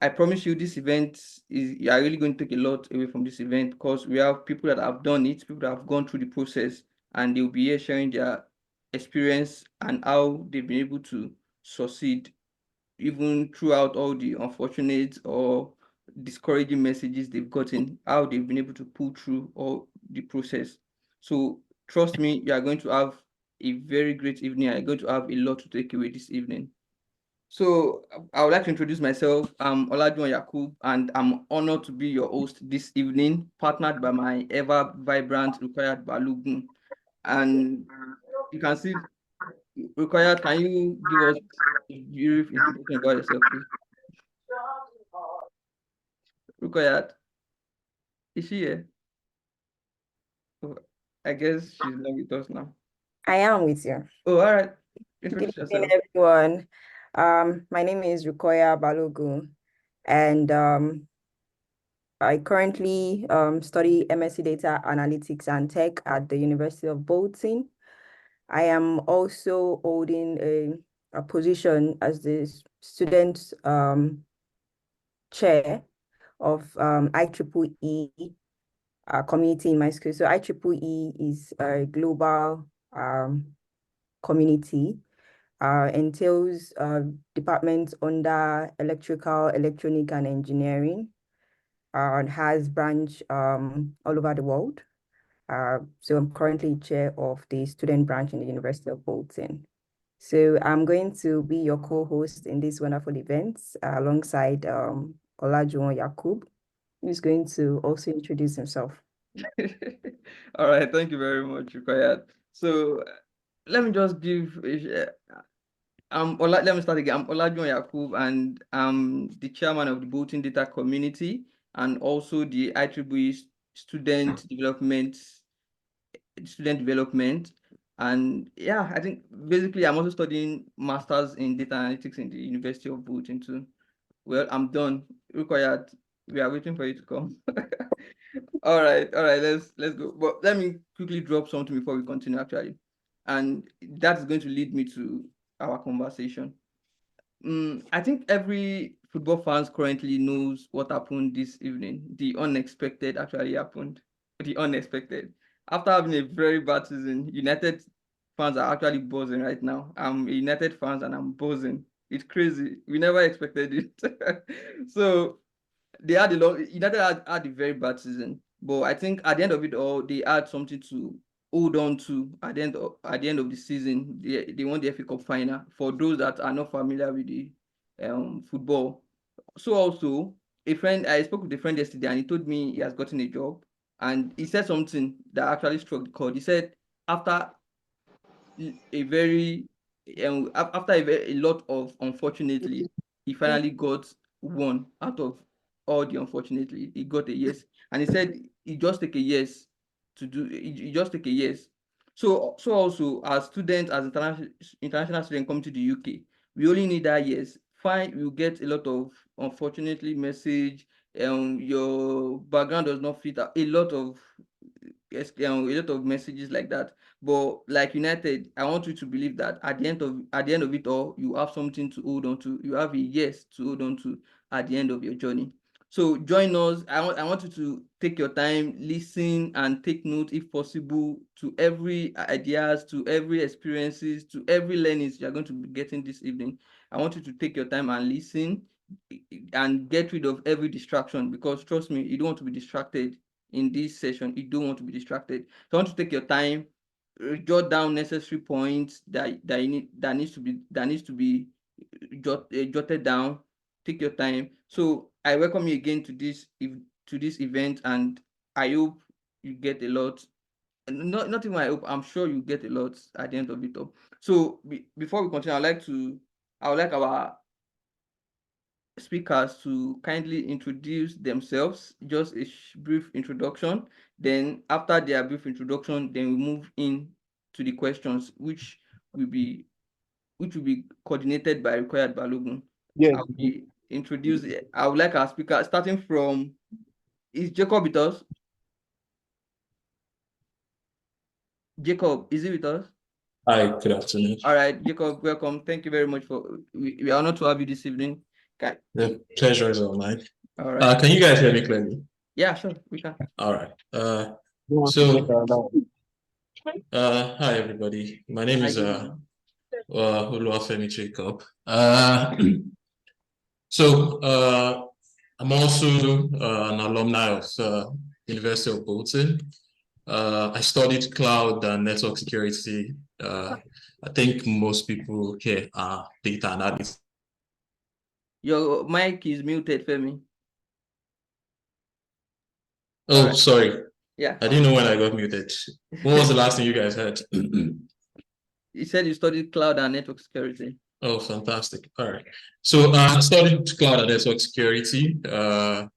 I promise you this event you are really going to take a lot away from this event because we have people that have done it, people that have gone through the process, and they'll be here sharing their experience and how they've been able to succeed even throughout all the unfortunate or discouraging messages they've gotten, how they've been able to pull through all the process. So trust me, you are going to have a very great evening. You're going to have a lot to take away this evening. So I would like to introduce myself. I'm Olajuwon Yakub, and I'm honored to be your host this evening, partnered by my ever vibrant Rukayat Balogun. And you can see, Rukayat, can you give us a brief introduction about yourself, please? Rukayat, is she here? Oh, I guess she's not with us now. I am with you. Oh, all right. Good Introduce evening, yourself. everyone. My name is Balogun, and I currently study MSc Data Analytics and Tech at the University of Bolton. I am also holding a position as the student chair of IEEE community in my school. So IEEE is a global community. Entails departments under electrical, electronic, and engineering, and has branch all over the world. So I'm currently chair of the student branch in the University of Bolton. So I'm going to be your co-host in this wonderful event alongside Olajuwon Yakub, who's going to also introduce himself. All right, thank you very much, Rukayat. So let me just give let me start again. I'm Olajuwon Yakub, and I'm the chairman of the Bolton Data Community and also the IEEE student development. And yeah, I think basically I'm also studying masters in data analytics in the University of Bolton too. Well, I'm done. Required. We are waiting for you to come. All right, let's go. But let me quickly drop something before we continue actually. And that's going to lead me to our conversation. I think every football fans currently knows what happened this evening. The unexpected actually happened. The unexpected. After having a very bad season, United fans are actually buzzing right now. I'm a United fans and I'm buzzing. It's crazy. We never expected it. So they had United had a very bad season, but I think at the end of it all, they had something to hold on to at the end of the season. They won the FA Cup final. For those that are not familiar with the football, so also I spoke with a friend yesterday, and he told me he has gotten a job, and he said something that actually struck the chord. He said after a very after a lot of unfortunately, he finally got one out of all the unfortunately. He got a yes, and he said he just take a yes to do. He just take a yes. So also as students, as international students coming to the UK, we only need that yes. Fine, you get a lot of unfortunately message. Your background does not fit a lot of yes, a lot of messages like that. But like United, I want you to believe that at the end of it all, you have something to hold on to. You have a yes to hold on to at the end of your journey. So join us. I want you to take your time, listen, and take note, if possible, to every ideas, to every experiences, to every learnings you're going to be getting this evening. I want you to take your time and listen and get rid of every distraction, because trust me, you don't want to be distracted in this session. You don't want to be distracted. So I want to take your time, jot down necessary points that needs to be jotted down. Take your time. So I welcome you again to this event, and I hope you get a lot. Not even I hope, I'm sure you get a lot at the end of it all. So before we continue, I would like our speakers to kindly introduce themselves, just a brief introduction. Then after their brief introduction, then we move in to the questions, will be which will be coordinated by required Balogun. Yes. I'll be introduced. I would like our speaker starting from, is Jacob with us? Jacob, is he with us? Hi, good afternoon. All right, Jacob, welcome. Thank you very much we are honored to have you this evening. Okay. The pleasure is all mine. All right. Can you guys hear me clearly? Yeah, sure, we can. All right. Hi everybody. My name Hi, is good evening. Oluwafemi Jacob. I'm also an alumni of University of Bolton. I studied cloud and network security. I think most people here are data analysts. Your mic is muted, Femi. Oh, right. sorry. Yeah. I didn't know when I got muted. What was the last thing you guys heard? You said you studied cloud and network security. Oh, fantastic. All right. So I studied cloud and network security. I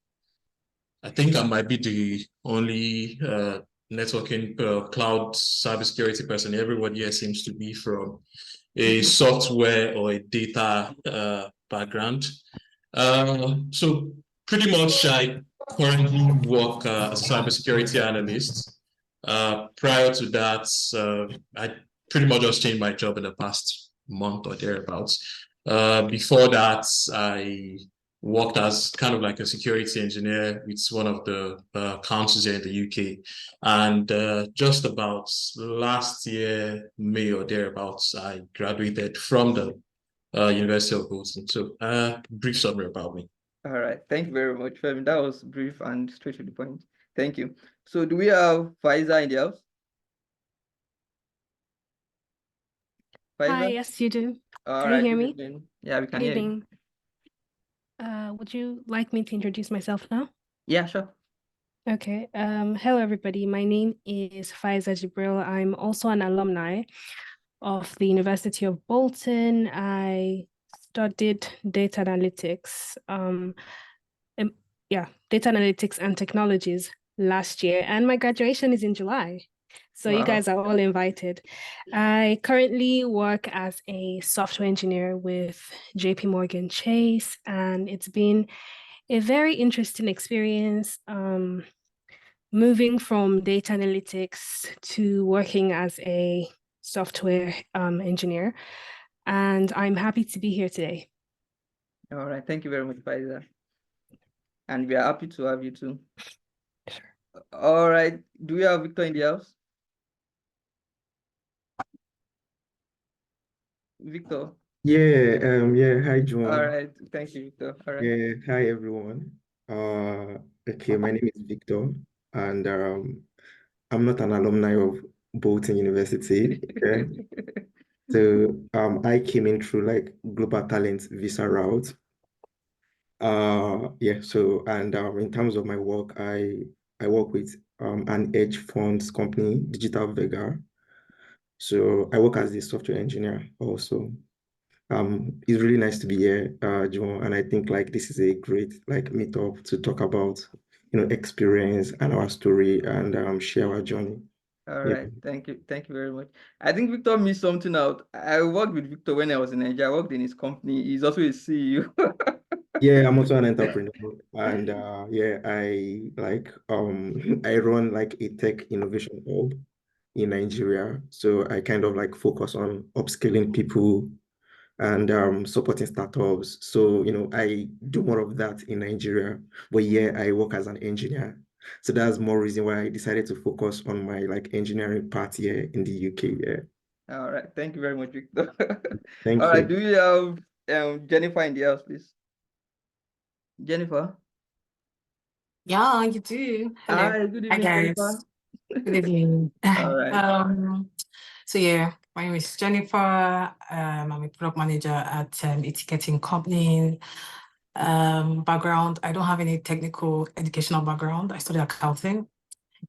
think I might be the only networking cloud cybersecurity person. Everybody here seems to be from a software or a data background. So pretty much I currently work as a cybersecurity analyst. Prior to that, I pretty much just changed my job in the past month or thereabouts. Before that, I worked as kind of like a security engineer with one of the councils here in the UK. And just about last year, May or thereabouts, I graduated from the University of Bolton. So brief summary about me. All right. Thank you very much, Femi. That was brief and straight to the point. Thank you. So do we have Faiza in the house? Hi, Faiza? yes, you do. All Can you right. hear Good me? evening. Yeah, we can Good hear you. evening. Would you like me to introduce myself now? Yeah, sure. Okay. Hello, everybody. My name is Faiza Jibril. I'm also an alumni of the University of Bolton. I studied data analytics. Data analytics and technologies last year, and my graduation is in July. So you Wow. guys are all invited. I currently work as a software engineer with JP Morgan Chase, and it's been a very interesting experience moving from data analytics to working as a software engineer. And I'm happy to be here today. All right. Thank you very much, Faiza. And we are happy to have you too. Sure. All right. Do we have Victor in the house? Victor. Yeah, hi All John. right. Thank you, Victor. All right. Yeah, hi everyone. Okay, my name is Victor, and I'm not an alumni of Bolton University. Yeah. So I came in through like Global Talent visa route. Yeah, so and in terms of my work, I work with an hedge funds company, Digital Vega. So I work as a software engineer also. It's really nice to be here, John, and I think like this is a great like meetup to talk about, experience and our story and share our journey. All Yeah. right. Thank you. Thank you very much. I think Victor missed something out. I worked with Victor when I was in Nigeria. I worked in his company. He's also a CEO. Yeah, I'm also an entrepreneur, and yeah, I like I run like a tech innovation hub in Nigeria. So I kind of like focus on upskilling people and supporting startups. So, I do more of that in Nigeria, but yeah, I work as an engineer. So that's more reason why I decided to focus on my like engineering part here in the UK. Yeah. All right. Thank you very much, Victor. Thank All right. you. Do you have Jennifer in the house, please? Jennifer. Yeah, you do. Hello. Hi. Good Hi, evening, Jennifer. guys. Good evening. All right. So yeah, my name is Jennifer. I'm a product manager at a ticketing company. Background, I don't have any technical educational background. I studied accounting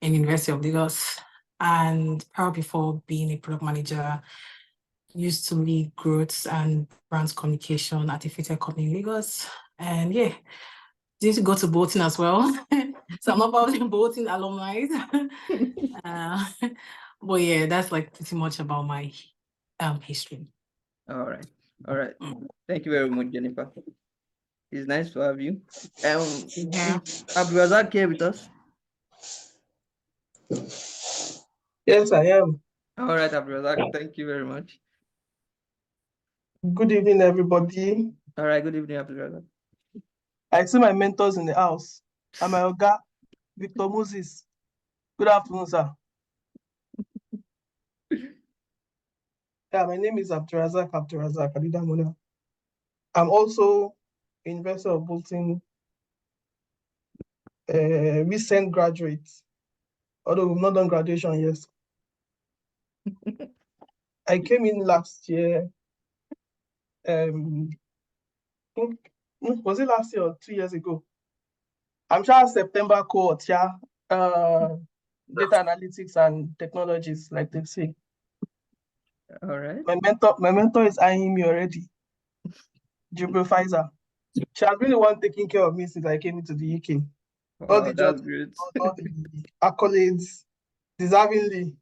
in University of Lagos. And prior before being a product manager, used to lead growth and brands communication at a fintech company in Lagos. And yeah, did go to Bolton as well. So I'm not probably Bolton alumni. But yeah, that's like pretty much about my history. All right. All right. Thank you very much, Jennifer. It's nice to have you. Yeah. Is Abdulrazak here with us? Yes, I am. All right, Abdulrazak. Thank you very much. Good evening, everybody. All right. Good evening, Abdulrazak. I see my mentors in the house. And my Oga, Victor Moses. Good afternoon, sir. Yeah, my name is Abdurazak Adidamola. I'm also a University of Bolton recent graduate, although we've not done graduation yet. I came in last year. Was it last year or 2 years ago? I'm sure September cohort, yeah. Data analytics and technologies, like they say. All right. My mentor is eyeing me already. Jibril Pfizer. She has been the one taking care of me since I came into the UK. All the That's jobs, great. all the accolades, deservingly.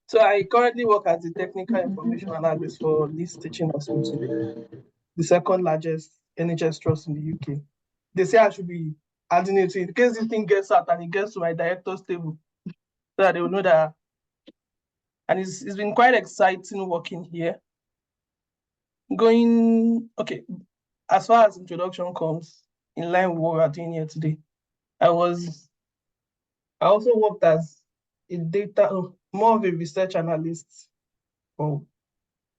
So I currently work as a technical information analyst for this teaching hospital, the second largest NHS trust in the UK. They say I should be adding it to it in case this thing gets out and it gets to my director's table, so that they will know that. And it's been quite exciting working here. Okay, as far as introduction comes, in line with what we are doing here today, I also worked as a more of a research analyst, or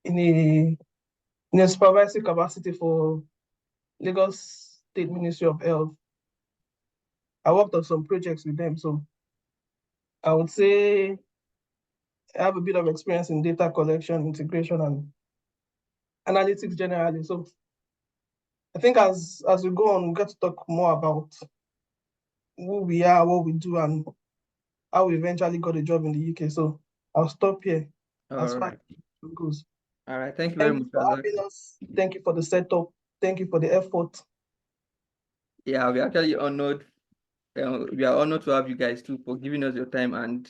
in a supervisory capacity for Lagos State Ministry of Health. I worked on some projects with them, so I would say I have a bit of experience in data collection, integration, and analytics generally. So I think as we go on, we get to talk more about who we are, what we do, and how we eventually got a job in the UK. So I'll stop here as All far right. as it goes. All right. Thank you very Thank much, you for Razak. having us. Thank you for the setup. Thank you for the effort. Yeah, we're actually honored. We are honored to have you guys too for giving us your time and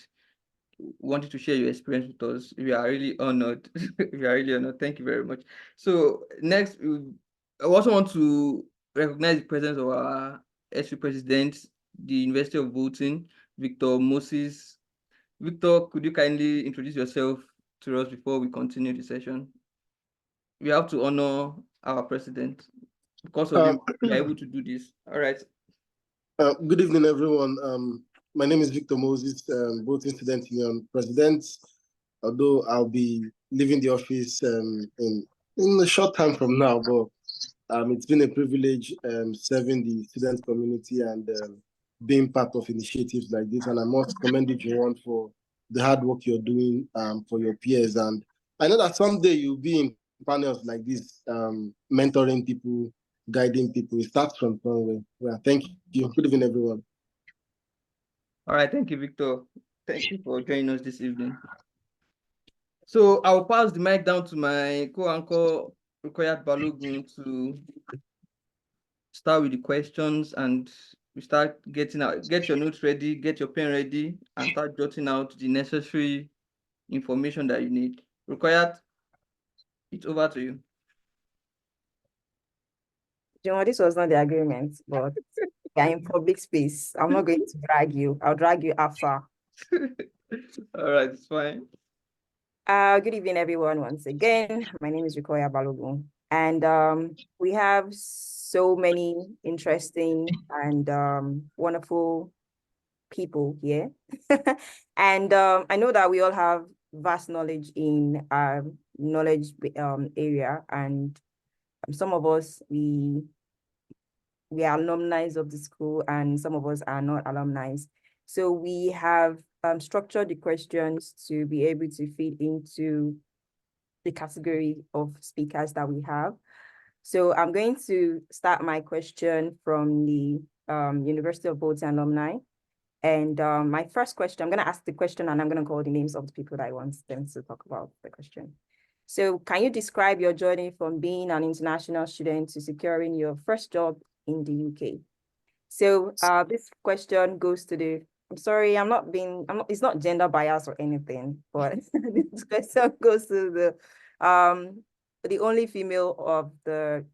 wanted to share your experience with us. We are really honored. We are really honored. Thank you very much. So next, I also want to recognize the presence of our SU president, the University of Bolton, Victor Moses. Victor, could you kindly introduce yourself to us before we continue the session? We have to honor our president. Because of him, we are able to do this. All right. Good evening, everyone. My name is Victor Moses, Bolton Student Union President. Although I'll be leaving the office in a short time from now, but it's been a privilege serving the student community and being part of initiatives like this. And I must commend you for the hard work you're doing for your peers. And I know that someday you'll be in panels like this, mentoring people, guiding people. It starts from somewhere. Yeah, thank you. Good evening, everyone. All right, thank you, Victor. Thank you for joining us this evening. So I'll pass the mic down to my co-anchor, Rukayat Balogun, to start with the questions, and we start get your notes ready, get your pen ready, and start jotting out the necessary information that you need. Rukayat, it's over to you. You know, this was not the agreement, but you're in public space. I'm not going to drag you. I'll drag you after. All right, it's fine. Good evening, everyone. Once again, my name is Victor Balogun, and we have so many interesting and wonderful people here, and I know that we all have vast knowledge in our knowledge area, and some of us we are alumni of the school, and some of us are not alumni. So we have structured the questions to be able to fit into the category of speakers that we have. So I'm going to start my question from the University of Bolton alumni. And my first question, I'm going to ask the question and I'm going to call the names of the people that I want them to talk about the question. So can you describe your journey from being an international student to securing your first job in the UK? So this question goes to the, I'm sorry, it's not gender bias or anything, but this question goes to the only female of the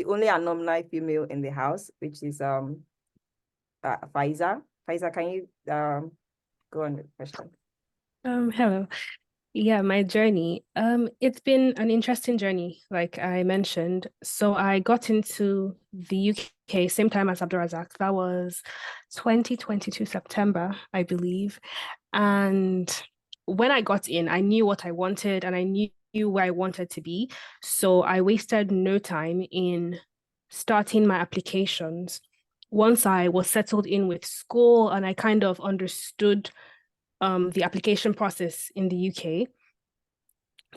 only alumni female in the house, which is Faiza. Faiza, can you go on with the question? Hello. Yeah, my journey. It's been an interesting journey, like I mentioned. So I got into the UK same time as Abdulrazak. That was 2022 September, I believe. And when I got in, I knew what I wanted and I knew where I wanted to be. So I wasted no time in starting my applications. Once I was settled in with school and I kind of understood the application process in the UK,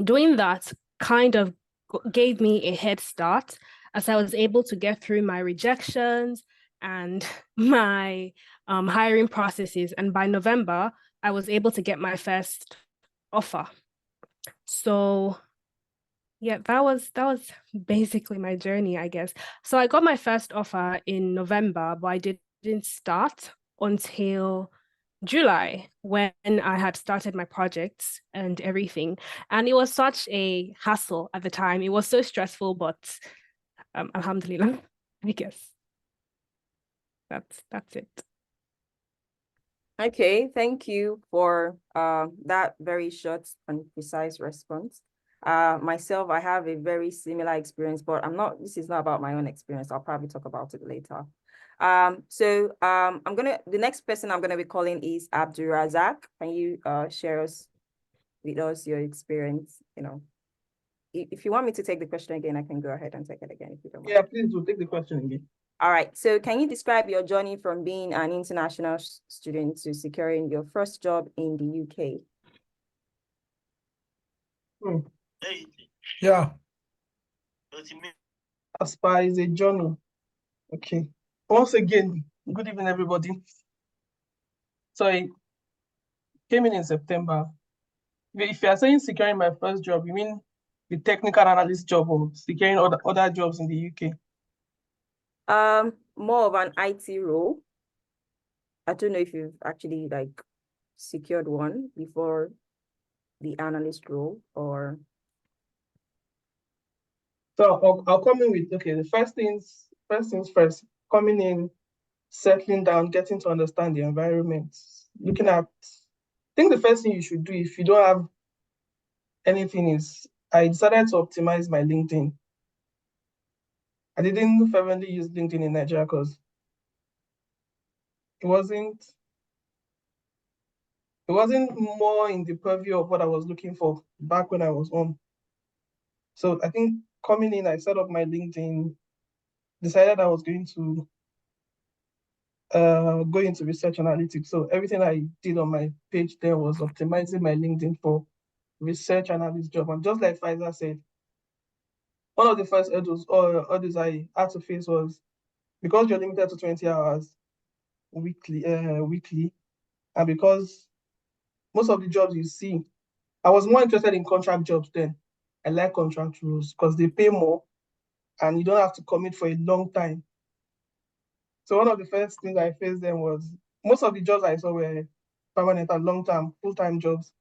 doing that kind of gave me a head start as I was able to get through my rejections and my hiring processes. And by November, I was able to get my first offer. So yeah, that was basically my journey, I guess. So I got my first offer in November, but I didn't start until July when I had started my projects and everything. And it was such a hassle at the time. It was so stressful, but alhamdulillah, I guess. That's it. Okay, thank you for that very short and precise response. Myself, I have a very similar experience, but this is not about my own experience. I'll probably talk about it later. The next person I'm gonna be calling is Abdulrazak. Can you share with us your experience? You know, if you want me to take the question again, I can go ahead and take it again if you don't mind. Yeah, please do take the question again. All right. So can you describe your journey from being an international student to securing your first job in the UK? Yeah. Aspire is a journey. Okay. Once again, good evening, everybody. So I came in September. If you are saying securing my first job, you mean the technical analyst job or securing other jobs in the UK? More of an IT role. I don't know if you've actually secured one before the analyst role or. So I'll come in with, okay, the first things first, coming in, settling down, getting to understand the environment, looking at, I think the first thing you should do if you don't have anything is, I decided to optimize my LinkedIn. I didn't fervently use LinkedIn in Nigeria because it wasn't more in the purview of what I was looking for back when I was home. So I think coming in, I set up my LinkedIn, decided I was going to go into research analytics. So everything I did on my page there was optimizing my LinkedIn for research analyst job. And just like Pfizer said, one of the first hurdles I had to face was, because you're limited to 20 hours weekly, and because most of the jobs you see, I was more interested in contract jobs then. I like contract roles because they pay more and you don't have to commit for a long time. So one of the first things I faced then was, most of the jobs I saw were permanent and long-term, full-time jobs.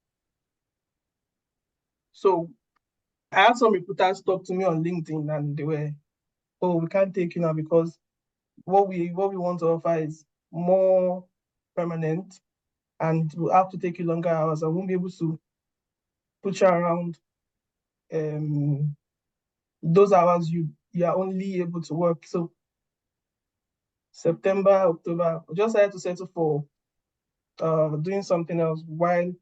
So I had some recruiters talk to me on LinkedIn and they were, oh, we can't take you now because what we want to offer is more permanent and we'll have to take you longer hours. I won't be able to put you around those hours you are only able to work. So September, October, I just had to settle for doing something else while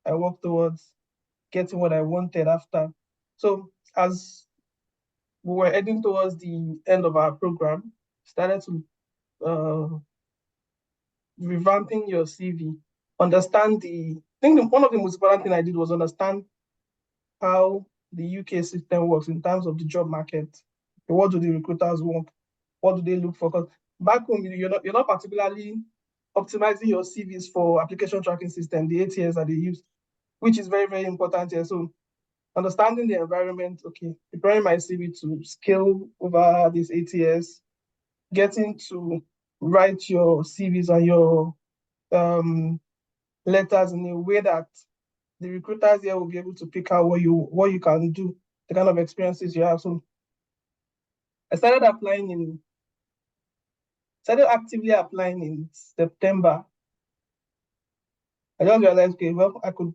I work towards getting what I wanted after. So as we were heading towards the end of our program, started to revamping your CV, understand I think one of the most important thing I did was understand how the UK system works in terms of the job market. What do the recruiters want? What do they look for? Because back home, you're not particularly optimizing your CVs for application tracking system, the ATS that they use, which is very, very important here. So understanding the environment, okay, preparing my CV to scale over this ATS, getting to write your CVs and your letters in a way that the recruiters here will be able to pick out what you can do, the kind of experiences you have. So I started actively applying in September. I just realized, okay, well, I could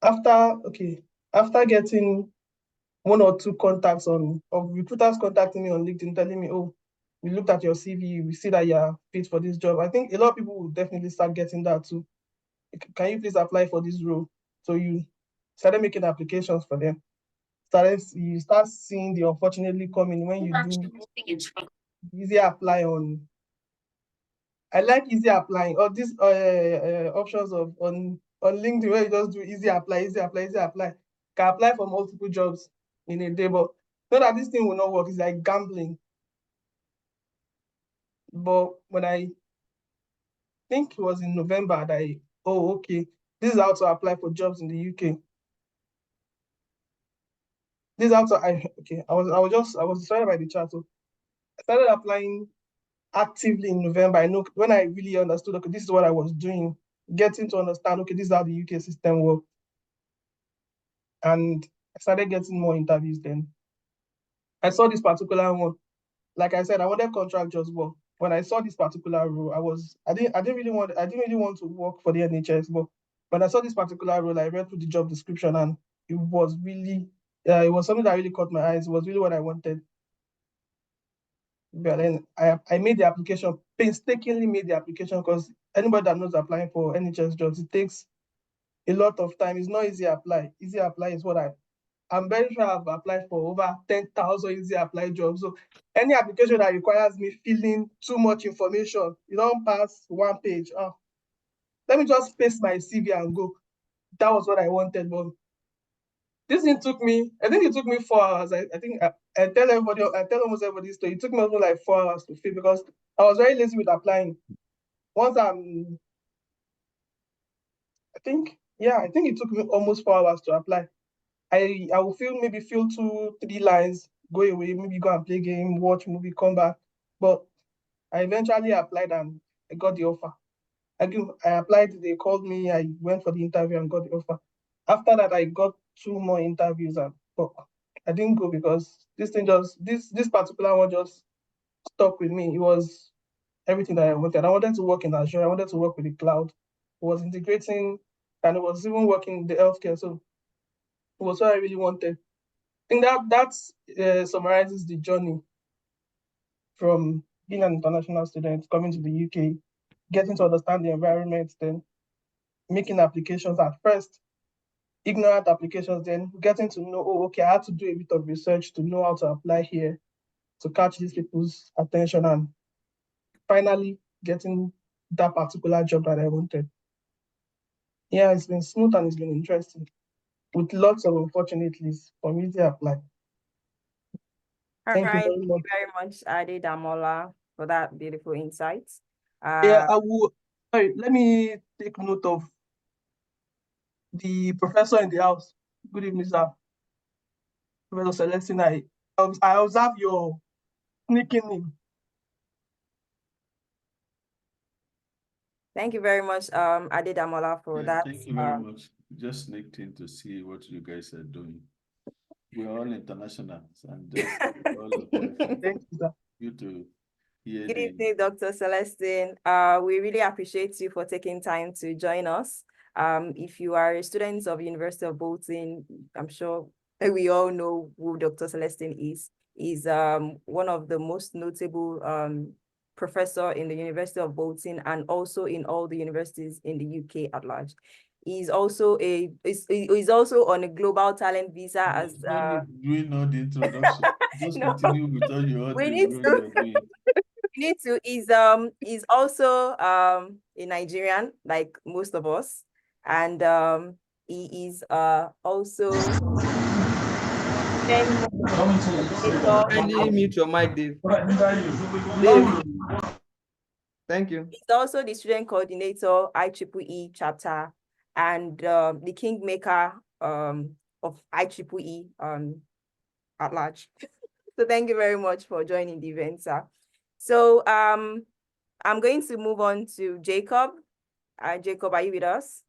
after getting one or two contacts of recruiters contacting me on LinkedIn telling me, oh, we looked at your CV, we see that you're fit for this job. I think a lot of people will definitely start getting that too. Can you please apply for this role? So you started making applications for them. You start seeing the unfortunately coming when you do easy apply on. I like easy applying, or these options on LinkedIn where you just do easy apply. Can apply for multiple jobs in a day, but know that this thing will not work. It's like gambling. But when I think it was in November that okay, this is how to apply for jobs in the UK. This is how to I was inspired by the chat. So I started applying actively in November. I know when I really understood, okay, this is what I was doing, getting to understand, okay, this is how the UK system works. And I started getting more interviews then. I saw this particular one. Like I said, I wanted contract jobs, but when I saw this particular role, I didn't really want to work for the NHS, but when I saw this particular role, I read through the job description and it was really, it was something that really caught my eyes. It was really what I wanted. But then I made the application, painstakingly made the application, because anybody that knows applying for NHS jobs, it takes a lot of time. It's not easy apply. Easy apply is what I'm very sure I've applied for over 10,000 easy apply jobs. So any application that requires me filling too much information, you don't pass one page. Let me just paste my CV and go. That was what I wanted. But this thing took me, I think it took me 4 hours. I tell almost everybody this story. It took me almost like 4 hours to fill because I was very lazy with applying. Once I think it took me almost 4 hours to apply. I will maybe fill 2-3 lines, go away, maybe go and play game, watch movie, come back. But I eventually applied and I got the offer. I applied, they called me, I went for the interview and got the offer. After that, I got 2 more interviews but I didn't go because this particular one just stuck with me. It was everything that I wanted. I wanted to work in Azure, I wanted to work with the cloud. It was integrating and it was even working in the healthcare. So it was what I really wanted. I think that summarizes the journey from being an international student, coming to the UK, getting to understand the environment, then making applications at first, ignorant applications, then getting to know, oh, okay, I had to do a bit of research to know how to apply here, to catch these people's attention, and finally getting that particular job that I wanted. Yeah, it's been smooth and it's been interesting, with lots of unfortunates for me to apply. Thank you very much. very much, Adedamola, for that beautiful insight. Yeah, I will. Sorry, let me take note of the professor in the house. Good evening, sir. Professor Celestine, I observe your sneaking in. Thank you very much, Adedamola, for that. Thank you very much. Just sneaked in to see what you guys are doing. We're all internationals and just all of them. Thank you, sir. You to hear. Good evening, Dr. Celestine. We really appreciate you for taking time to join us. If you are a student of University of Bolton, I'm sure we all know who Dr. Celestine is. He's one of the most notable professor in the University of Bolton and also in all the universities in the UK at large. He's also on a global talent visa as doing all the introduction. Just no, continue with all your we need to. He's also a Nigerian, like most of us, and he is also Kindly mute your mic, Dave. Dave. Thank you. He's also the student coordinator, IEEE chapter, and the kingmaker of IEEE at large. So thank you very much for joining the event, sir. So I'm going to move on to Jacob. Jacob, are you with us?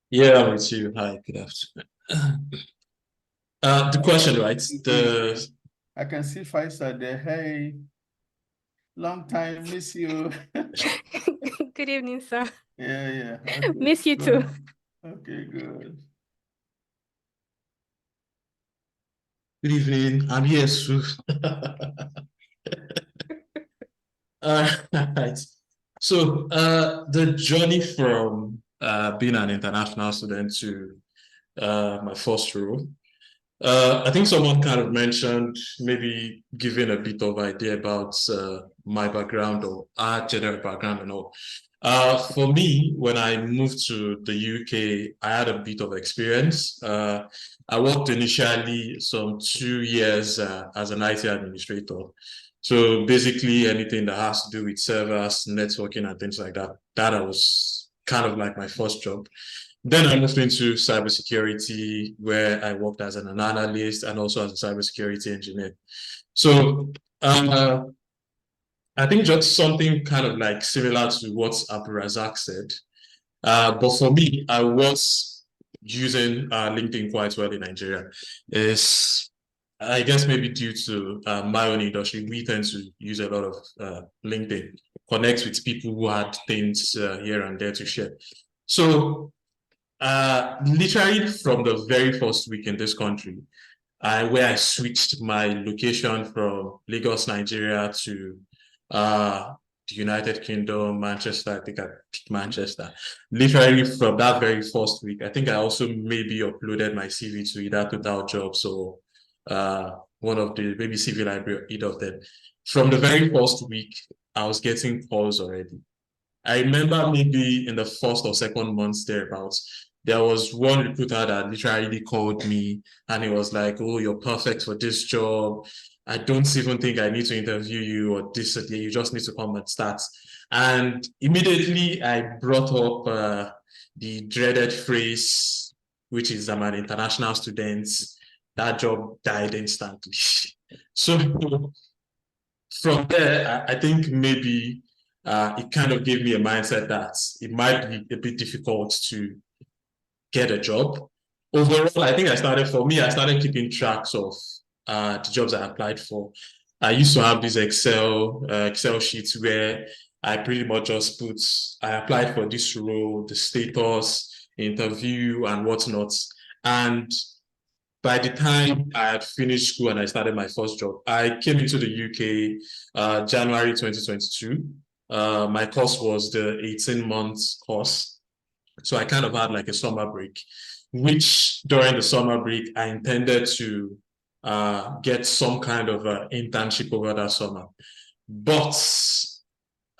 Yeah, I'm with you. Hi, good afternoon. The question, right? I can see Faisal there. Hey, long time, miss you. Good evening, sir. Yeah. Miss you too. Okay, good. Good evening. I'm here, Sue. Right. So the journey from being an international student to my first role, I think someone kind of mentioned maybe giving a bit of idea about my background or our general background and all. For me, when I moved to the UK, I had a bit of experience. I worked initially some 2 years as an IT administrator. So basically anything that has to do with servers, networking and things like that, that was kind of like my first job. Then I moved into cybersecurity, where I worked as an analyst and also as a cybersecurity engineer. So I think just something kind of like similar to what Abdulrazak said. But for me, I was using LinkedIn quite well in Nigeria. I guess maybe due to my own industry, we tend to use a lot of LinkedIn, connect with people who had things here and there to share. So literally from the very first week in this country, where I switched my location from Lagos, Nigeria to the United Kingdom, Manchester. I think I picked Manchester. Literally from that very first week, I think I also maybe uploaded my CV to either Total Jobs or one of the maybe CV library, either of them. From the very first week, I was getting calls already. I remember maybe in the first or second month thereabouts, there was one recruiter that literally called me and he was like, "Oh, you're perfect for this job. I don't even think I need to interview you or this, you just need to come and start." And immediately I brought up the dreaded phrase, which is I'm an international student. That job died instantly. So from there, I think maybe it kind of gave me a mindset that it might be a bit difficult to get a job. Overall, I think I started keeping tracks of the jobs I applied for. I used to have these Excel sheets where I pretty much just put, I applied for this role, the status, interview, and whatnot. And by the time I had finished school and I started my first job, I came into the UK January 2022. My course was the 18-month course. So I kind of had like a summer break, which during the summer break, I intended to get some kind of internship over that summer. But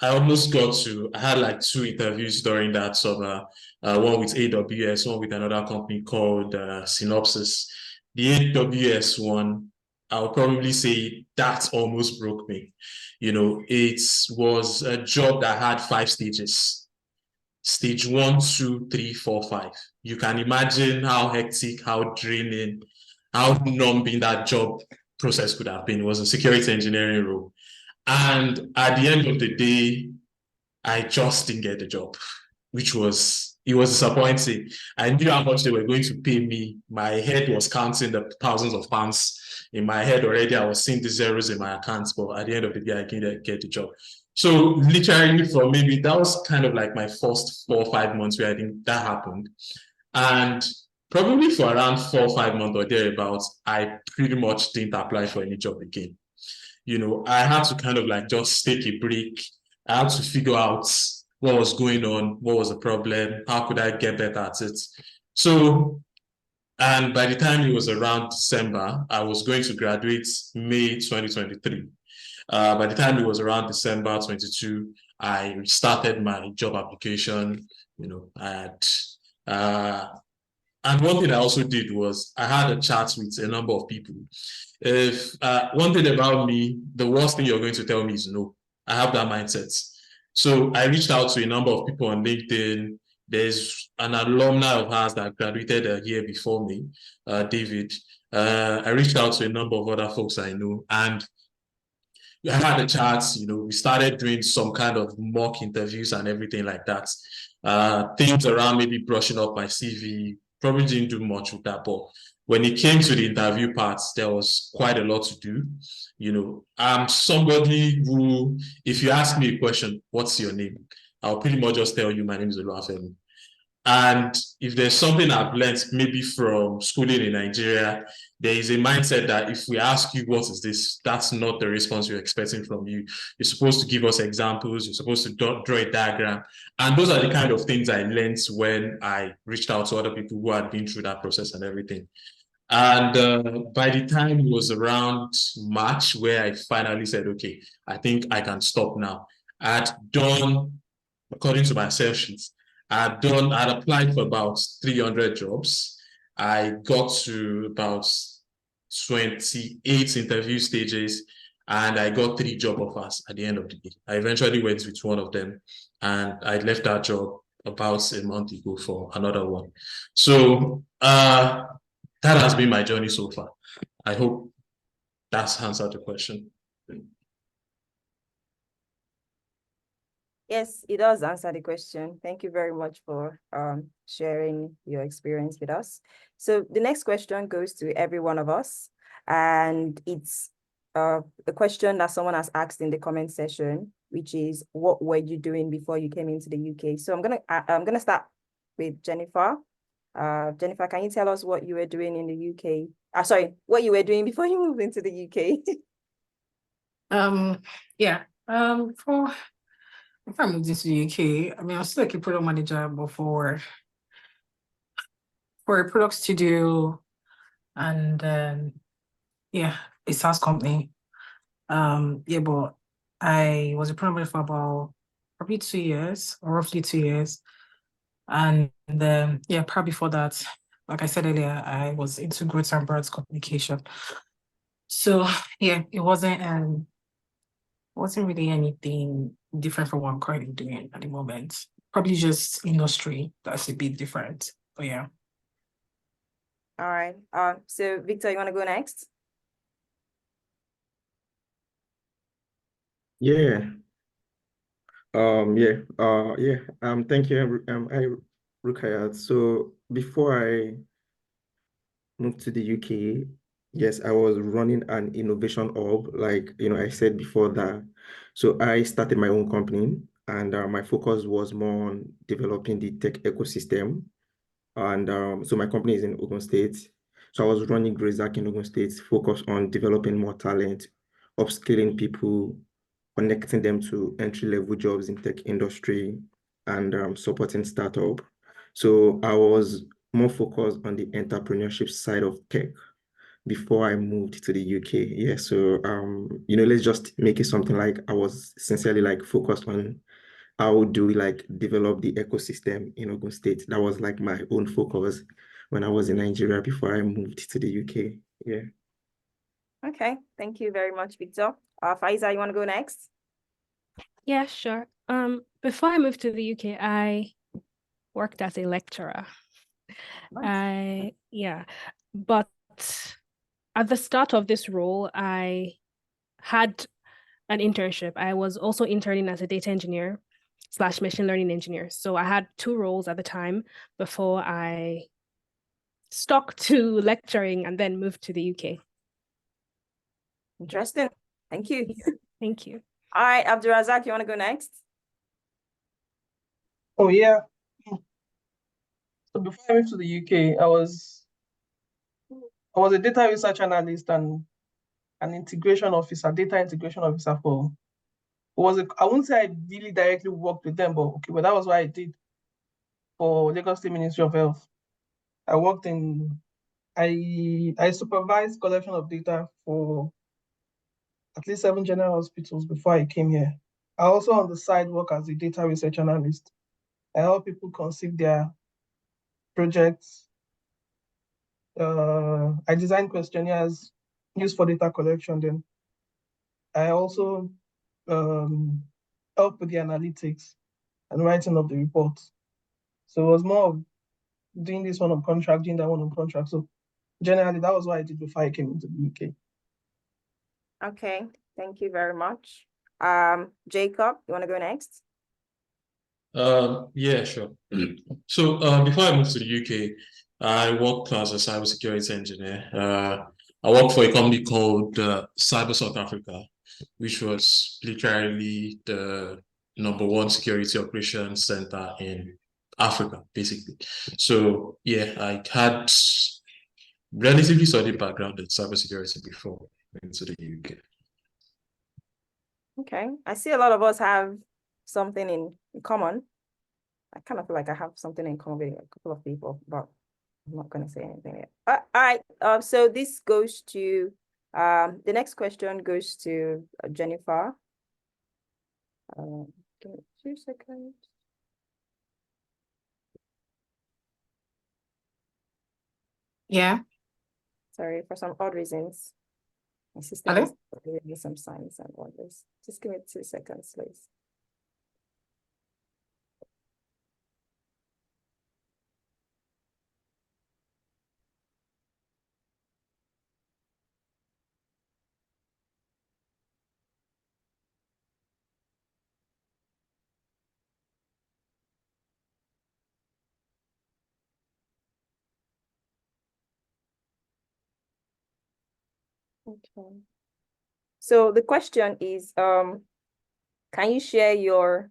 I almost I had like 2 interviews during that summer, one with AWS, one with another company called Synopsys. The AWS one, I'll probably say that almost broke me. You know, it was a job that had 5 stages. Stage 1, 2, 3, 4, 5. You can imagine how hectic, how draining, how numbing that job process could have been. It was a security engineering role. And at the end of the day, I just didn't get the job, which was disappointing. I knew how much they were going to pay me. My head was counting the thousands of pounds in my head already. I was seeing the zeros in my accounts, but at the end of the day, I didn't get the job. So literally for maybe that was kind of like my first 4 or 5 months where I think that happened. And probably for around 4 or 5 months or thereabouts, I pretty much didn't apply for any job again. You know, I had to kind of like just take a break. I had to figure out what was going on, what was the problem, how could I get better at it. So, and by the time it was around December, I was going to graduate May 2023. By the time it was around December 22, I started my job application. You know, I had, and one thing I also did was I had a chat with a number of people. If one thing about me, the worst thing you're going to tell me is no. I have that mindset. So I reached out to a number of people on LinkedIn. There's an alumni of ours that graduated a year before me, David. I reached out to a number of other folks I know, and I had a chat. You know, we started doing some kind of mock interviews and everything like that. Things around maybe brushing up my CV. Probably didn't do much with that, but when it came to the interview parts, there was quite a lot to do. You know, I'm somebody who, if you ask me a question, what's your name? I'll pretty much just tell you my name is Oluwafemi. And if there's something I've learned maybe from schooling in Nigeria, there is a mindset that if we ask you what is this, that's not the response you're expecting from you. You're supposed to give us examples. You're supposed to draw a diagram. And those are the kind of things I learned when I reached out to other people who had been through that process and everything. And by the time it was around March where I finally said, okay, I think I can stop now. I had done, according to my sales sheets, I'd applied for about 300 jobs. I got to about 28 interview stages, and I got 3 job offers at the end of the day. I eventually went with one of them, and I left that job about a month ago for another one. So that has been my journey so far. I hope that's answered the question. Yes, it does answer the question. Thank you very much for sharing your experience with us. So the next question goes to every one of us, and it's a question that someone has asked in the comment section, which is, what were you doing before you came into the UK? So I'm gonna start with Jennifer. Jennifer, can you tell us what you were doing in the UK? Sorry, what you were doing before you moved into the UK? If I moved into the UK, I mean, I was still like a product manager, but for a product studio and a SaaS company. But I was a product manager for about probably 2 years, or roughly 2 years. And probably before that, like I said earlier, I was into growth and brands communication. So it wasn't really anything different from what I'm currently doing at the moment. Probably just industry that's a bit different. But yeah. All right. So Victor, you want to go next? Yeah. Thank you, Rukayat. So before I moved to the UK, yes, I was running an innovation hub, like, I said before that. So I started my own company, and my focus was more on developing the tech ecosystem. And so my company is in Ogun State. So I was running Greysack in Ogun State, focused on developing more talent, upskilling people, connecting them to entry-level jobs in tech industry, and supporting startup. So I was more focused on the entrepreneurship side of tech before I moved to the UK. Yeah, so let's just make it something like I was sincerely like focused on how do we like develop the ecosystem in Ogun State. That was like my own focus when I was in Nigeria before I moved to the UK. Yeah. Okay, thank you very much, Victor. Faiza, you want to go next? Yeah, sure. Before I moved to the UK, I worked as a lecturer. Nice. But at the start of this role, I had an internship. I was also interning as a data engineer / machine learning engineer. So I had 2 roles at the time before I stuck to lecturing and then moved to the UK. Interesting. Thank you. Thank you. All right, Abdulrazak, you want to go next? Oh, yeah. So before I moved to the UK, I was a data research analyst and an integration officer, data integration officer for. I wouldn't say I really directly worked with them, but that was what I did for Lagos State Ministry of Health. I supervised collection of data for at least 7 general hospitals before I came here. I also on the side work as a data research analyst. I help people conceive their projects. I design questionnaires used for data collection. Then I also help with the analytics and writing of the reports. So it was more of doing this one on contract, doing that one on contract. So generally, that was what I did before I came into the UK. Okay, thank you very much. Jacob, you want to go next? Yeah, sure. So before I moved to the UK, I worked as a cybersecurity engineer. I worked for a company called Cyber South Africa, which was literally the #1 security operations center in Africa, basically. So yeah, I had relatively solid background in cybersecurity before into the UK. Okay, I see a lot of us have something in common. I kind of feel like I have something in common with a couple of people, but I'm not going to say anything yet. All right, so this goes to, the next question goes to Jennifer. Give me 2 seconds. Yeah. Sorry, for some odd reasons, my system Hello? is giving me some signs and wonders. Just give me 2 seconds, please. Okay. So the question is, can you share your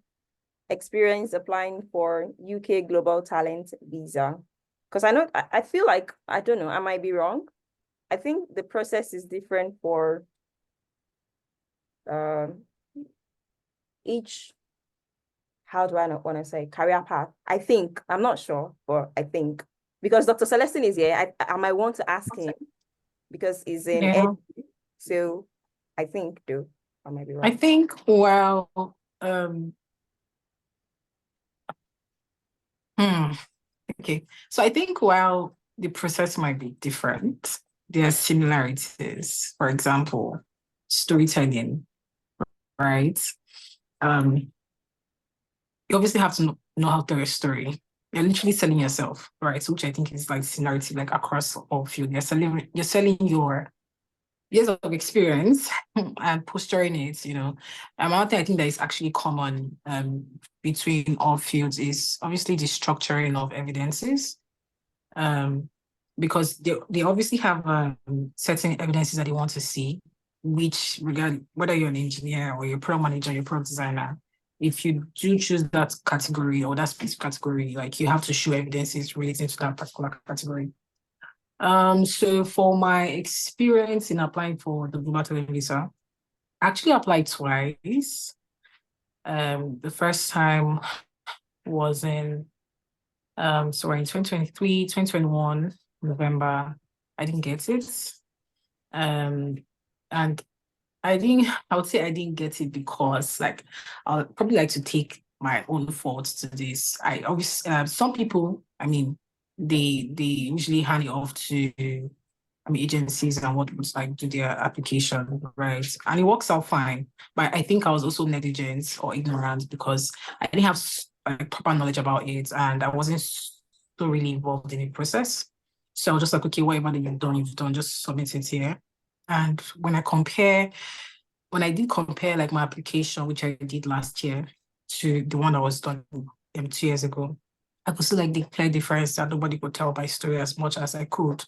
experience applying for UK Global Talent Visa? Because I feel like, I don't know, I might be wrong. I think the process is different for each, how do I not want to say, career path. I think, I'm not sure, but I think, because Dr. Celestine is here, I might want to ask him because he's in Yeah. ed. So I think, though, I might be I wrong. think, well, okay. So I think while the process might be different, there are similarities. For example, storytelling, right? You obviously have to know how to tell a story. You're literally selling yourself, right? So which I think is like similarity, like across all fields. You're selling your years of experience and posturing it, you know. One thing I think that is actually common between all fields is obviously the structuring of evidences. Because they obviously have certain evidences that they want to see, which regard whether you're an engineer or you're a product manager, you're a product designer, if you do choose that category or that specific category, like you have to show evidences relating to that particular category. So for my experience in applying for the Global Talent Visa, I actually applied twice. The first time was in in 2023, 2021, November. I didn't get it. And I would say I didn't get it because like I'll probably like to take my own fault to this. I obviously some people, I mean, they usually hand it off to agencies and what would like do their application, right? And it works out fine. But I think I was also negligent or ignorant because I didn't have like proper knowledge about it and I wasn't so really involved in the process. So I was just like, okay, whatever that you've done, just submit it here. And when I did compare like my application, which I did last year, to the one that was done 2 years ago, I could see like the clear difference that nobody could tell my story as much as I could,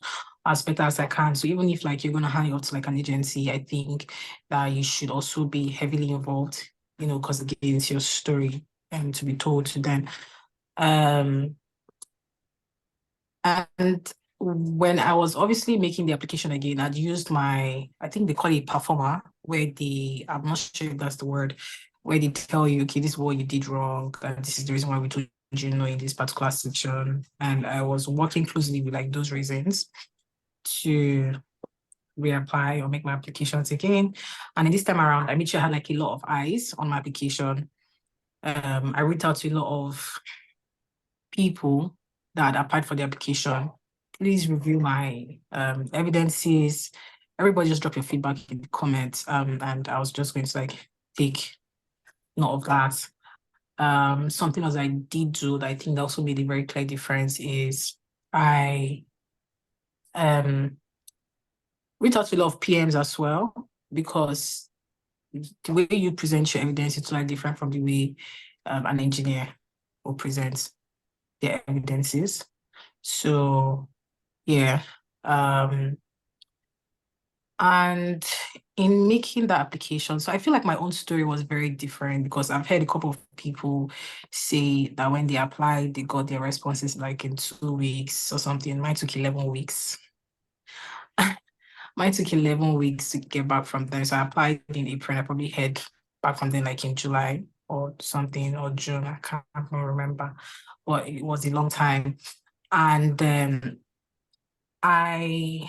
as better as I can. So even if like you're gonna hand it off to like an agency, I think that you should also be heavily involved, you know, because again, it's your story and to be told to them. And when I was obviously making the application again, I'd used I think they call it performer, where I'm not sure if that's the word, where they tell you, okay, this is what you did wrong, and this is the reason why we told you no in this particular section. And I was working closely with like those reasons to reapply or make my applications again. And in this time around, I made sure I had like a lot of eyes on my application. I reached out to a lot of people that applied for the application. Please review my evidences. Everybody just drop your feedback in the comments. And I was just going to like take note of that. Something else I did do that I think that also made a very clear difference is I reached out to a lot of PMs as well, because the way you present your evidence is like different from the way an engineer will present their evidences. So yeah. And in making that application, so I feel like my own story was very different because I've heard a couple of people say that when they applied, they got their responses like in 2 weeks or something. Mine took 11 weeks. Mine took 11 weeks to get back from them. So I applied in April. I probably heard back from them like in July or something, or June. I can't remember, but it was a long time. And I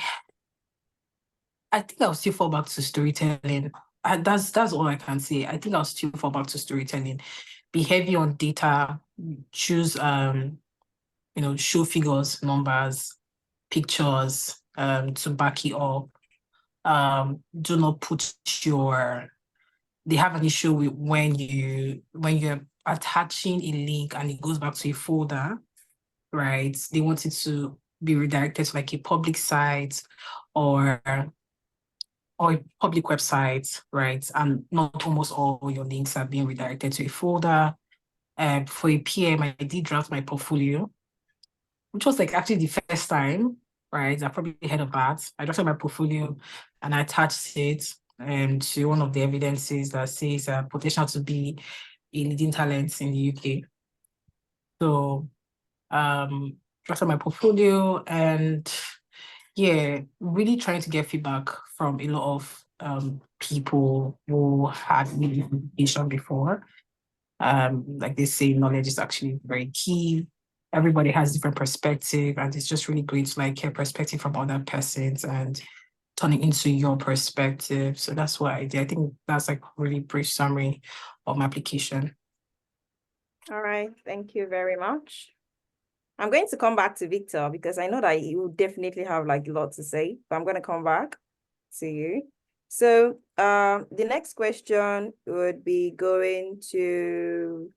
think I'll still fall back to storytelling. That's all I can say. I think I'll still fall back to storytelling. Be heavy on data. Choose show figures, numbers, pictures to back it up. Do not put they have an issue with when you're attaching a link and it goes back to a folder, right? They want it to be redirected to like a public site or a public website, right? And not almost all your links are being redirected to a folder. For a PM, I did draft my portfolio, which was like actually the first time, right? I probably heard of that. I drafted my portfolio and I attached it to one of the evidences that says potential to be a leading talent in the UK. So drafted my portfolio and yeah, really trying to get feedback from a lot of people who had made this application before. Like they say, knowledge is actually very key. Everybody has different perspective, and it's just really great to like hear perspective from other persons and turn it into your perspective. So that's what I did. I think that's like really brief summary of my application. All right, thank you very much. I'm going to come back to Victor because I know that you will definitely have like a lot to say, but I'm going to come back to you. So the next question would be going to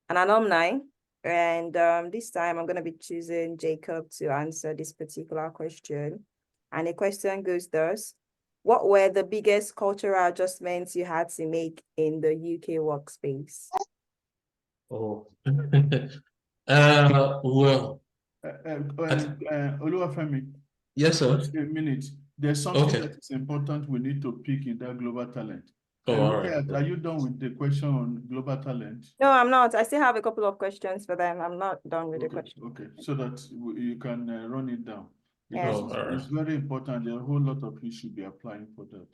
an alumni. And this time I'm going to be choosing Jacob to answer this particular question. And the question goes thus: what were the biggest cultural adjustments you had to make in the UK workspace? Oh, well, Oluwafemi, yes, sir. just a minute. There's something Okay. that is important we need to pick in that global talent. Oh, all right. Rukayat, are you done with the question on global talent? No, I'm not. I still have a couple of questions for them. I'm not done with the question. Okay, so that you can run it down. Yes. Because it's very important. There are a whole lot of you should be applying for that.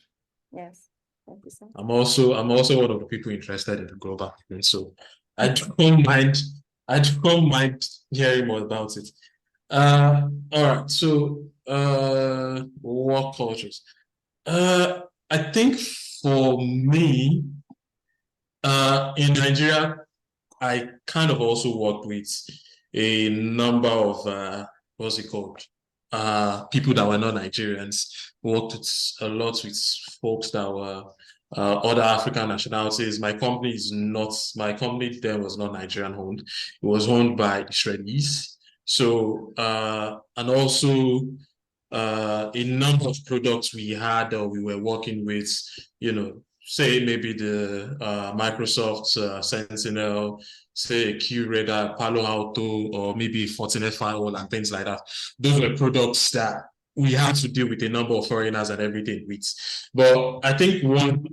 Yes. Thank you, sir. I'm also one of the people interested in the global talent, so I don't mind hearing more about it. All right, so work cultures. I think for me, in Nigeria, I kind of also worked with a number of what's it called? People that were not Nigerians. Worked with a lot with folks that were other African nationalities. My company then was not Nigerian owned. It was owned by Israelis. So and also a number of products we had or we were working with, say maybe the Microsoft Sentinel, say a QRadar, Palo Alto, or maybe Fortinet Firewall and things like that. Those were products that we had to deal with a number of foreigners and everything with. But I think one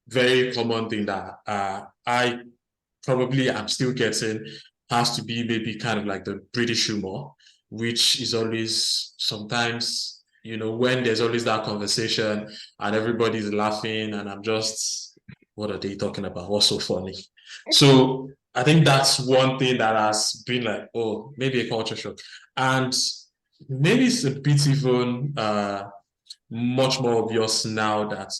very common thing that I probably am still getting has to be maybe kind of like the British humor, which is always sometimes, when there's always that conversation and everybody's laughing and I'm just, what are they talking about? What's so funny? So I think that's one thing that has been like, oh, maybe a culture shock. And maybe it's a bit even much more obvious now that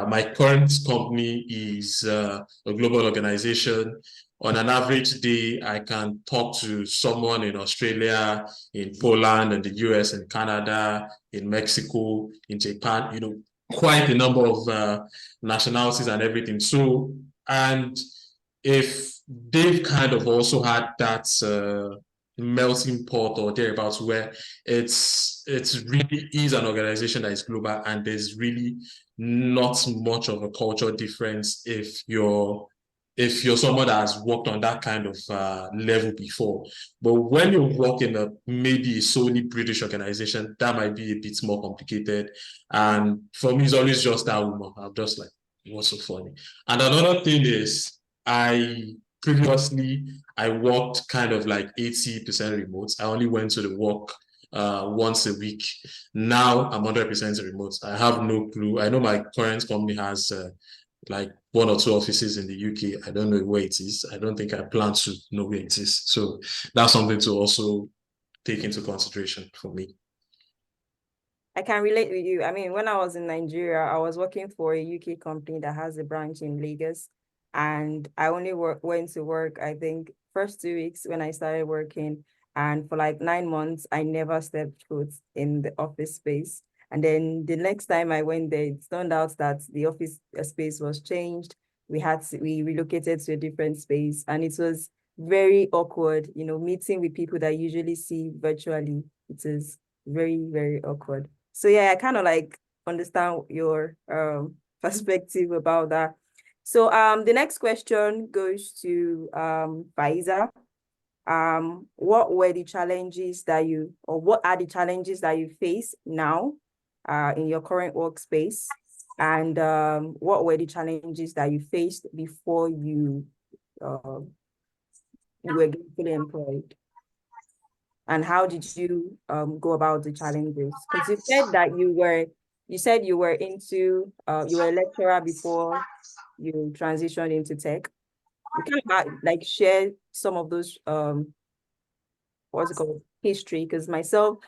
my current company is a global organization. On an average day, I can talk to someone in Australia, in Poland, in the US, in Canada, in Mexico, in Japan, quite a number of nationalities and everything. So, and if they've kind of also had that melting pot or thereabouts where it's really is an organization that is global and there's really not much of a cultural difference if you're if you're someone that has worked on that kind of level before. But when you work in a maybe a solely British organization, that might be a bit more complicated. And for me, it's always just that humor. I'm just like, what's so funny? And another thing is, I worked kind of like 80% remote. I only went to the work once a week. Now I'm 100% remote. I have no clue. I know my current company has like 1 or 2 offices in the UK. I don't know where it is. I don't think I plan to know where it is. So that's something to also take into consideration for me. I can relate with you. I mean, when I was in Nigeria, I was working for a UK company that has a branch in Lagos. And I only went to work, I think, first 2 weeks when I started working. And for like 9 months, I never stepped foot in the office space. And then the next time I went there, it turned out that the office space was changed. We relocated to a different space. And it was very awkward, meeting with people that you usually see virtually. It is very, very awkward. So yeah, I kind of like understand your perspective about that. So the next question goes to Faiza. What are the challenges that you face now in your current workspace? And what were the challenges that you faced before you were gainfully employed? And how did you go about the challenges? Because you said that you were a lecturer before you transitioned into tech. You kind of like share some of those what's it called, history? Because myself,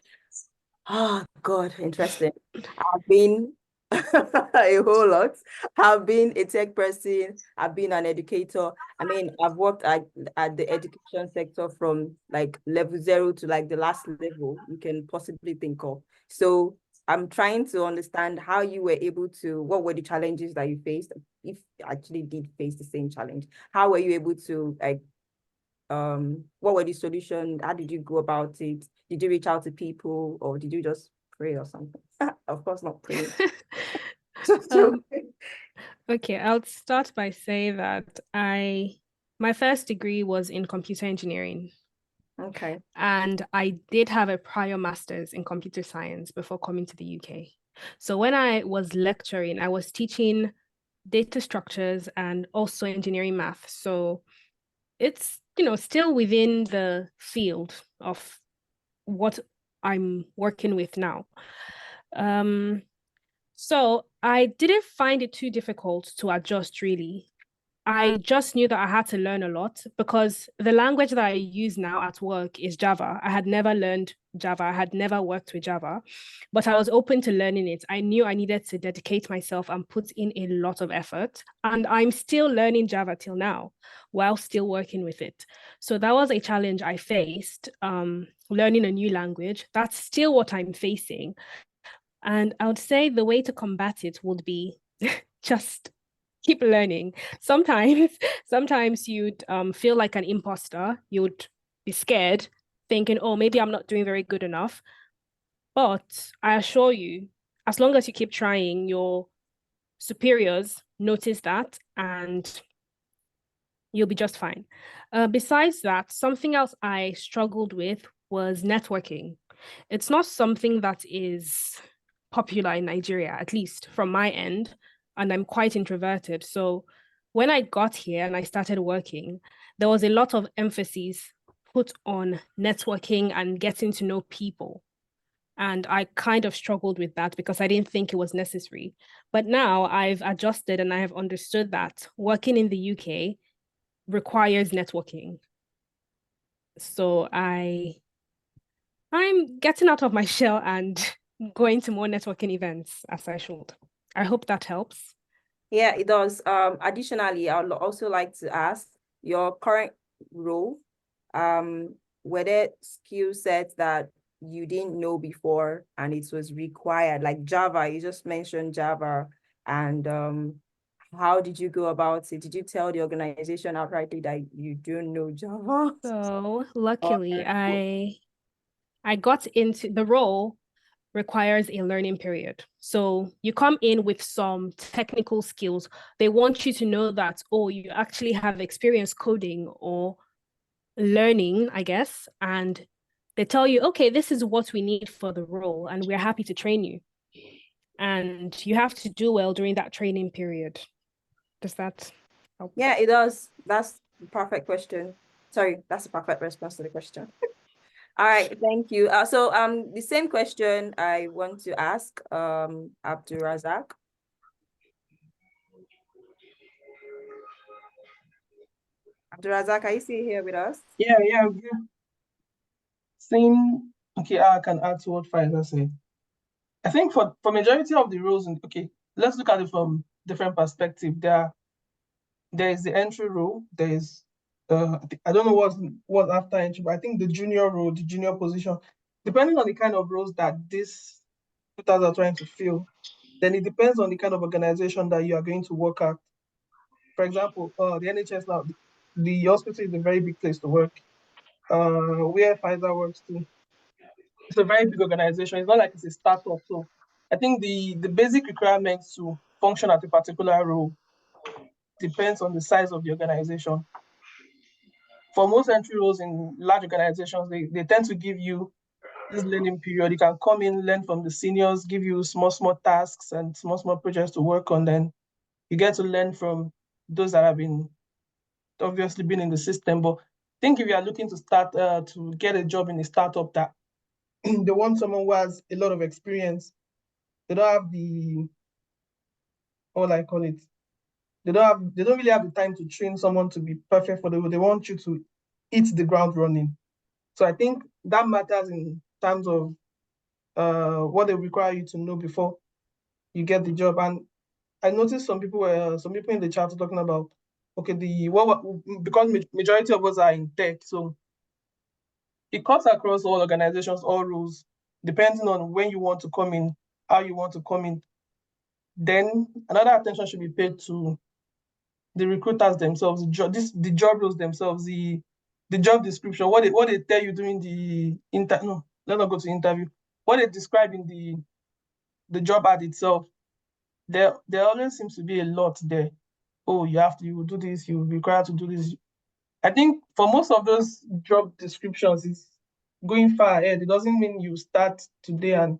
oh God, interesting. I've been a whole lot. I've been a tech person. I've been an educator. I mean, I've worked at the education sector from like level 0 to like the last level you can possibly think of. So I'm trying to understand how you were able to, what were the challenges that you faced, if you actually did face the same challenge. How were you able to like, what were the solutions? How did you go about it? Did you reach out to people or did you just pray or something? Of course, not pray. Okay, I'll start by saying that my first degree was in computer engineering. Okay. And I did have a prior master's in computer science before coming to the UK. So when I was lecturing, I was teaching data structures and also engineering math. So it's, still within the field of what I'm working with now. So I didn't find it too difficult to adjust, really. I just knew that I had to learn a lot because the language that I use now at work is Java. I had never learned Java. I had never worked with Java, but I was open to learning it. I knew I needed to dedicate myself and put in a lot of effort. And I'm still learning Java till now while still working with it. So that was a challenge I faced, learning a new language. That's still what I'm facing. And I would say the way to combat it would be just keep learning. Sometimes you'd feel like an imposter. You'd be scared, thinking, oh, maybe I'm not doing very good enough. But I assure you, as long as you keep trying, your superiors notice that and you'll be just fine. Besides that, something else I struggled with was networking. It's not something that is popular in Nigeria, at least from my end, and I'm quite introverted. So when I got here and I started working, there was a lot of emphasis put on networking and getting to know people. And I kind of struggled with that because I didn't think it was necessary. But now I've adjusted and I have understood that working in the UK requires networking. So I'm getting out of my shell and going to more networking events as I should. I hope that helps. Yeah, it does. Additionally, I would also like to ask your current role, were there skill sets that you didn't know before and it was required, like Java? You just mentioned Java, and how did you go about it? Did you tell the organization outrightly that you don't know Java? So luckily, I got into the role. requires a learning period. So you come in with some technical skills. They want you to know that, oh, you actually have experience coding or learning, I guess, and they tell you, okay, this is what we need for the role, and we're happy to train you. And you have to do well during that training period. Does that help? Yeah, it does. That's the perfect question. Sorry, that's the perfect response to the question. All right, thank you. So the same question I want to ask Abdulrazak. Abdulrazak, are you still here with us? Yeah. Same. Okay, I can add to what Faiza said. I think for majority of the roles, okay, let's look at it from different perspective. There is the entry role. There is I don't know what's after entry, but I think the junior role, the junior position, depending on the kind of roles that these recruiters are trying to fill, then it depends on the kind of organization that you are going to work at. For example, the NHS now, the hospital is a very big place to work. Where Pfizer works too, it's a very big organization. It's not like it's a startup. So I think the basic requirements to function at a particular role depends on the size of the organization. For most entry roles in large organizations, they tend to give you this learning period. You can come in, learn from the seniors, give you small tasks and small projects to work on. Then you get to learn from those that have obviously been in the system. But I think if you are looking to start to get a job in a startup that they want someone who has a lot of experience, they don't have the, what I call it, they don't really have the time to train someone to be perfect for the role. They want you to hit the ground running. So I think that matters in terms of what they require you to know before you get the job. And I noticed some people in the chat are talking about, okay, because majority of us are in tech, so it cuts across all organizations, all roles, depending on when you want to come in, how you want to come in. Then another attention should be paid to the recruiters themselves, the job roles themselves, the job description, what they tell you during the no, let's not go to interview. What they describe in the job ad itself, there always seems to be a lot there. Oh, you will do this, you're required to do this. I think for most of those job descriptions, it's going far ahead. It doesn't mean you start today and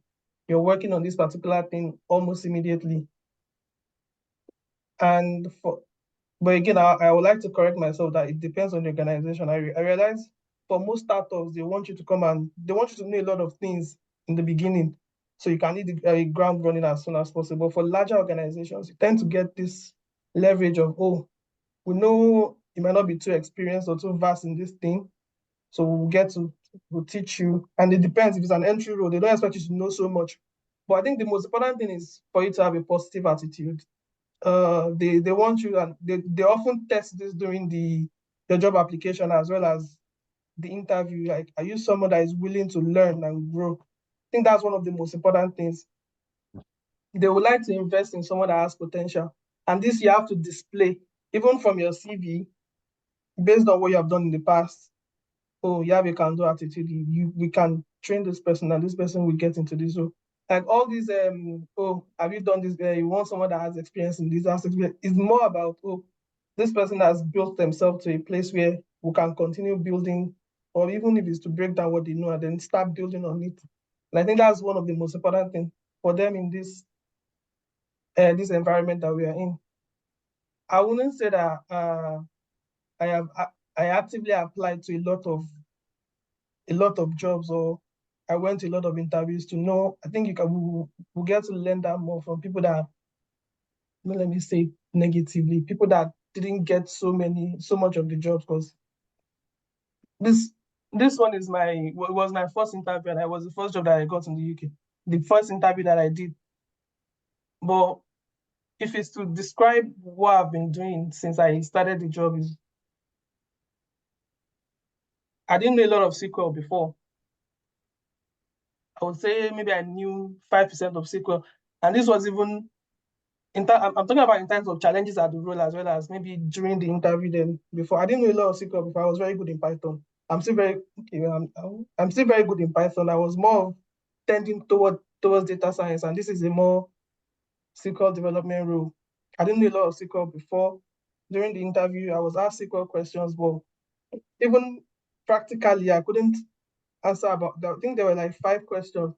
you're working on this particular thing almost immediately. But again, I would like to correct myself that it depends on the organization. I realize for most startups, they want you to come and they want you to know a lot of things in the beginning, so you can hit the ground running as soon as possible. For larger organizations, you tend to get this leverage of, oh, we know you might not be too experienced or too vast in this thing, so we'll teach you. And it depends. If it's an entry role, they don't expect you to know so much. But I think the most important thing is for you to have a positive attitude. They want you, and they often test this during the job application as well as the interview. Like, are you someone that is willing to learn and grow? I think that's one of the most important things. They would like to invest in someone that has potential, and this you have to display even from your CV based on what you have done in the past. Oh, you have a can-do attitude. We can train this person, and this person will get into this role. Like all these, oh, have you done this? You want someone that has experience in this aspect. It's more about, oh, this person has built themselves to a place where we can continue building, or even if it's to break down what they know and then start building on it. And I think that's one of the most important things for them in this environment that we are in. I wouldn't say that I actively applied to a lot of jobs, or I went to a lot of interviews to know. I think we'll get to learn that more from people that, let me say negatively, people that didn't get so much of the jobs. Because this one was my first interview, and it was the first job that I got in the UK, the first interview that I did. But if it's to describe what I've been doing since I started the job, is I didn't know a lot of SQL before. I would say maybe I knew 5% of SQL. And this was even, I'm talking about in terms of challenges at the role, as well as maybe during the interview. Then before, I didn't know a lot of SQL before. I was very good in I'm still very good in Python. I was more tending toward towards data science, and this is a more SQL development role. I didn't know a lot of SQL before. During the interview, I was asked SQL questions, but even practically, I couldn't answer about that. I think there were like 5 questions.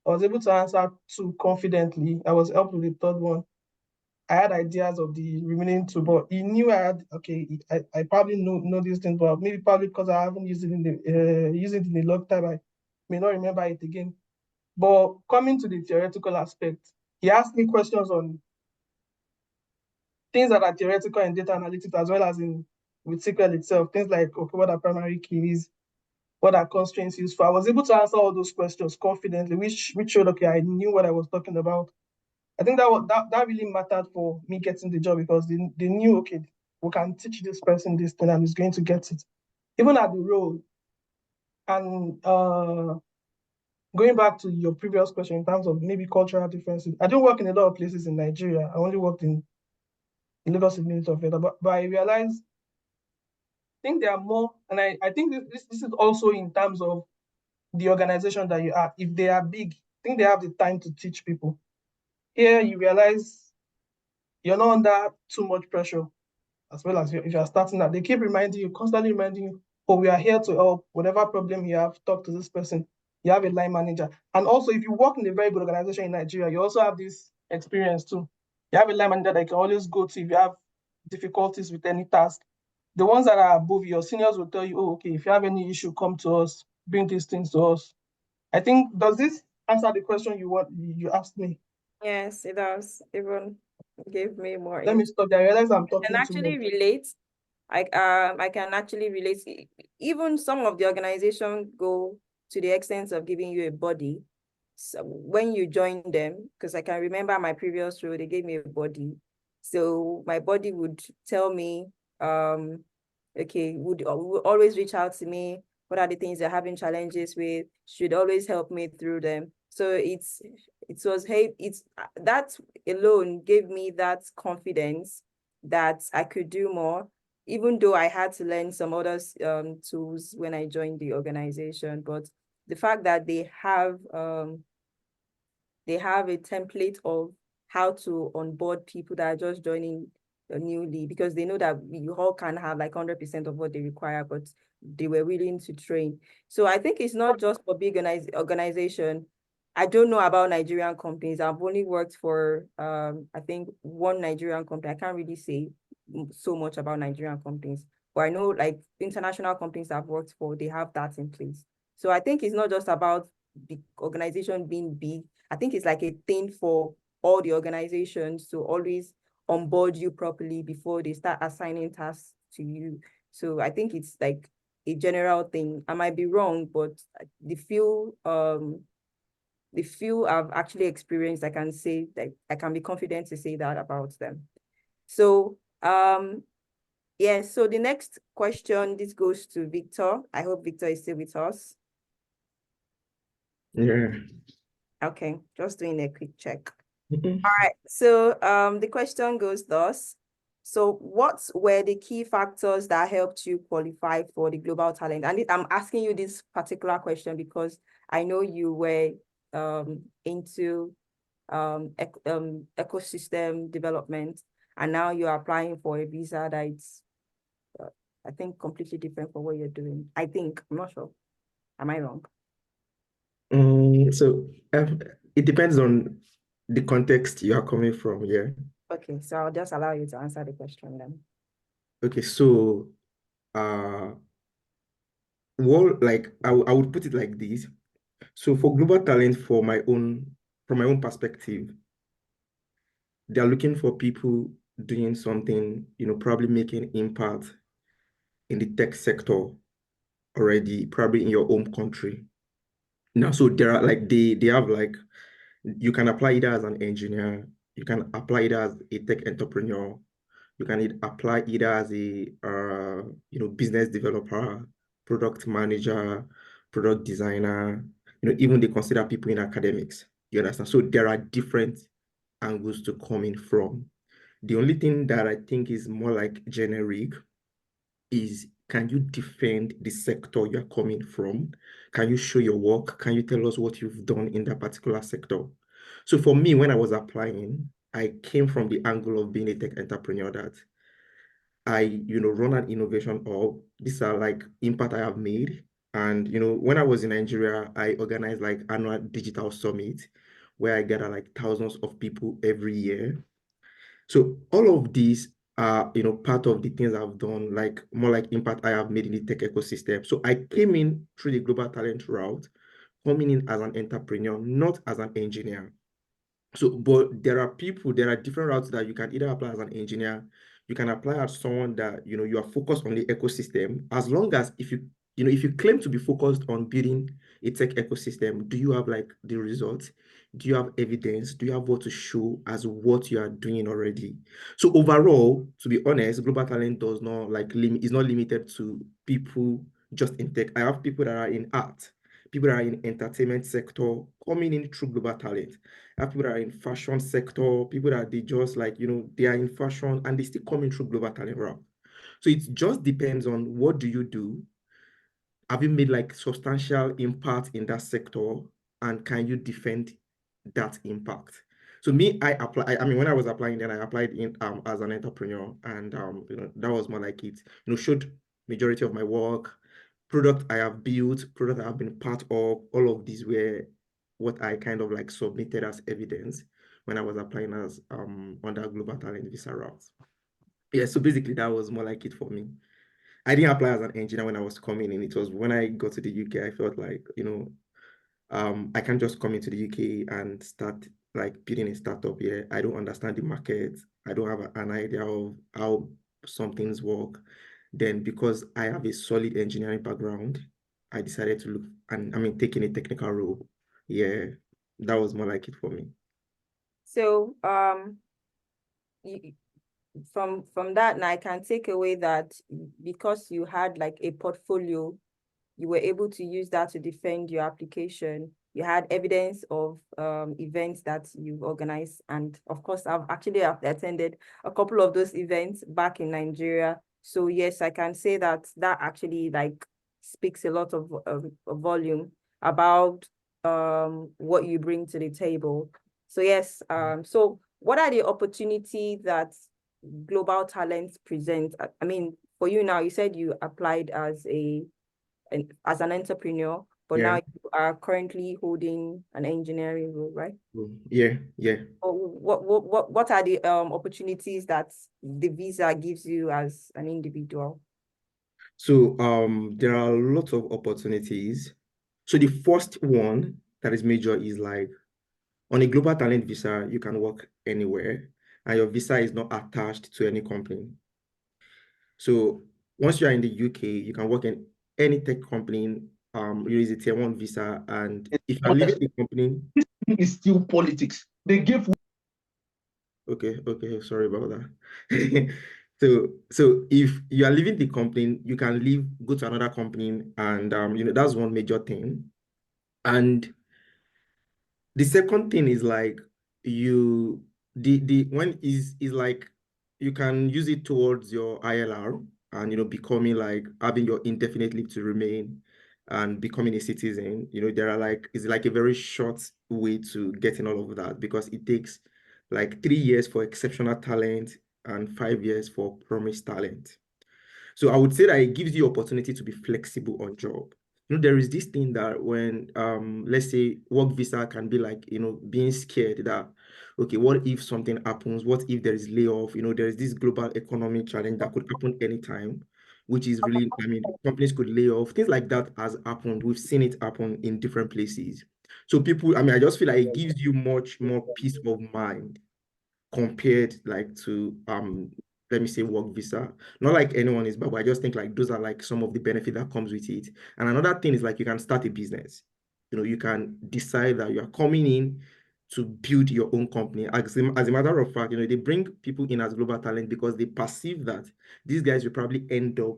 I was able to answer 2 confidently. I was helped with the third one. I had ideas of the remaining 2, but he knew I had, okay, I probably know these things, but maybe probably because I haven't used it in a long time, I may not remember it again. But coming to the theoretical aspect, he asked me questions on things that are theoretical in data analytics as well as with SQL itself. Things like, okay, what are primary keys? What are constraints used for? I was able to answer all those questions confidently, which showed, okay, I knew what I was talking about. I think that really mattered for me getting the job, because they knew, okay, we can teach this person this thing and he's going to get it. Even at the role. And going back to your previous question in terms of maybe cultural differences, I don't work in a lot of places in Nigeria. I only worked in Lagos Ministry of Weather, but I realized, I think there are more, and I think this is also in terms of the organization that you are. If they are big, I think they have the time to teach people. Here, you realize you're not under too much pressure, as well as if you're starting out. They keep constantly reminding you, oh, we are here to help. Whatever problem you have, talk to this person. You have a line manager. And also, if you work in a very good organization in Nigeria, you also have this experience too. You have a line manager that you can always go to if you have difficulties with any task. The ones that are above your seniors will tell you, oh, okay, if you have any issue, come to us, bring these things to us. I think, does this answer the question you asked me? Yes, it does. Even gave me more. Let me stop there. I realize I'm talking I can actually relate. I can actually relate. Even some of the organization go to the extent of giving you a body. So when you join them, because I can remember my previous role, they gave me a body. So my body would tell me, okay, would always reach out to me. What are the things they're having challenges with? Should always help me through them. So that alone gave me that confidence that I could do more, even though I had to learn some other tools when I joined the organization. But the fact that they have a template of how to onboard people that are just joining newly, because they know that we all can have like 100% of what they require, but they were willing to train. So I think it's not just for big organization. I don't know about Nigerian companies. I've only worked for, I think, one Nigerian company. I can't really say so much about Nigerian companies, but I know like international companies I've worked for, they have that in place. So I think it's not just about the organization being big. I think it's like a thing for all the organizations to always onboard you properly before they start assigning tasks to you. So I think it's like a general thing. I might be wrong, but the few I've actually experienced, I can say that I can be confident to say that about them. So yeah, so the next question, this goes to Victor. I hope Victor is still with us. Yeah. Okay, just doing a quick check. All right, so the question goes thus. So what were the key factors that helped you qualify for the Global Talent? And I'm asking you this particular question because I know you were into ecosystem development, and now you're applying for a visa that's, I think, completely different from what you're doing. I think, I'm not sure. Am I wrong? So it depends on the context you are coming from, yeah. Okay, so I'll just allow you to answer the question then. Okay, so like I would put it like this. So for Global Talent, from my own perspective, they are looking for people doing something, probably making impact in the tech sector already, probably in your home country. Now, so there are like they have like, you can apply either as an engineer, you can apply either as a tech entrepreneur, you can apply either as a business developer, product manager, product designer, even they consider people in academics. You understand? So there are different angles to come in from. The only thing that I think is more like generic is can you defend the sector you're coming from? Can you show your work? Can you tell us what you've done in that particular sector? So for me, when I was applying, I came from the angle of being a tech entrepreneur that I, run an innovation hub. These are like impact I have made. And, when I was in Nigeria, I organized like annual digital summit where I gather like thousands of people every year. So all of these are, part of the things I've done, like more like impact I have made in the tech ecosystem. So I came in through the global talent route, coming in as an entrepreneur, not as an engineer. So, but there are different routes that you can either apply as an engineer, you can apply as someone that, you are focused on the ecosystem, as long as if you claim to be focused on building a tech ecosystem, do you have like the results? Do you have evidence? Do you have what to show as what you are doing already? So overall, to be honest, global talent does not like is not limited to people just in tech. I have people that are in art, people that are in entertainment sector coming in through global talent. I have people that are in fashion sector, people that they just like, they are in fashion and they still coming through global talent route. So it just depends on what do you do? Have you made like substantial impact in that sector, and can you defend that impact? So me, I mean, when I was applying, then I applied in as an entrepreneur, and that was more like it. Showed majority of my work, product I have built, product I have been part of. All of these were what I kind of like submitted as evidence when I was applying as under global talent visa route. Yeah, so basically that was more like it for me. I didn't apply as an engineer when I was coming in. It was when I got to the UK, I felt like, I can't just come into the UK and start like building a startup here. I don't understand the market. I don't have an idea of how some things work. Then because I have a solid engineering background, I decided to look and taking a technical role. Yeah, that was more like it for me. So from that, now I can take away that because you had like a portfolio, you were able to use that to defend your application. You had evidence of events that you've organized. And of course, I've attended a couple of those events back in Nigeria. So yes, I can say that actually like speaks a lot of volume about what you bring to the table. So yes, so what are the opportunities that global talents present? I mean, for you now, you said you applied as an entrepreneur, but Yeah. now you are currently holding an engineering role, right? Yeah. What are the opportunities that the visa gives you as an individual? So there are lots of opportunities. So the first one that is major is like on a global talent visa, you can work anywhere and your visa is not attached to any company. So once you are in the UK, you can work in any tech company, use a tier 1 visa, and if you're leaving the company, It's still politics. They give. okay, sorry about that. So if you are leaving the company, you can leave, go to another company, and that's one major thing. And the second thing is like the when is like you can use it towards your ILR and becoming like having your indefinite leave to remain and becoming a citizen. There are like it's like a very short way to getting all of that because it takes like 3 years for exceptional talent and 5 years for promised talent. So I would say that it gives you opportunity to be flexible on job. There is this thing that when let's say work visa can be like, being scared that, okay, what if something happens? What if there is layoff? There is this global economic challenge that could happen anytime, which is really, companies could lay off. Things like that has happened. We've seen it happen in different places. So people, I just feel like it gives you much more peace of mind compared like to let me say work visa. Not like anyone is bad, but I just think like those are like some of the benefit that comes with it. And another thing is like you can start a business. You can decide that you are coming in to build your own company. As a matter of fact, they bring people in as global talent because they perceive that these guys will probably end up,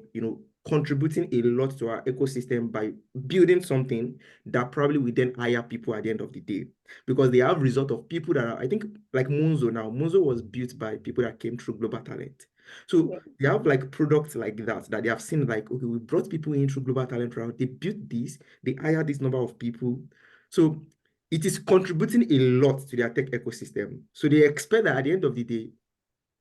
contributing a lot to our ecosystem by building something that probably will then hire people at the end of the day, because they have result of people that are, I think, like Monzo now. Monzo was built by people that came through Global Talent. So they have like products like that they have seen, like, okay, we brought people in through Global Talent route, they built this, they hired this number of people. So it is contributing a lot to their tech ecosystem. So they expect that at the end of the day,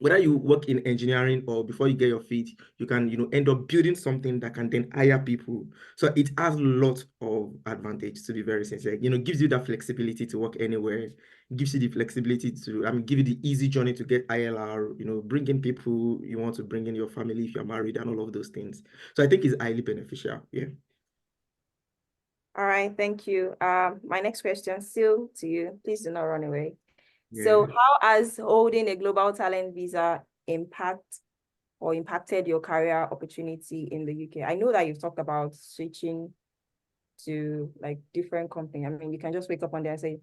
whether you work in engineering or before you get your feet, you can, end up building something that can then hire people. So it has a lot of advantage, to be very sincere. Gives you that flexibility to work anywhere, gives you the flexibility to, give you the easy journey to get ILR, bring in people you want to bring in, your family if you're married, and all of those things. So I think it's highly beneficial. Yeah. All right, thank you. My next question, still to you. Please do not run away. So how has holding a global talent visa impacted your career opportunity in the UK? I know that you've talked about switching to like different company. I mean, you can just wake up one day and say,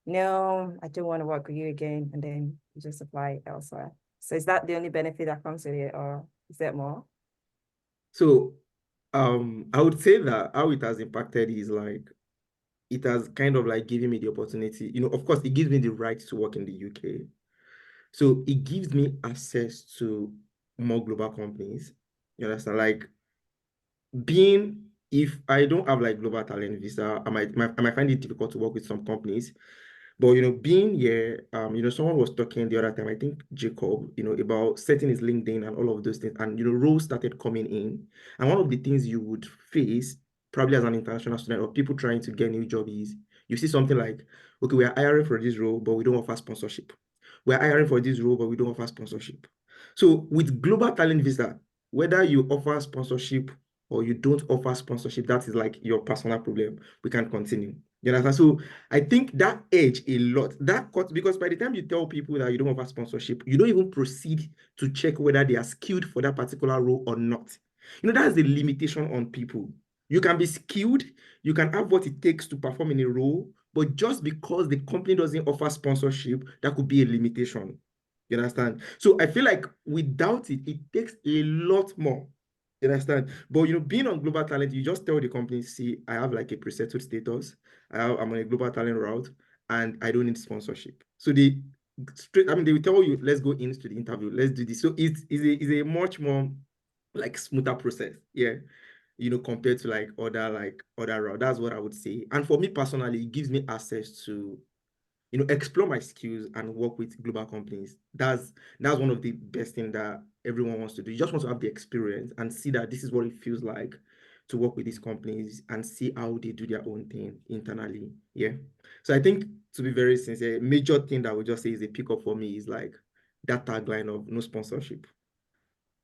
no, I don't want to work with you again, and then you just apply elsewhere. So is that the only benefit that comes with it, or is there more? So I would say that how it has impacted is like, it has kind of like given me the opportunity, of course, it gives me the right to work in the UK. So it gives me access to more global companies. You understand? Like, if I don't have like global talent visa, I might find it difficult to work with some companies. But being here, someone was talking the other time, I think Jacob, about setting his LinkedIn and all of those things, and roles started coming in. And one of the things you would face, probably as an international student or people trying to get new job, is you see something like, okay, we are hiring for this role, but we don't offer sponsorship. We're hiring for this role, but we don't offer sponsorship. So with global talent visa, whether you offer sponsorship or you don't offer sponsorship, that is like your personal problem. We can't continue. You understand? So I think that edge a lot, because by the time you tell people that you don't offer sponsorship, you don't even proceed to check whether they are skilled for that particular role or not. That's the limitation on people. You can be skilled, you can have what it takes to perform in a role, but just because the company doesn't offer sponsorship, that could be a limitation. You understand? So I feel like without it, it takes a lot more. You understand? But being on Global Talent, you just tell the company, see, I have like a presettled status. I'm on a Global Talent route, and I don't need sponsorship. So they will tell you, let's go into the interview, let's do this. So it's a much more like smoother process. Yeah. Compared to like other route. That's what I would say. And for me personally, it gives me access to explore my skills and work with global companies. That's one of the best things that everyone wants to do. You just want to have the experience and see that this is what it feels like to work with these companies and see how they do their own thing internally. Yeah. So I think, to be very sincere, major thing that I would just say is a pickup for me is like that tagline of no sponsorship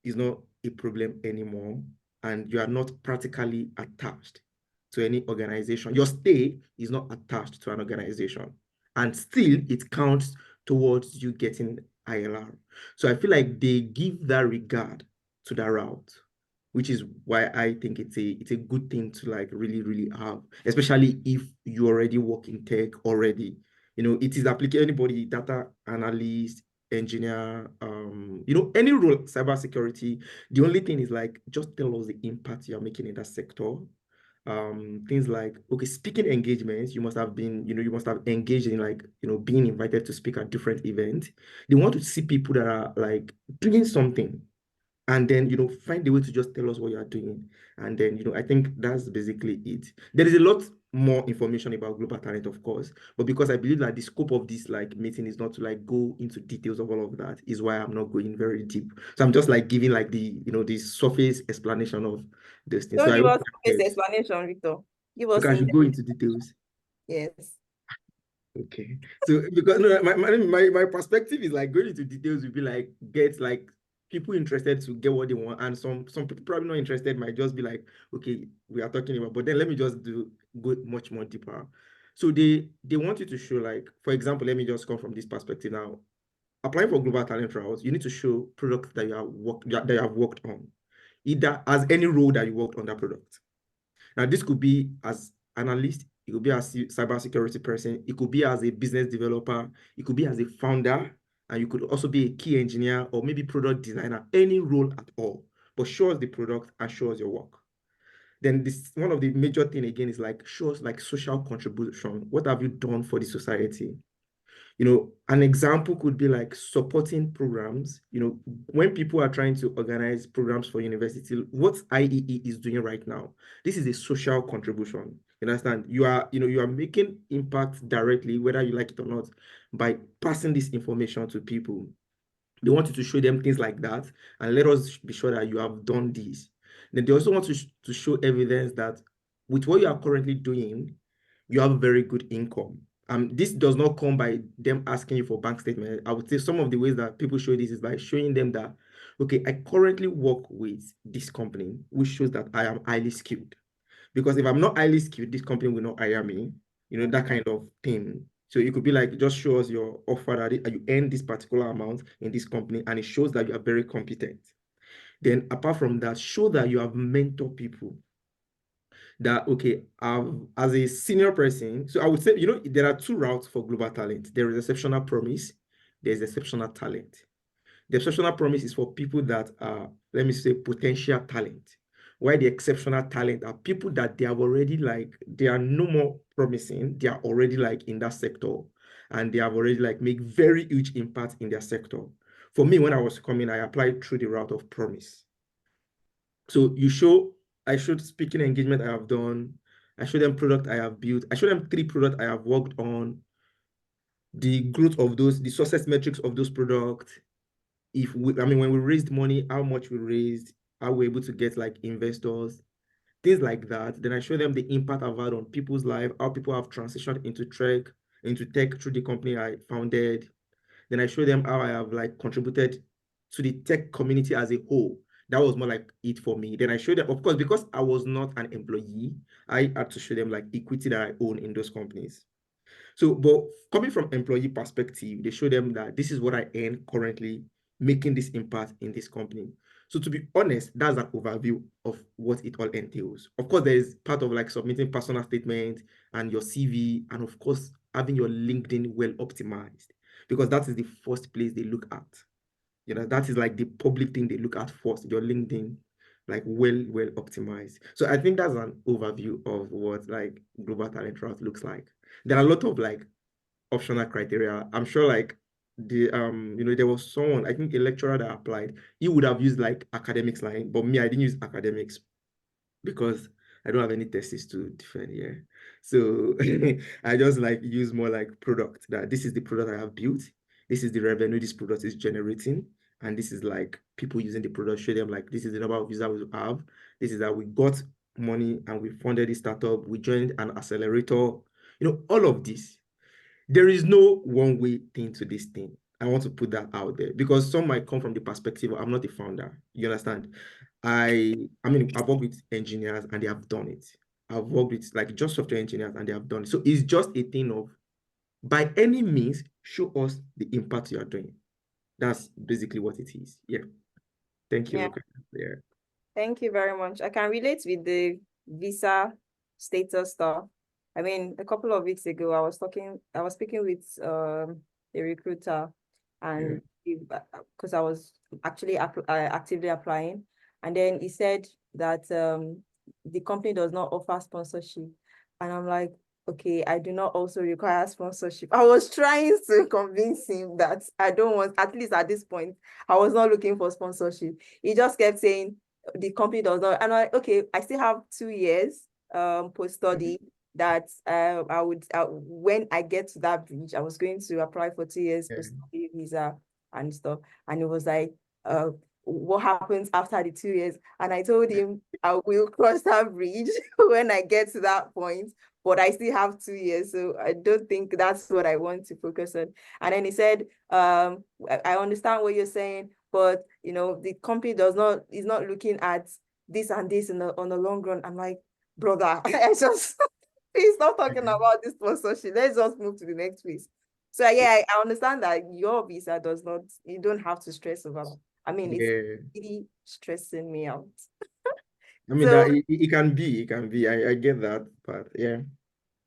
is not a problem anymore, and you are not practically attached to any organization. Your stay is not attached to an organization, and still it counts towards you getting ILR. So I feel like they give that regard to that route, which is why I think it's a good thing to like really, really have, especially if you already work in tech already. It is applicable anybody, data analyst, engineer, any role, cybersecurity. The only thing is like, just tell us the impact you're making in that sector. Things like, okay, speaking engagements, you must have engaged in like, being invited to speak at different events. They want to see people that are like doing something, and then find a way to just tell us what you are doing. And then I think that's basically it. There is a lot more information about global talent, of course, but because I believe that the scope of this like meeting is not to like go into details of all of that, is why I'm not going very deep. So I'm just like giving like the the surface explanation of this thing. Don't So give us this explanation, Victor. Give us I should go into details. Yes. Okay. So because no, my perspective is like going into details would be like get like people interested to get what they want, and some people probably not interested might just be like, okay, we are talking about, but then let me just go much more deeper. So they want you to show, like, for example, let me just come from this perspective now. Applying for global talent routes, you need to show products that you have worked on, either as any role that you worked on that product. Now, this could be as analyst, it could be as a cybersecurity person, it could be as a business developer, it could be as a founder, and you could also be a key engineer or maybe product designer, any role at all. but show us the product and show us your work. Then this one of the major thing again is like show us like social contribution. What have you done for the society? You know, an example could be like supporting programs. You know, when people are trying to organize programs for university, what IEE is doing right now, this is a social contribution. You understand? You are making impact directly, whether you like it or not, by passing this information to people. They want you to show them things like that, and let us be sure that you have done this. Then they also want to show evidence that with what you are currently doing, you have very good income. This does not come by them asking you for bank statement. I would say some of the ways that people show this is by showing them that, okay, I currently work with this company, which shows that I am highly skilled. Because if I'm not highly skilled, this company will not hire me, you know, that kind of thing. So it could be like, just show us your offer that you earn this particular amount in this company, and it shows that you are very competent. Then apart from that, show that you have mentored people. That, okay, as a senior person, so I would say, you know, there are two routes for global talent. There is exceptional promise, there's exceptional talent. The exceptional promise is for people that are, let me say, potential talent. While the exceptional talent are people that they have already like, they are no more promising, they are already like in that sector, and they have already like make very huge impact in their sector. For me, when I was coming, I applied through the route of promise. So I showed speaking engagement I have done, I showed them product I have built, I showed them 3 products I have worked on, the growth of those, the success metrics of those products. When we raised money, how much we raised, how we're able to get like investors, things like that. Then I show them the impact I've had on people's life, how people have transitioned into tech through the company I founded. Then I show them how I have like contributed to the tech community as a whole. That was more like it for me. Then I showed them, of course, because I was not an employee, I had to show them like equity that I own in those companies. So, but coming from employee perspective, they show them that this is what I earn currently, making this impact in this company. So to be honest, that's an overview of what it all entails. Of course, there is part of like submitting personal statement and your CV, and of course, having your LinkedIn well optimized, because that is the first place they look at. You know, that is like the public thing they look at first, your LinkedIn, like well optimized. So I think that's an overview of what like global talent route looks like. There are a lot of like optional criteria. I'm sure like there was someone, I think a lecturer that applied, he would have used like academics line, but me, I didn't use academics because I don't have any thesis to defend here. So I just like use more like product, that this is the product I have built, this is the revenue this product is generating, and this is like people using the product, show them like this is the number of users we have, this is how we got money and we funded the startup, we joined an accelerator, all of this. There is no one way thing to this thing. I want to put that out there because some might come from the perspective of, I'm not the founder. You understand? I've worked with engineers and they have done it. I've worked with like just software engineers and they have done it. So it's just a thing of, by any means, show us the impact you are doing. That's basically what it is. Yeah. Thank you. Yeah. Yeah. Thank you very much. I can relate with the visa status stuff. I mean, a couple of weeks ago, I was speaking with a recruiter, and because I was actually actively applying, and then he said that the company does not offer sponsorship, and I'm like, okay, I do not also require sponsorship. I was trying to convince him that I don't want, at least at this point, I was not looking for sponsorship. He just kept saying the company does not, and I'm like, okay, I still have 2 years post-study that when I get to that bridge, I was going to apply for 2 years post-study visa and stuff. And it was like, what happens after the 2 years? And I told him I will cross that bridge when I get to that point, but I still have 2 years. So I don't think that's what I want to focus on. And then he said, I understand what you're saying, but the company is not looking at this and this on the long run. I'm like, brother, I just please stop talking about this sponsorship. Let's just move to the next phase. So yeah, I understand that your visa does not, you don't have to stress over that. I mean, it's really stressing me out. I mean, that it can be. I get that, but yeah.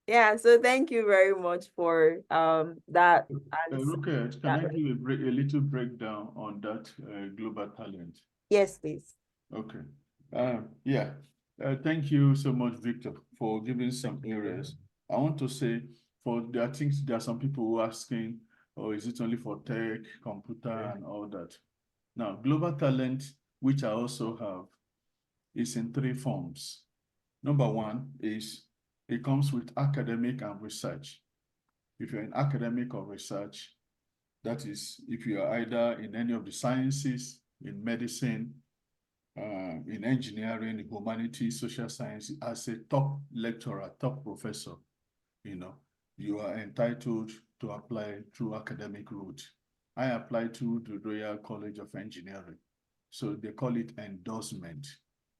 Yeah, so thank you very much for that. Rukayat, can I give a little breakdown on that global talent? Yes, please. Okay. Yeah. Thank you so much, Victor, for giving some areas. I want to say I think there are some people who are asking, oh, is it only for tech, computer, and all that? Now, global talent, which I also have, is in three forms. Number one is it comes with academic and research. If you're in academic or research, that is, if you are either in any of the sciences, in medicine, in engineering, humanities, social science, as a top lecturer, top professor, you are entitled to apply through academic route. I applied to the Royal College of Engineering. So they call it endorsement.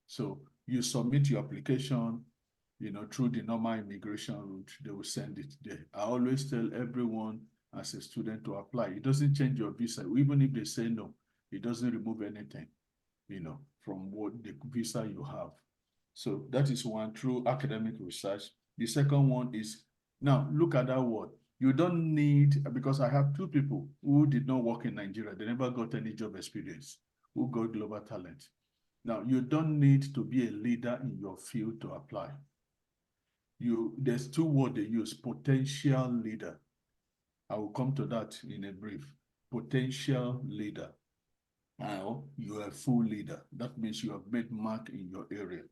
So you submit your application, through the normal immigration route, they will send it there. I always tell everyone as a student to apply. It doesn't change your visa. Even if they say no, it doesn't remove anything, from what the visa you have. So that is one, through academic research. The second one is, now look at that word. You don't need, because I have two people who did not work in Nigeria. They never got any job experience, who got global talent. Now, you don't need to be a leader in your field to apply. There's two words they use, potential leader. I will come to that in a brief. Potential leader. Now, you are a full leader. That means you have made mark in your area.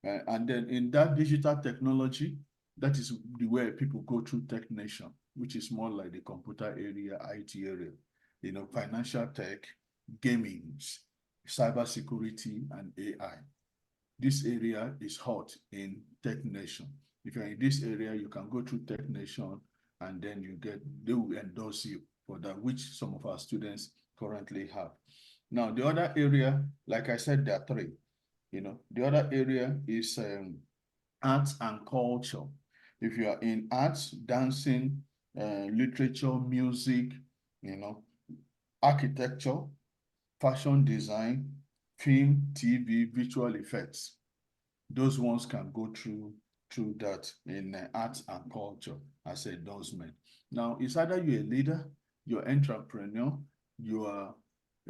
And then in that digital technology, that is the way people go through Tech Nation, which is more like the computer area, IT area, financial tech, gaming, cybersecurity, and AI. This area is hot in Tech Nation. If you're in this area, you can go through Tech Nation, and then they will endorse you for that, which some of our students currently have. Now, the other area, like I said, there are three. The other area is arts and culture. If you are in arts, dancing, literature, music, architecture, fashion design, film, TV, visual effects, those ones can go through that in arts and culture as an endorsement. Now, it's either you're a leader, you're an entrepreneur, you are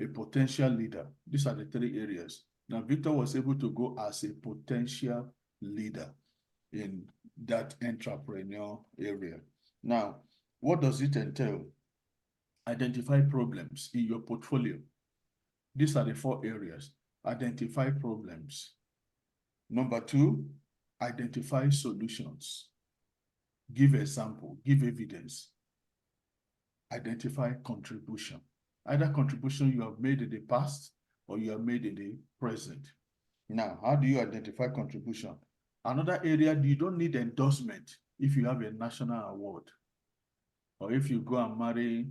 a potential leader. These are the three areas. Now, Victor was able to go as a potential leader in that entrepreneur area. Now, what does it entail? Identify problems in your portfolio. These are the four areas. Identify problems. Number two, identify solutions. Give example, give evidence. Identify contribution. Either contribution you have made in the past or you have made in the present. Now, how do you identify contribution? Another area, you don't need endorsement if you have a national award. Or if you go and marry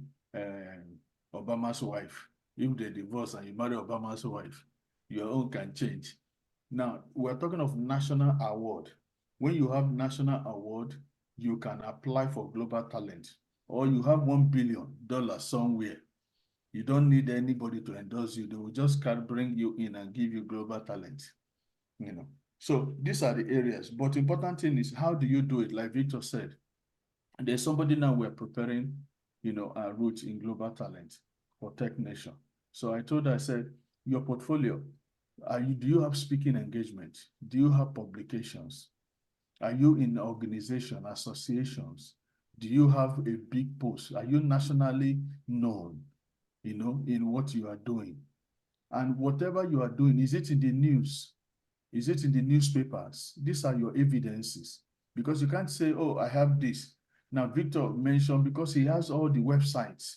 Obama's wife. If they divorce and you marry Obama's wife, your own can change. Now, we're talking of national award. When you have national award, you can apply for global talent, or you have $1 billion somewhere. You don't need anybody to endorse you. They will just bring you in and give you global talent. So these are the areas. But important thing is, how do you do it? Like Victor said, there's somebody now we're preparing, a route in global talent for Tech Nation. So I said, your portfolio, do you have speaking engagement? Do you have publications? Are you in organization, associations? Do you have a big post? Are you nationally known, in what you are doing? And whatever you are doing, is it in the news? Is it in the newspapers? These are your evidences. Because you can't say, oh, I have this. Now, Victor mentioned, because he has all the websites,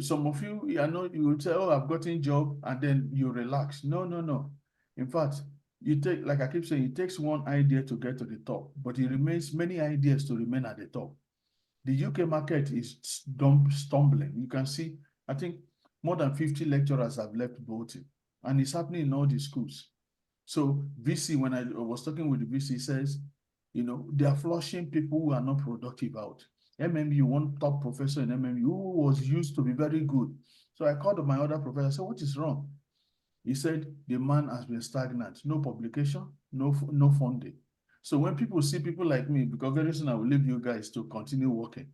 some of you, you will say, oh, I've gotten job, and then you relax. No, no, no. In fact, like I keep saying, it takes one idea to get to the top, but it remains many ideas to remain at the top. The UK market is stumbling. You can see, I think more than 50 lecturers have left voting, and it's happening in all the schools. So VC, when I was talking with the VC, says, they are flushing people who are not productive out. MMU, one top professor in MMU who was used to be very good. So I called my other professor, I said, what is wrong? He said, the man has been stagnant, no publication, no funding. So when people see people like me, because very soon I will leave you guys to continue working,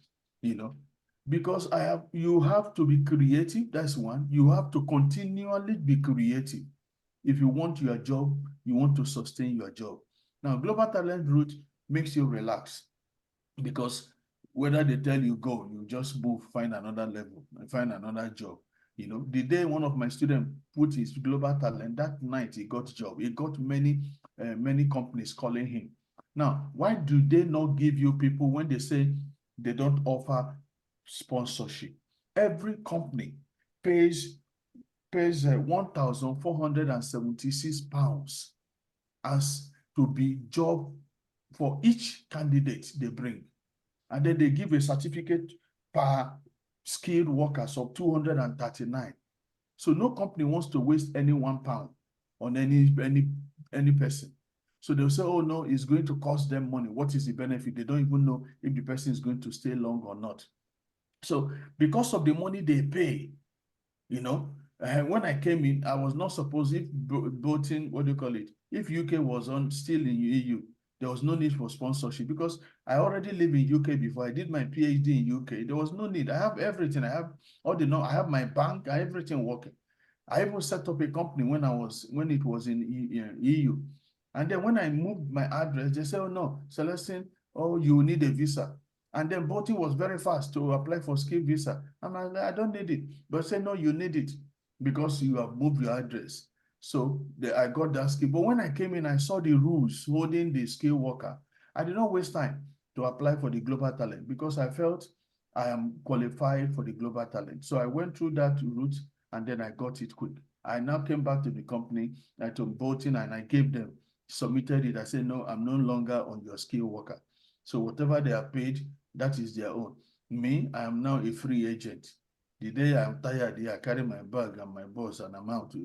because you have to be creative. That's one. You have to continually be creative. if you want your job, you want to sustain your job. Now, global talent route makes you relax because whether they tell you go, you just move, find another level, and find another job. You know, the day one of my students put his global talent, that night he got job. He got many companies calling him. Now, why do they not give you people when they say they don't offer sponsorship? Every company pays 1,476 pounds as to be job for each candidate they bring. And then they give a certificate per skilled workers of 239. So no company wants to waste any £1 on any person. So they'll say, oh no, it's going to cost them money. What is the benefit? They don't even know if the person is going to stay long or not. So because of the money they pay, you know, when I came in, I was not supposed, if voting, what do you call it? If UK was still in EU, there was no need for sponsorship because I already live in UK before. I did my PhD in UK. There was no need. I have everything. I have I have my bank, I have everything working. I even set up a company when it was in EU. And then when I moved my address, they said, oh no, Celestine, oh, you need a visa. And then voting was very fast to apply for skill visa. I'm like, I don't need it. But say, no, you need it because you have moved your address. So I got that skill. But when I came in, I saw the rules holding the skill worker. I did not waste time to apply for the global talent because I felt I am qualified for the global talent. So I went through that route and then I got it quick. I now came back to the company, I took voting and I gave them, submitted it. I said, no, I'm no longer on your skill worker. So whatever they are paid, that is their own. Me, I am now a free agent. The day I'm tired, I carry my bag and my boss and I'm out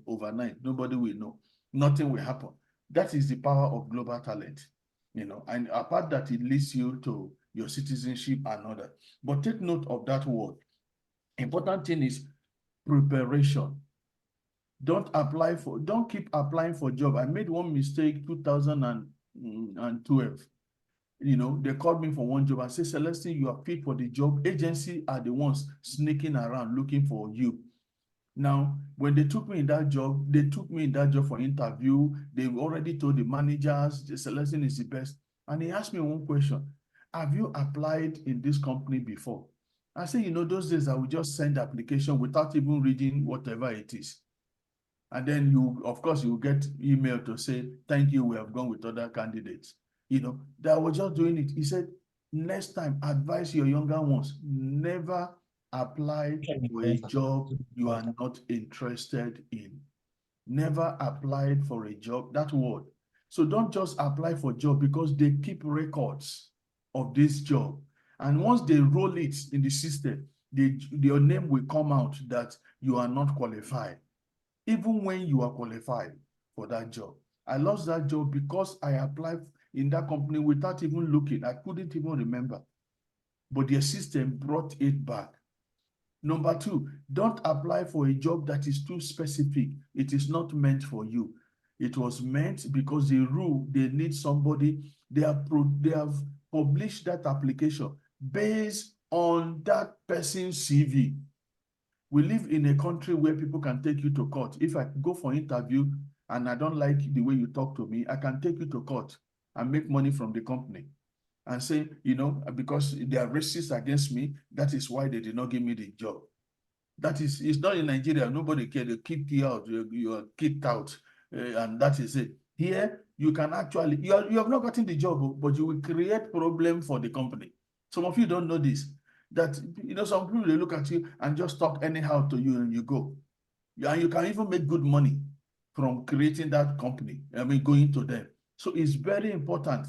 overnight. Nobody will know. Nothing will happen. That is the power of global talent. You know, and apart that, it leads you to your citizenship and other. But take note of that word. Important thing is preparation. Don't keep applying for job. I made one mistake 2012. You know, they called me for one job and said, Celestine, you are fit for the job. Agency are the ones sneaking around looking for you. Now, when they took me in that job, for interview. They already told the managers, the Celestine is the best. And he asked me one question. Have you applied in this company before? I said, you know, those days I would just send the application without even reading whatever it is. And then of course, you get email to say, thank you, we have gone with other candidates. You know, that was just doing it. He said, next time, advise your younger ones, never apply for a job you are not interested in. Never applied for a job, that word. So don't just apply for a job because they keep records of this job. And once they roll it in the system, your name will come out that you are not qualified, even when you are qualified for that job. I lost that job because I applied in that company without even looking. I couldn't even remember. But their system brought it back. Number two, don't apply for a job that is too specific. It is not meant for you. It was meant because the rule, they need somebody, they have published that application based on that person's CV. We live in a country where people can take you to court. If I go for interview and I don't like the way you talk to me, I can take you to court and make money from the company and say, you know, because they are racist against me, that is why they did not give me the job. That is, it's not in Nigeria. Nobody cares. They kick you out. You are kicked out, and that is it. Here, you can actually, you have not gotten the job, but you will create problem for the company. Some of you don't know this. That, you know, some people, they look at you and just talk anyhow to you and you go. And you can even make good money from creating that company. I mean, going to them. So it's very important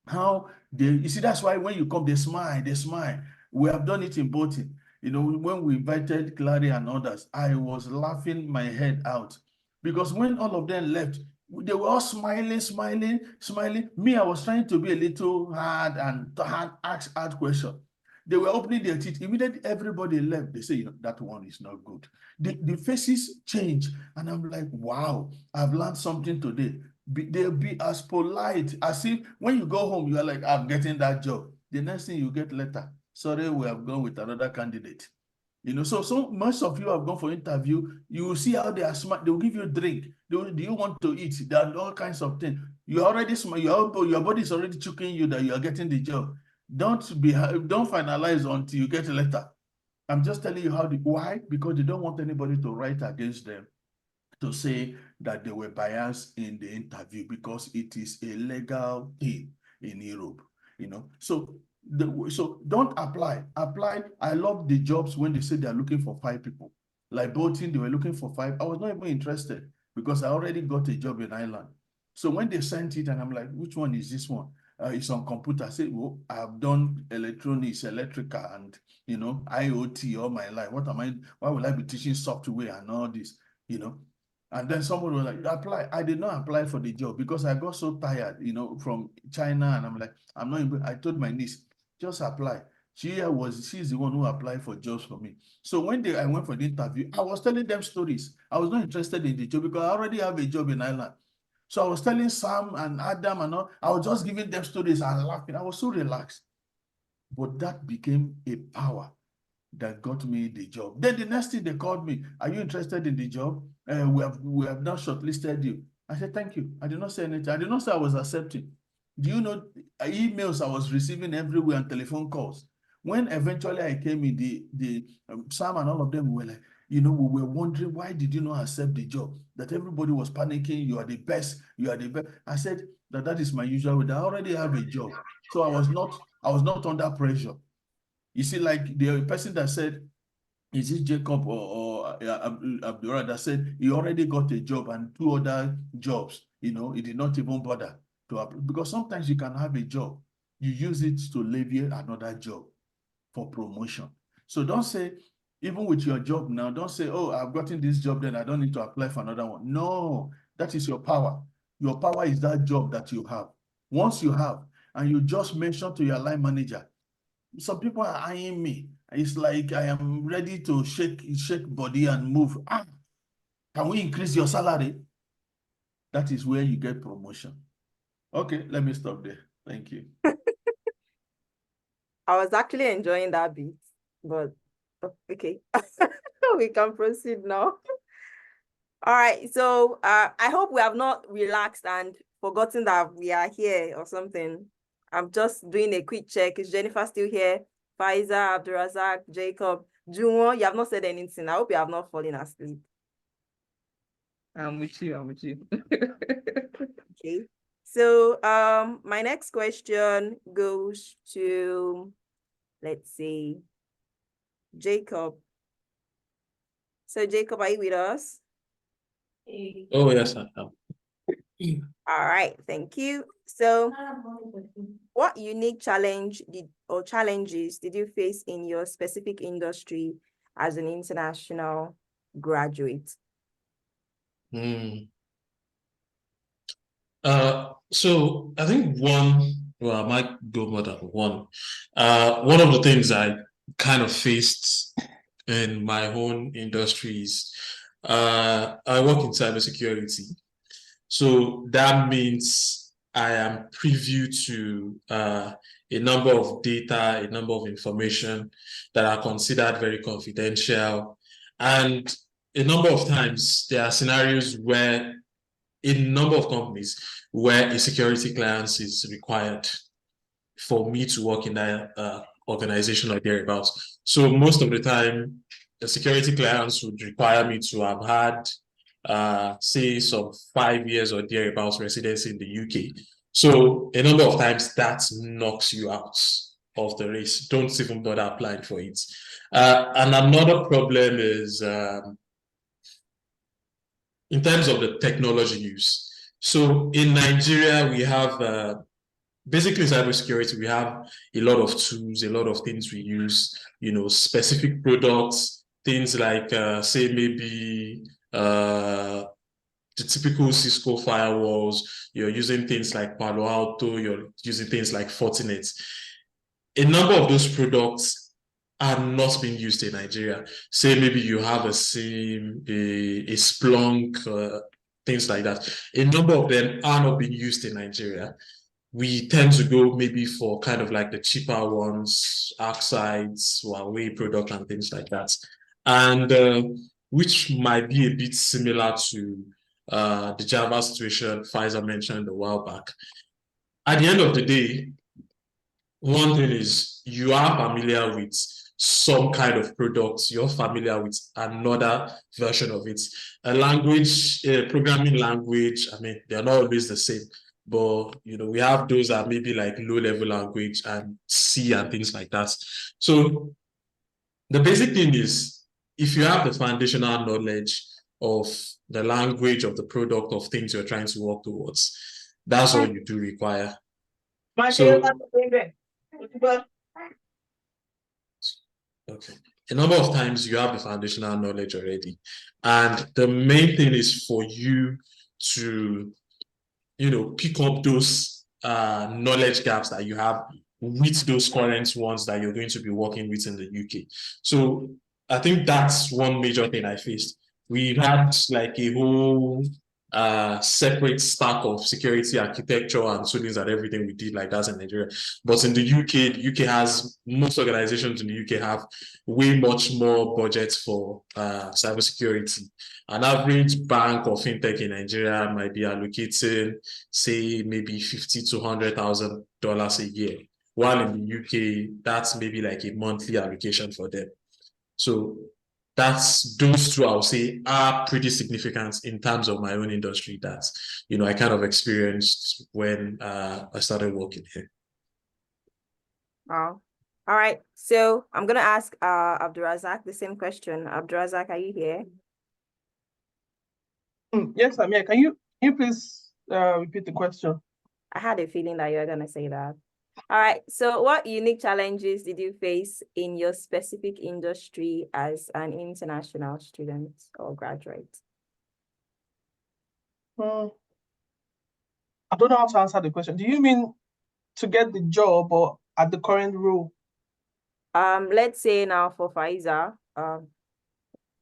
how you see, that's why when you come, they smile. We have done it in boating. You know, when we invited Clary and others, I was laughing my head out because when all of them left, they were all smiling. Me, I was trying to be a little hard and ask hard questions. They were opening their teeth. Immediately, everybody left. They say, you know, that one is not good. The faces change. And I'm like, wow, I've learned something today. They'll be as polite as if when you go home, you are like, I'm getting that job. The next thing you get letter, sorry, we have gone with another candidate. You know, so most of you have gone for interview. You will see how they are smart. They will give you a drink. Do you want to eat? There are all kinds of things. You're already smart. Your body is already choking you that you are getting the job. Don't finalize until you get a letter. I'm just telling you why? Because they don't want anybody to write against them, to say that they were biased in the interview, because it is a legal thing in Europe, you know. So don't apply. I love the jobs when they say they're looking for 5 people. Like boating, they were looking for 5. I was not even interested because I already got a job in Ireland. So when they sent it, and I'm like, which one is this one? It's on computer. I said, well, I've done electronics, electrical, and you know, IoT all my life. Why will I be teaching software and all this? You know, and then someone was like, apply. I did not apply for the job because I got so tired, you know, from China. And I'm like, I'm not even, I told my niece, just apply. She's the one who applied for jobs for me. So when I went for the interview, I was telling them stories. I was not interested in the job because I already have a job in Ireland. So I was telling Sam and Adam and all, I was just giving them stories and laughing. I was so relaxed. But that became a power that got me the job. Then the next thing they called me, are you interested in the job? We have now shortlisted you. I said, thank you. I did not say anything. I did not say I was accepting. Do you know emails I was receiving everywhere and telephone calls? When eventually I came in, the Sam and all of them were like, you know, we were wondering, why did you not accept the job? That everybody was panicking. You are the best. You are the best. I said that is my usual way. I already have a job. So I was not under pressure. You see, like the person that said, is it Jacob or Abdullah, that said he already got a job and 2 other jobs, you know, he did not even bother to apply. Because sometimes you can have a job, you use it to levy another job for promotion. So don't say, even with your job now, don't say, oh, I've gotten this job, then I don't need to apply for another one. No, that is your power. Your power is that job that you have. Once you have, and you just mention to your line manager, some people are eyeing me. It's like I am ready to shake body and move. Can we increase your salary? That is where you get promotion. Okay, let me stop there. Thank you. I was actually enjoying that bit, but okay. We can proceed now. All right, so I hope we have not relaxed and forgotten that we are here or something. I'm just doing a quick check. Is Jennifer still here? Faiza, Abdurazak, Jacob, Junwon, you have not said anything. I hope you have not fallen asleep. I'm with you. Okay. So my next question goes to, let's see, Jacob. So Jacob, are you with us? Oh, yes, I am. All right, thank you. So what unique challenges did you face in your specific industry as an international graduate? So I think I might go more than one. One of the things I kind of faced in my own industries, I work in cybersecurity. So that means I am privy to a number of data, a number of information that are considered very confidential. And a number of times there are scenarios where a number of companies where a security clearance is required for me to work in that organization or thereabouts. So most of the time, the security clearance would require me to have had, say, some 5 years or thereabouts residency in the UK. So a number of times that knocks you out of the race. Don't even bother applying for it. And another problem is in terms of the technology use. So in Nigeria, we have basically cybersecurity, we have a lot of tools, a lot of things we use, you know, specific products, things like, say, maybe the typical Cisco firewalls, you're using things like Palo Alto, you're using things like Fortinet. A number of those products are not being used in Nigeria. Say maybe you have a SIM, a Splunk, things like that. A number of them are not being used in Nigeria. we tend to go maybe for kind of like the cheaper ones, Arksides, Huawei product and things like that. And which might be a bit similar to the Java situation Pfizer mentioned a while back. At the end of the day, one thing is you are familiar with some kind of products, you're familiar with another version of it. A language, a programming language, I mean, they're not always the same, but we have those that maybe like low-level language and C and things like that. So the basic thing is, if you have the foundational knowledge of the language of the product of things you're trying to work towards, that's all you do require. So, okay. A number of times you have the foundational knowledge already. And the main thing is for you to, pick up those knowledge gaps that you have with those current ones that you're going to be working with in the UK. So I think that's one major thing I faced. We had like a whole separate stack of security architecture and students and everything we did like that in Nigeria. But in the UK has, most organizations in the UK have way much more budgets for cybersecurity. An average bank or fintech in Nigeria might be allocating, say, maybe $50,000 to $100,000 a year, while in the UK, that's maybe like a monthly allocation for them. So that's those two, I would say, are pretty significant in terms of my own industry that, I kind of experienced when I started working here. Wow. All right. So I'm going to ask Abdurazak the same question. Abdurazak, are you here? Yes, I'm here. Can you please repeat the question? I had a feeling that you were going to say that. All right. So what unique challenges did you face in your specific industry as an international student or graduate? I don't know how to answer the question. Do you mean to get the job or at the current role? Let's say now for Faiza,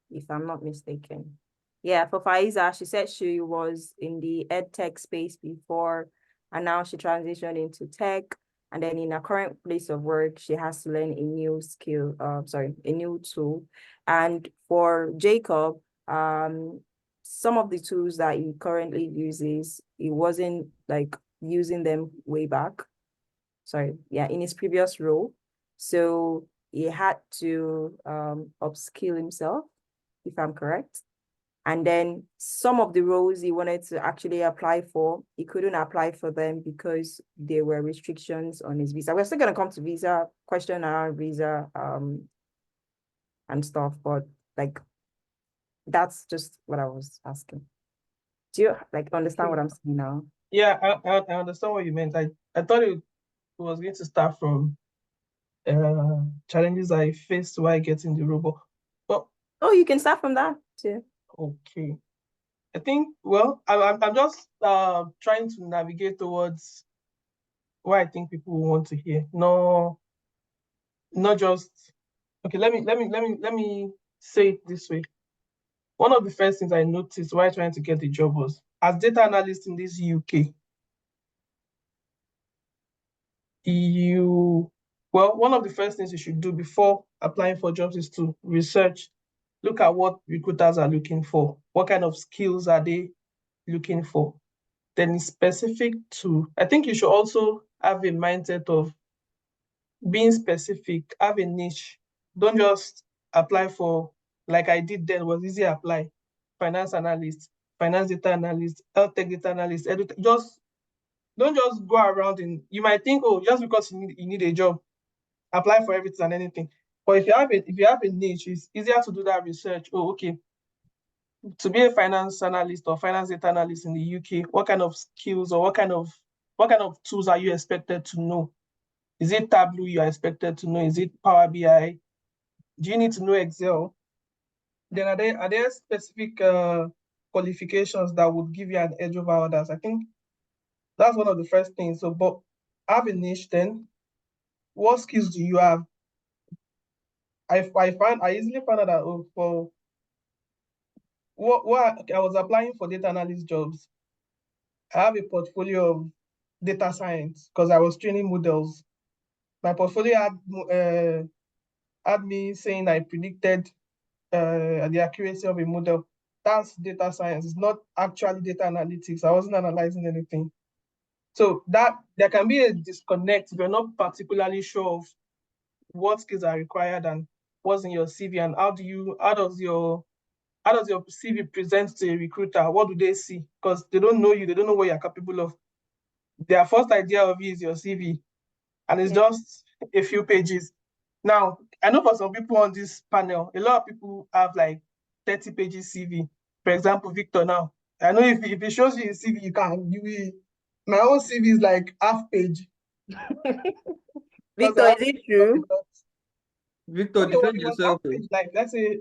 if I'm not mistaken. Yeah, for Faiza, she said she was in the EdTech space before, and now she transitioned into tech. And then in her current place of work, she has to learn a new skill, a new tool. And for Jacob, some of the tools that he currently uses, he wasn't like using them way back. In his previous role. So he had to upskill himself, if I'm correct. And then some of the roles he wanted to actually apply for, he couldn't apply for them because there were restrictions on his visa. We're still going to come to visa, question around visa and stuff, but like, that's just what I was asking. Do you like understand what I'm saying now? Yeah, I understand what you meant. I thought it was going to start from challenges I faced while getting the role. But oh, you can start from that too. Okay. I think, well, I'm just trying to navigate towards what I think people want to hear. No, not just okay, let me say it this way. One of the first things I noticed while trying to get the job was, as data analyst in this UK, one of the first things you should do before applying for jobs is to research, look at what recruiters are looking for, what kind of skills are they looking for. Then it's specific to, I think you should also have a mindset of being specific, have a niche. Don't just apply for, like I did then, was easy apply, finance analyst, finance data analyst, health tech data analyst, don't just go around and you might think, oh, just because you need a job, apply for everything and anything. But if you have a niche, it's easier to do that research. Oh, okay. To be a finance analyst or finance data analyst in the UK, what kind of skills or what kind of tools are you expected to know? Is it Tableau you are expected to know? Is it Power BI? Do you need to know Excel? Then are there specific qualifications that would give you an edge over others? I think that's one of the first things. So, but have a niche then. What skills do you have? I easily found out that for what I was applying for data analyst jobs, I have a portfolio of data science because I was training models. My portfolio had me saying I predicted the accuracy of a model. That's data science. It's not actually data analytics. I wasn't analyzing anything. So that there can be a disconnect if you're not particularly sure of what skills are required and what's in your CV and how does your CV present to a recruiter? What do they see? Because they don't know you, they don't know what you're capable of. Their first idea of you is your CV, and it's just a few pages. Now, I know for some people on this panel, a lot of people have like 30 pages CV. For example, Victor now. I know if it shows you his CV, my own CV is like half page. Victor, is it true? Victor, Okay, defend it was yourself. half page, like let's say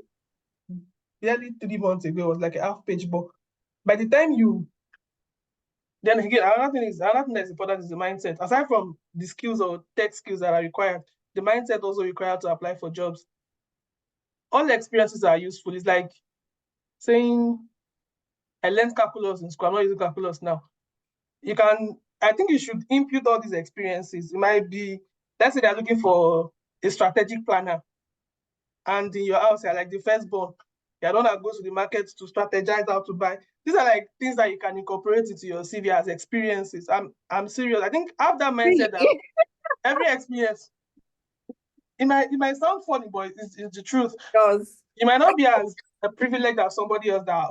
nearly 3 months ago, it was like a half page, but by the time then again, another thing that's important is the mindset. Aside from the skills or tech skills that are required, the mindset also required to apply for jobs. All experiences are useful. It's like saying, I learned calculus in school, I'm not using calculus now. I think you should impute all these experiences. It might be, let's say they're looking for a strategic planner, and in your house, you're like the firstborn. You're the one that goes to the market to strategize how to buy. These are like things that you can incorporate into your CV as experiences. I'm serious. I think have that mindset that every experience, it might sound funny, but it's the truth. Because You might not be as a privilege as somebody else that,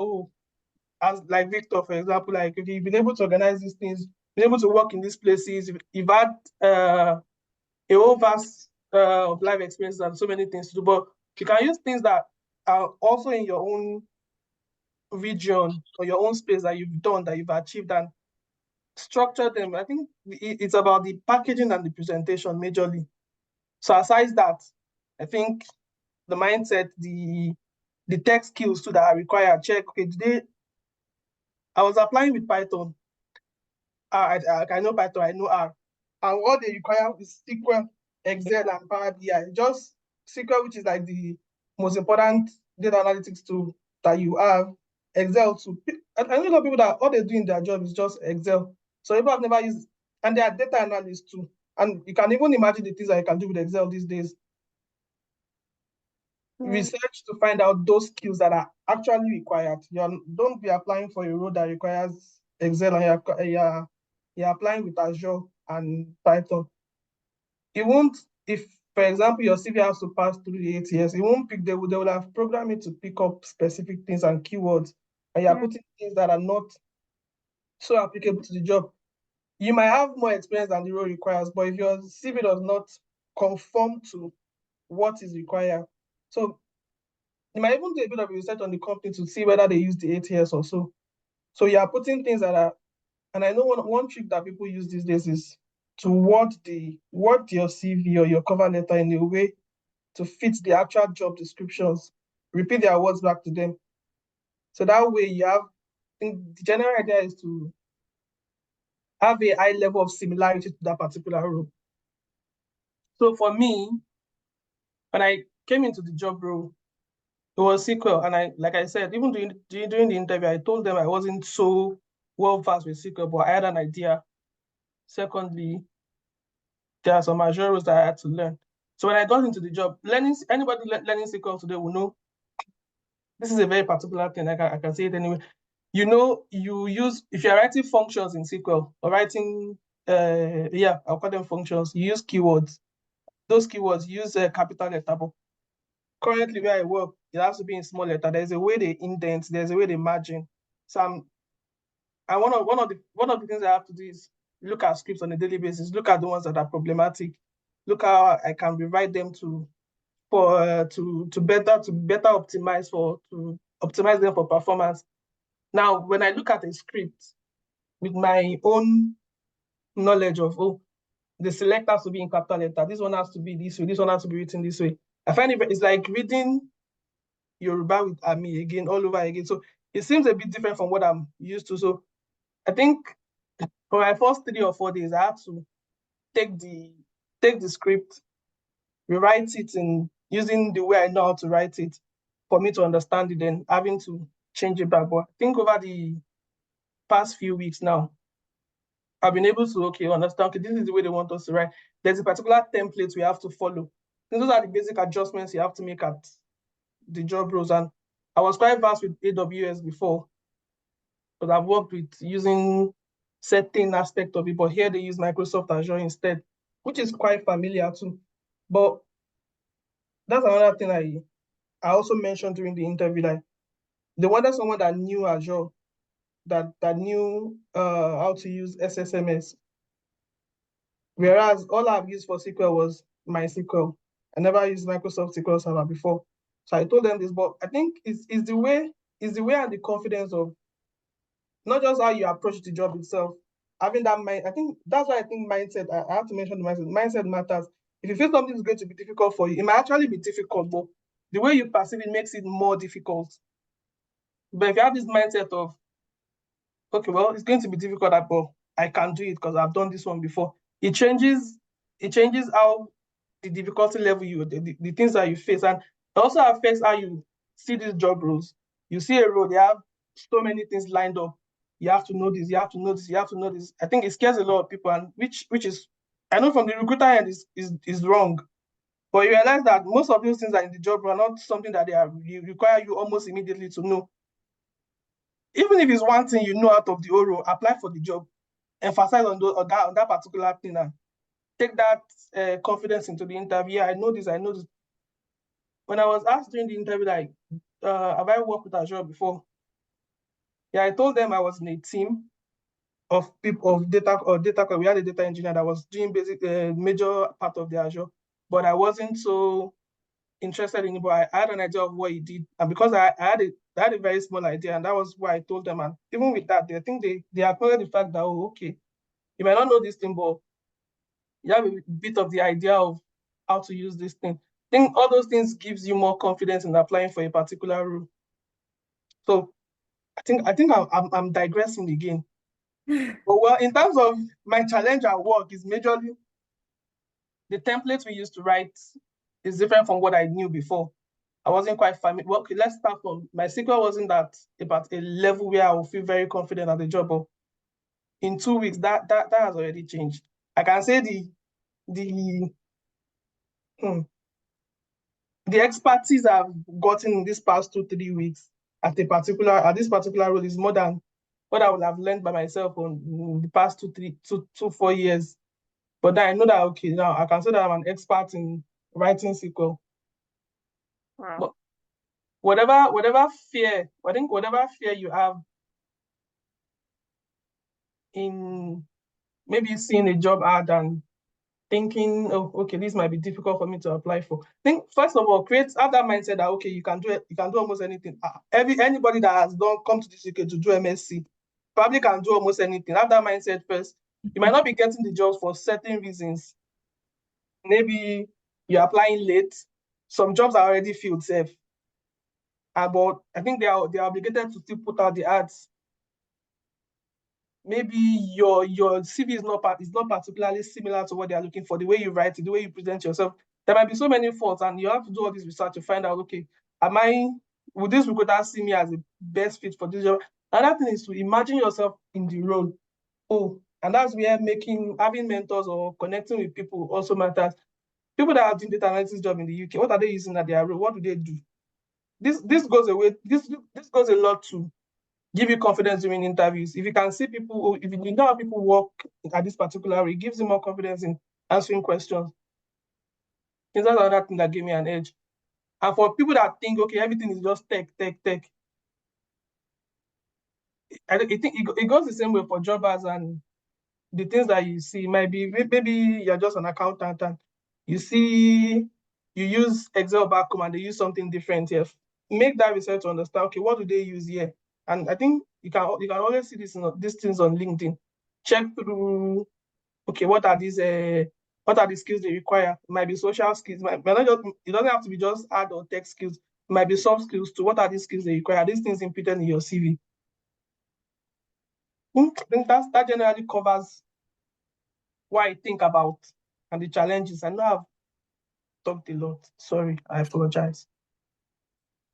as like Victor, for example, like if you've been able to organize these things, been able to work in these places, you've had a whole vast of life experiences and so many things to do, but you can use things that are also in your own region or your own space that you've done, that you've achieved, and structure them. I think it's about the packaging and the presentation majorly. So aside that, I think the mindset, the tech skills too that are required, check, okay, today I was applying with Python. I know Python, I know R. And what they require is SQL, Excel, and Power BI. Just SQL, which is like the most important data analytics tool that you have. Excel too. I know a lot of people that all they do in their job is just Excel. So people have never used, and they are data analysts too. And you can even imagine the things that you can do with Excel these days. Research to find out those skills that are actually required. Don't be applying for a role that requires Excel and you're applying with Azure and Python. It won't, if, for example, your CV has to pass through the ATS, it won't pick, they will have programmed it to pick up specific things and keywords, and you're putting things that are not so applicable to the job. You might have more experience than the role requires, but if your CV does not conform to what is required, so you might even do a bit of research on the company to see whether they use the ATS or so. So you are putting things that are, and I know one trick that people use these days is to word your CV or your cover letter in a way to fit the actual job descriptions. Repeat their words back to them. So that way you have, I think the general idea is to have a high level of similarity to that particular role. So for me, when I came into the job role, it was SQL, and like I said, even during the interview, I told them I wasn't so well versed with SQL, but I had an idea. Secondly, there are some Azure rules that I had to learn. So when I got into the job, anybody learning SQL today will know this is a very particular thing. I can say it anyway. You use, if you're writing functions in SQL or writing, I'll call them functions, you use keywords. Those keywords use a capital letter. But currently where I work, it has to be in small letter. There's a way they indent, there's a way they margin. So one of the things I have to do is look at scripts on a daily basis, look at the ones that are problematic, look how I can rewrite them to better optimize them for performance. Now, when I look at a script with my own knowledge of the select has to be in capital letter, this one has to be this way, this one has to be written this way, I find it's like reading Yoruba with Ami again, all over again. So it seems a bit different from what I'm used to. So I think for my first 3 or 4 days, I had to take the script, rewrite it in using the way I know how to write it for me to understand it, then having to change it back. But I think over the past few weeks now, I've been able to, okay, understand, okay, this is the way they want us to write. There's a particular template we have to follow. And those are the basic adjustments you have to make at the job roles. And I was quite vast with AWS before, but I've worked with using certain aspect of it, but here they use Microsoft Azure instead, which is quite familiar too. But that's another thing I also mentioned during the interview, like they wanted someone that knew Azure, that knew how to use SSMS. Whereas all I've used for SQL was MySQL. I never used Microsoft SQL Server before. So I told them this, but I think it's the way and the confidence of not just how you approach the job itself, having that mind. I think that's why I think mindset, I have to mention the mindset. Mindset matters. If you feel something is going to be difficult for you, it might actually be difficult, but the way you perceive it makes it more difficult. But if you have this mindset of, okay, well, it's going to be difficult, but I can do it because I've done this one before. It changes how the difficulty level the things that you face, and it also affects how you see these job roles. You see a role, they have so many things lined up. You have to know this, you have to know this, you have to know this. I think it scares a lot of people, and which is, I know from the recruiter end is wrong. But you realize that most of those things that in the job are not something that they require you almost immediately to know. Even if it's one thing you know out of the whole role, apply for the job, emphasize on that particular thing, and take that confidence into the interview. Yeah, I know this. When I was asked during the interview, like, have I worked with Azure before? Yeah, I told them I was in a team of people of data. We had a data engineer that was doing basic major part of the Azure, but I wasn't so interested in it. But I had an idea of what he did, and because I had a very small idea, and that was why I told them. And even with that, I think they acknowledge the fact that, oh, okay, you might not know this thing, but you have a bit of the idea of how to use this thing. I think all those things gives you more confidence in applying for a particular role. So I think I'm digressing again. But well, in terms of my challenge at work is majorly the templates we used to write is different from what I knew before. I wasn't quite familiar. Well, okay, let's start from my SQL wasn't that about a level where I will feel very confident at the job. But in 2 weeks, that has already changed. I can say the expertise I've gotten in these past 2-3 weeks at this particular role is more than what I would have learned by myself in the past 4 years. But then I know that, okay, now I can say that I'm an expert in writing SQL. Wow. But whatever fear you have in maybe seeing a job ad and thinking, oh, okay, this might be difficult for me to apply for. I think first of all, have that mindset that, okay, you can do it, you can do almost anything. Anybody that has come to this UK to do MSc probably can do almost anything. Have that mindset first. You might not be getting the jobs for certain reasons. Maybe you're applying late. Some jobs are already filled safe. But I think they are obligated to still put out the ads. Maybe your CV is not particularly similar to what they are looking for, the way you write it, the way you present yourself. There might be so many faults, and you have to do all this research to find out, okay, would this recruiter see me as the best fit for this job? Another thing is to imagine yourself in the role. Oh, and that's where having mentors or connecting with people also matters. People that are doing data analytics job in the UK, what are they using at their role? What do they do? This goes away. This goes a lot to give you confidence during interviews. If you can see people, if you know how people work at this particular role, it gives you more confidence in answering questions. That's another thing that gave me an edge. And for people that think, okay, everything is just tech, I think it goes the same way for jobbers, and the things that you see might be, maybe you're just an accountant and you use Excel back home and they use something different here. Make that research to understand, okay, what do they use here? And I think you can always see these things on LinkedIn. Check through, okay, what are the skills they require? It might be social skills. It doesn't have to be just hard or tech skills. It might be soft skills too. What are the skills they require? Are these things imputed in your CV? I think that generally covers what I think about and the challenges. I know I've talked a lot. Sorry, I apologize.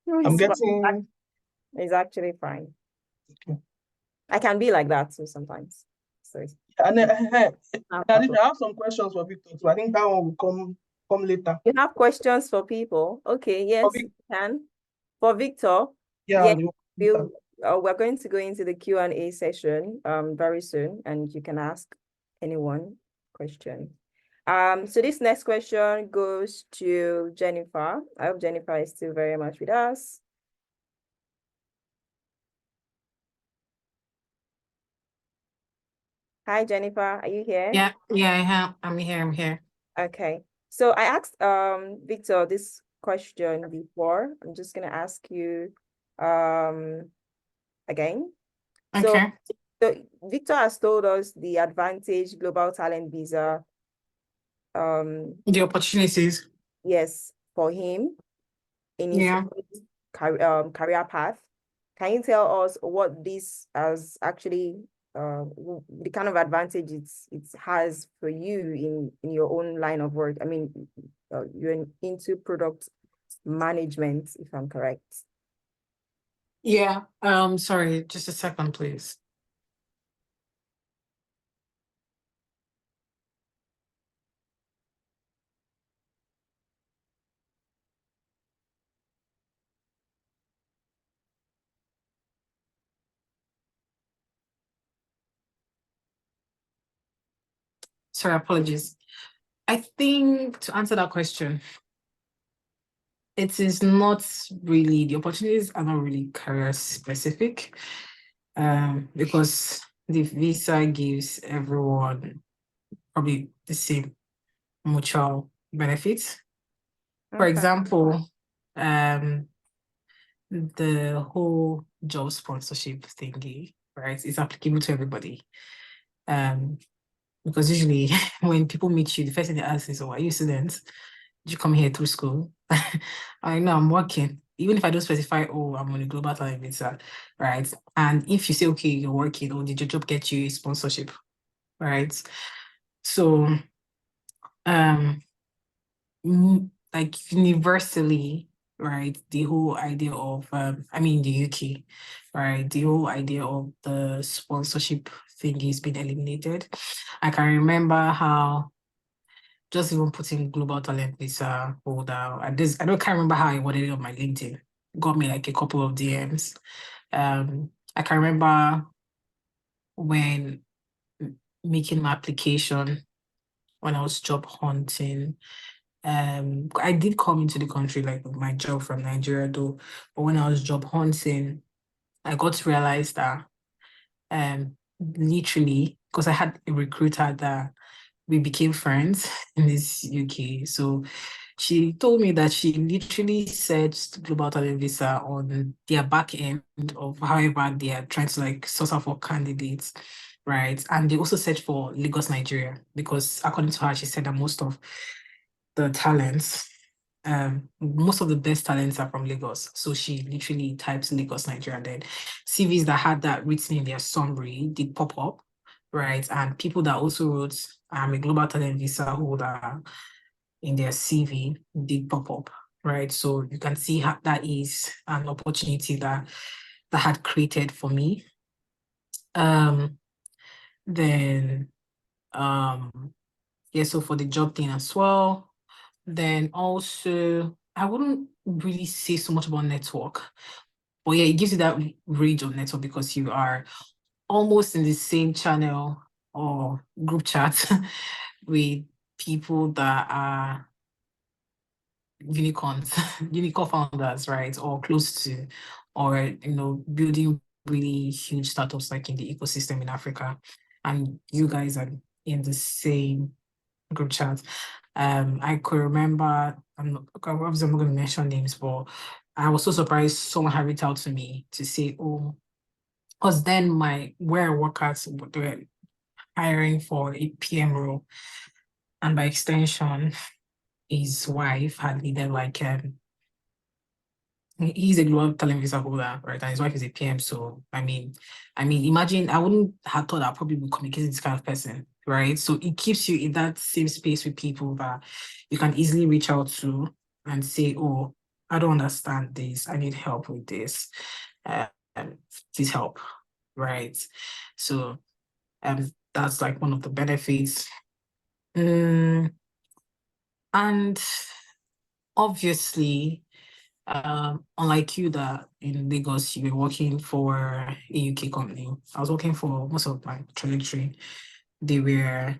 No, it's actually fine. Okay. I can be like that too sometimes. So And then, No I problem. have some questions for Victor, so I think that one will come later. You have questions for people? Okay, yes, Vic- you can. For Victor, Yeah, yes, we're going to go into the Q&A session very soon, and you can ask anyone question. So this next question goes to Jennifer. I hope Jennifer is still very much with us. Hi, Jennifer, are you here? Yeah, I'm here. Okay. So I asked Victor this question before. I'm just gonna ask you again. Okay. So Victor has told us the advantage global talent visa The opportunities. yes, for him in his Yeah. career path. Can you tell us what this has actually the kind of advantage it has for you in your own line of work? I mean, you're into product management, if I'm correct. Yeah. Sorry, just a second, please. Sorry, apologies. I think to answer that question, it is not really, the opportunities are not really career specific, because the visa gives everyone probably the same mutual benefits. For Okay. example, the whole job sponsorship thingy, right, is applicable to everybody. Because usually when people meet you, the first thing they ask is, "Oh, are you a student? Did you come here through school?" I know I'm working. Even if I don't specify, "Oh, I'm on a global talent visa," right? And if you say, "Okay, you're working," or "Did your job get you a sponsorship?" Right? So, like universally, right, the whole idea of in the UK, right, the whole idea of the sponsorship thing is being eliminated. I can remember how just even putting global talent visa holder, I can't remember how I wanted it on my LinkedIn. Got me like a couple of DMs. I can remember when making my application when I was job hunting. I did come into the country like with my job from Nigeria though, but when I was job hunting, I got to realize that literally, because I had a recruiter that we became friends in this UK. So she told me that she literally searched global talent visa on their back end of however they are trying to like source out for candidates, right? And they also search for Lagos, Nigeria, because according to her, she said that most of the talents, most of the best talents are from Lagos. So she literally types Lagos, Nigeria, then CVs that had that written in their summary did pop up, right? And people that also wrote, I'm a global talent visa holder in their CV did pop up, right? So you can see how that is an opportunity that had created for me. Then yeah, so for the job thing as well. Then also, I wouldn't really say so much about network, but yeah, it gives you that range of network because you are almost in the same channel or group chat with people that are unicorns, unicorn founders, right? Or close to, or building really huge startups like in the ecosystem in Africa. And you guys are in the same group chat. I could remember, obviously I'm not going to mention names, but I was so surprised someone had reached out to me to say, oh, because then where I work at, they were hiring for a PM role. And by extension, his wife had needed like, he's a global talent visa holder, right? And his wife is a PM. So, imagine, I wouldn't have thought I'd probably be communicating with this kind of person, right? So it keeps you in that same space with people that you can easily reach out to and say, oh, I don't understand this. I need help with this. Please help, right? So that's like one of the benefits. And obviously, unlike you that in Lagos, you were working for a UK company. I was working for most of my trajectory. They were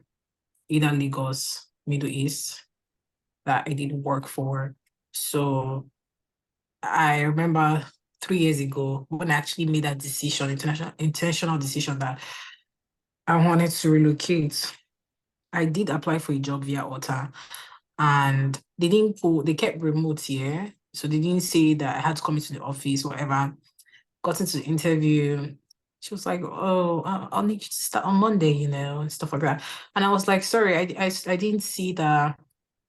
either Lagos, Middle East that I did work for. So I remember 3 years ago when I actually made that decision, intentional decision that I wanted to relocate. I did apply for a job via Otta, and they kept remote here. So they didn't say that I had to come into the office, whatever. Got into the interview. She was like, "Oh, I'll need you to start on Monday, and stuff like that." And I was like, "Sorry, I didn't see that.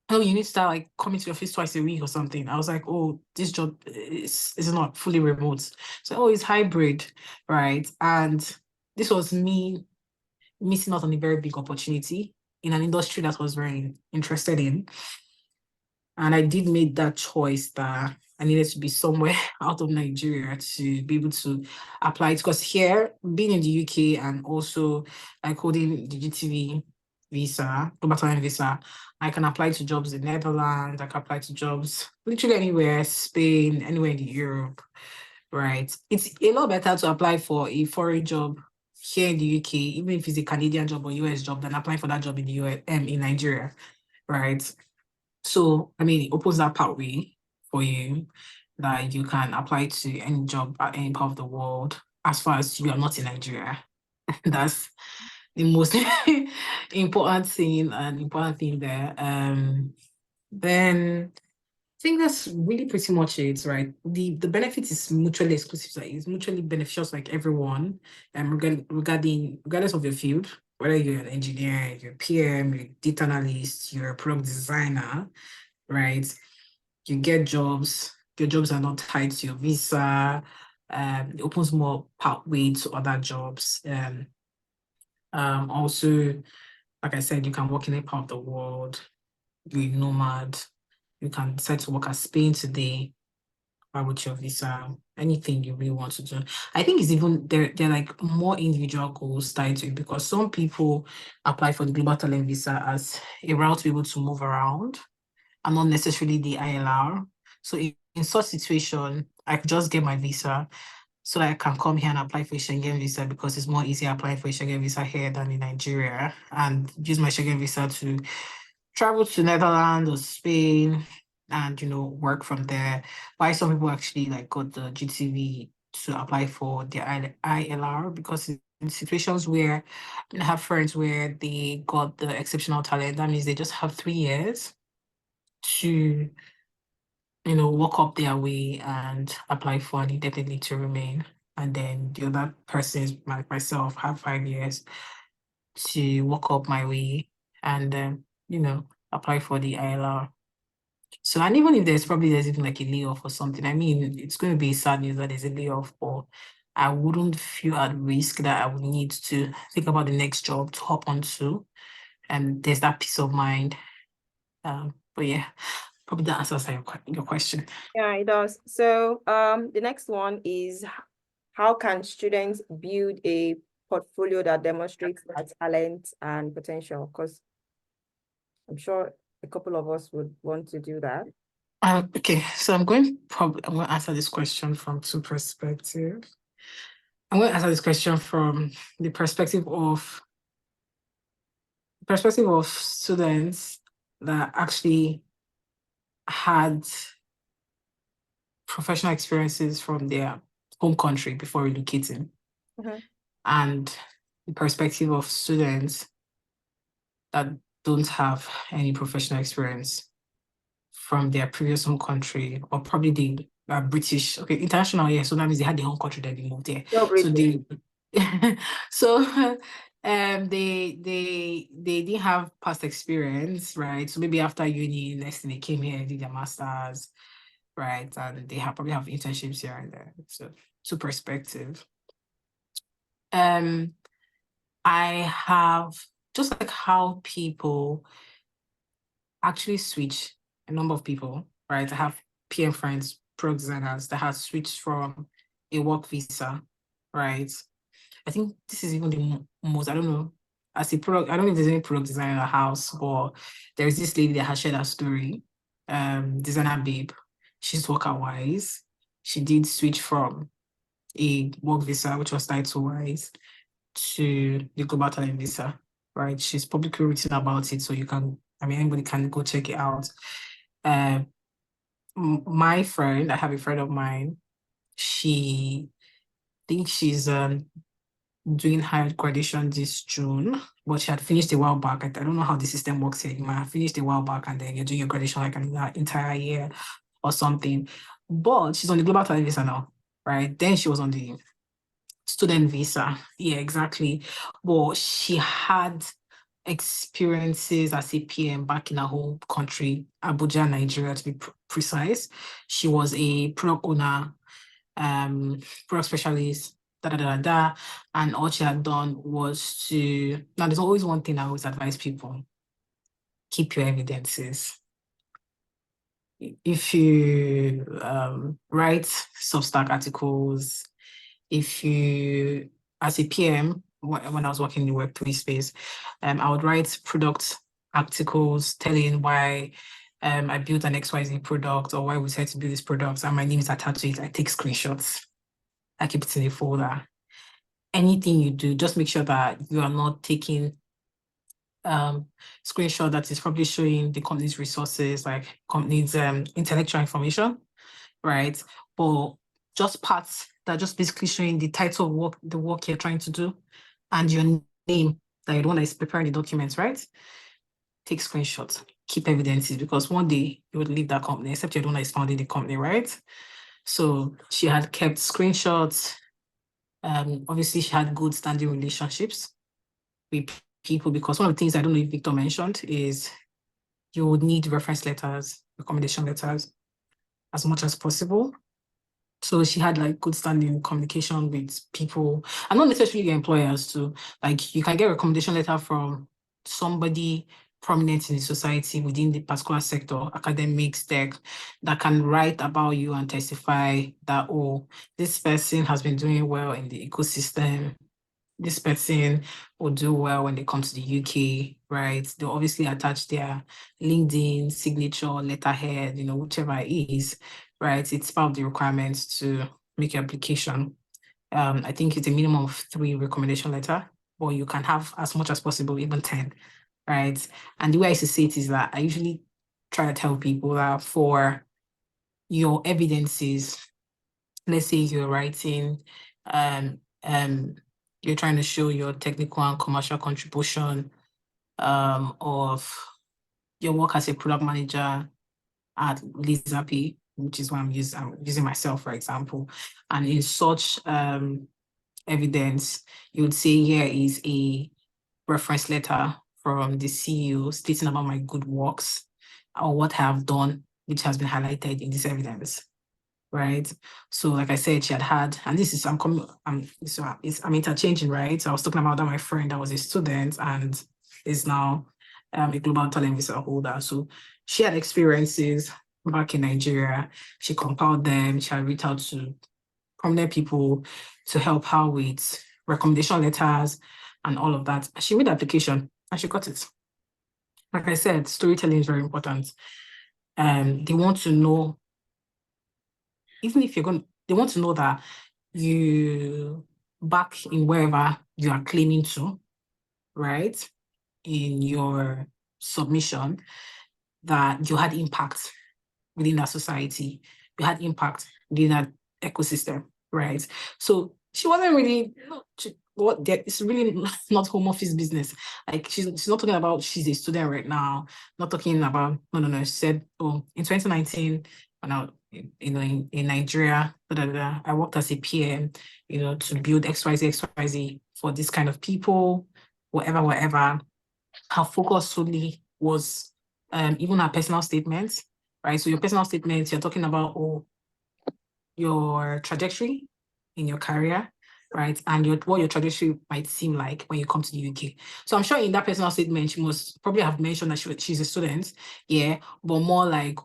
Oh, you need to start like coming to the office twice a week or something." I was like, "Oh, this job is not fully remote." So, "Oh, it's hybrid, right?" And this was me missing out on a very big opportunity in an industry that I was very interested in. And I did make that choice that I needed to be somewhere out of Nigeria to be able to apply it. Because here, being in the UK and also like holding the GTV visa, global talent visa, I can apply to jobs in Netherlands, I can apply to jobs literally anywhere, Spain, anywhere in Europe, right? It's a lot better to apply for a foreign job here in the UK, even if it's a Canadian job or US job, than applying for that job in the US, in Nigeria, right? So, I mean, it opens that pathway for you that you can apply to any job at any part of the world as far as you are not in Nigeria. That's the most important thing there. Then I think that's really pretty much it, right? The benefit is mutually exclusive, like it's mutually beneficial to like everyone, regardless of your field, whether you're an engineer, you're a PM, you're a data analyst, you're a product designer, right? You get jobs, your jobs are not tied to your visa, it opens more pathway to other jobs. Also, like I said, you can work in any part of the world, you're a nomad, you can decide to work at Spain today, with your visa, anything you really want to do. I think it's even they're like more individual goals tied to it, because some people apply for the global talent visa as a route to be able to move around and not necessarily the ILR. So in such situation, I could just get my visa so that I can come here and apply for a Schengen visa, because it's more easy applying for a Schengen visa here than in Nigeria, and use my Schengen visa to travel to Netherlands or Spain and work from there. Why some people actually like got the GTV to apply for the ILR, because in situations where I have friends where they got the exceptional talent, that means they just have 3 years to walk up their way and apply for an indefinite to remain. And then the other persons, like myself, have 5 years to walk up my way and apply for the ILR. So, and even if there's even like a layoff or something, I mean, it's going to be sad news that there's a layoff, but I wouldn't feel at risk that I would need to think about the next job to hop onto. And there's that peace of mind. But yeah, probably that answers your question. Yeah, it does. So the next one is, how can students build a portfolio that demonstrates their talent and potential? Because I'm sure a couple of us would want to do that. Okay, so I'm going to answer this question from two perspectives. I'm going to answer this question from the perspective of students that actually had professional experiences from their home country before relocating, and the perspective of students that don't have any professional experience from their previous home country, or probably the British, international, yeah. So that means they had their home country, then they moved there. So they didn't have past experience, right? So maybe after uni, next thing they came here and did their masters, right? And they probably have internships here and there. So two perspective. I have just like how people actually switch, a number of people, right? I have PM friends, product designers that have switched from a work visa, right? I think this is even the most, I don't know, as a product, I don't know if there's any product designer in the house, but there is this lady that has shared her story, designer babe. She's worker-wise. She did switch from a work visa, which was title-wise, to the global talent visa, right? She's publicly written about it, so you can, anybody can go check it out. My friend, I have a friend of mine, she thinks she's doing higher graduation this June, but she had finished a while back. I don't know how the system works here. You might have finished a while back and then you're doing your graduation like an entire year or something. But she's on the global talent visa now, right? Then she was on the student visa. Yeah, exactly. But she had experiences as a PM back in her home country, Abuja, Nigeria, to be precise. She was a product owner, product specialist, and all she had done was to, now there's always one thing I always advise people: keep your evidences. If you write Substack articles, if you, as a PM, when I was working in the Web3 space, I would write product articles telling why I built an XYZ product or why we decided to build this product, and my name is attached to it. I take screenshots. I keep it in a folder. Anything you do, just make sure that you are not taking screenshot that is probably showing the company's resources, like company's intellectual information, right? But just parts that are just basically showing the title of work, the work you're trying to do, and your name, that you're the one that is preparing the documents, right? Take screenshots, keep evidences, because one day you would leave that company, except you're the one that is founding the company, right? So she had kept screenshots. Obviously, she had good standing relationships with people, because one of the things I don't know if Victor mentioned is you would need reference letters, recommendation letters as much as possible. So she had like good standing communication with people, and not necessarily your employers too. Like you can get a recommendation letter from somebody prominent in the society within the particular sector, academics, tech, that can write about you and testify that, oh, this person has been doing well in the ecosystem. This person will do well when they come to the UK, right? They'll obviously attach their LinkedIn signature, letterhead, whichever it is, right? It's part of the requirements to make your application. I think it's a minimum of 3 recommendation letters, but you can have as much as possible, even 10, right? And the way I used to say it is that I usually try to tell people that for your evidences, let's say you're writing, you're trying to show your technical and commercial contribution of your work as a product manager at Lizapi, which is what I'm using myself, for example. And in such evidence, you would say here is a reference letter from the CEO stating about my good works or what I have done, which has been highlighted in this evidence. Right. So like I said, she had, and this is, I'm interchanging, right? So I was talking about that my friend that was a student and is now a global talent visa holder. So she had experiences back in Nigeria. She compiled them. She had reached out to prominent people to help her with recommendation letters and all of that. She made the application and she got it. Like I said, storytelling is very important. They want to know, even if they want to know that you back in wherever you are claiming to, right? In your submission, that you had impact within that society, you had impact within that ecosystem, right? So she wasn't really, it's really not home office business. Like she's not talking about she's a student right now, not talking about, no. She said, oh, in 2019, when I in Nigeria, I worked as a PM, to build XYZ for this kind of people, whatever. Her focus solely was even her personal statements, right? So your personal statements, you're talking about your trajectory in your career, right? And what your trajectory might seem like when you come to the UK. So I'm sure in that personal statement, she must probably have mentioned that she's a student, yeah, but more like,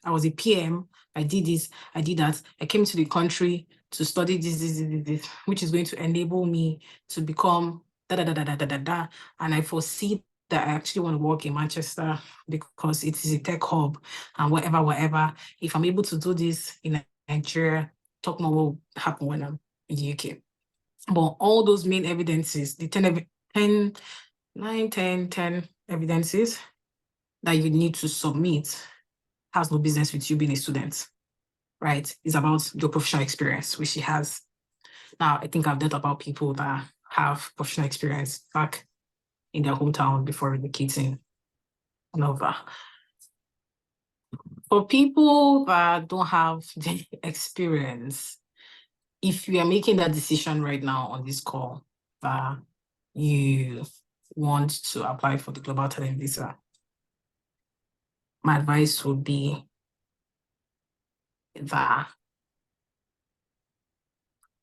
I was a PM, I did this, I did that, I came to the country to study this, which is going to enable me to become and I foresee that I actually want to work in Manchester because it is a tech hub and whatever. If I'm able to do this in Nigeria, talk more will happen when I'm in the UK. But all those main evidences, the 10 evidences that you need to submit has no business with you being a student, right? It's about your professional experience, which she has. Now, I think I've dealt about people that have professional experience back in their hometown before relocating over. For people that don't have the experience, if you are making that decision right now on this call that you want to apply for the Global Talent Visa, my advice would be that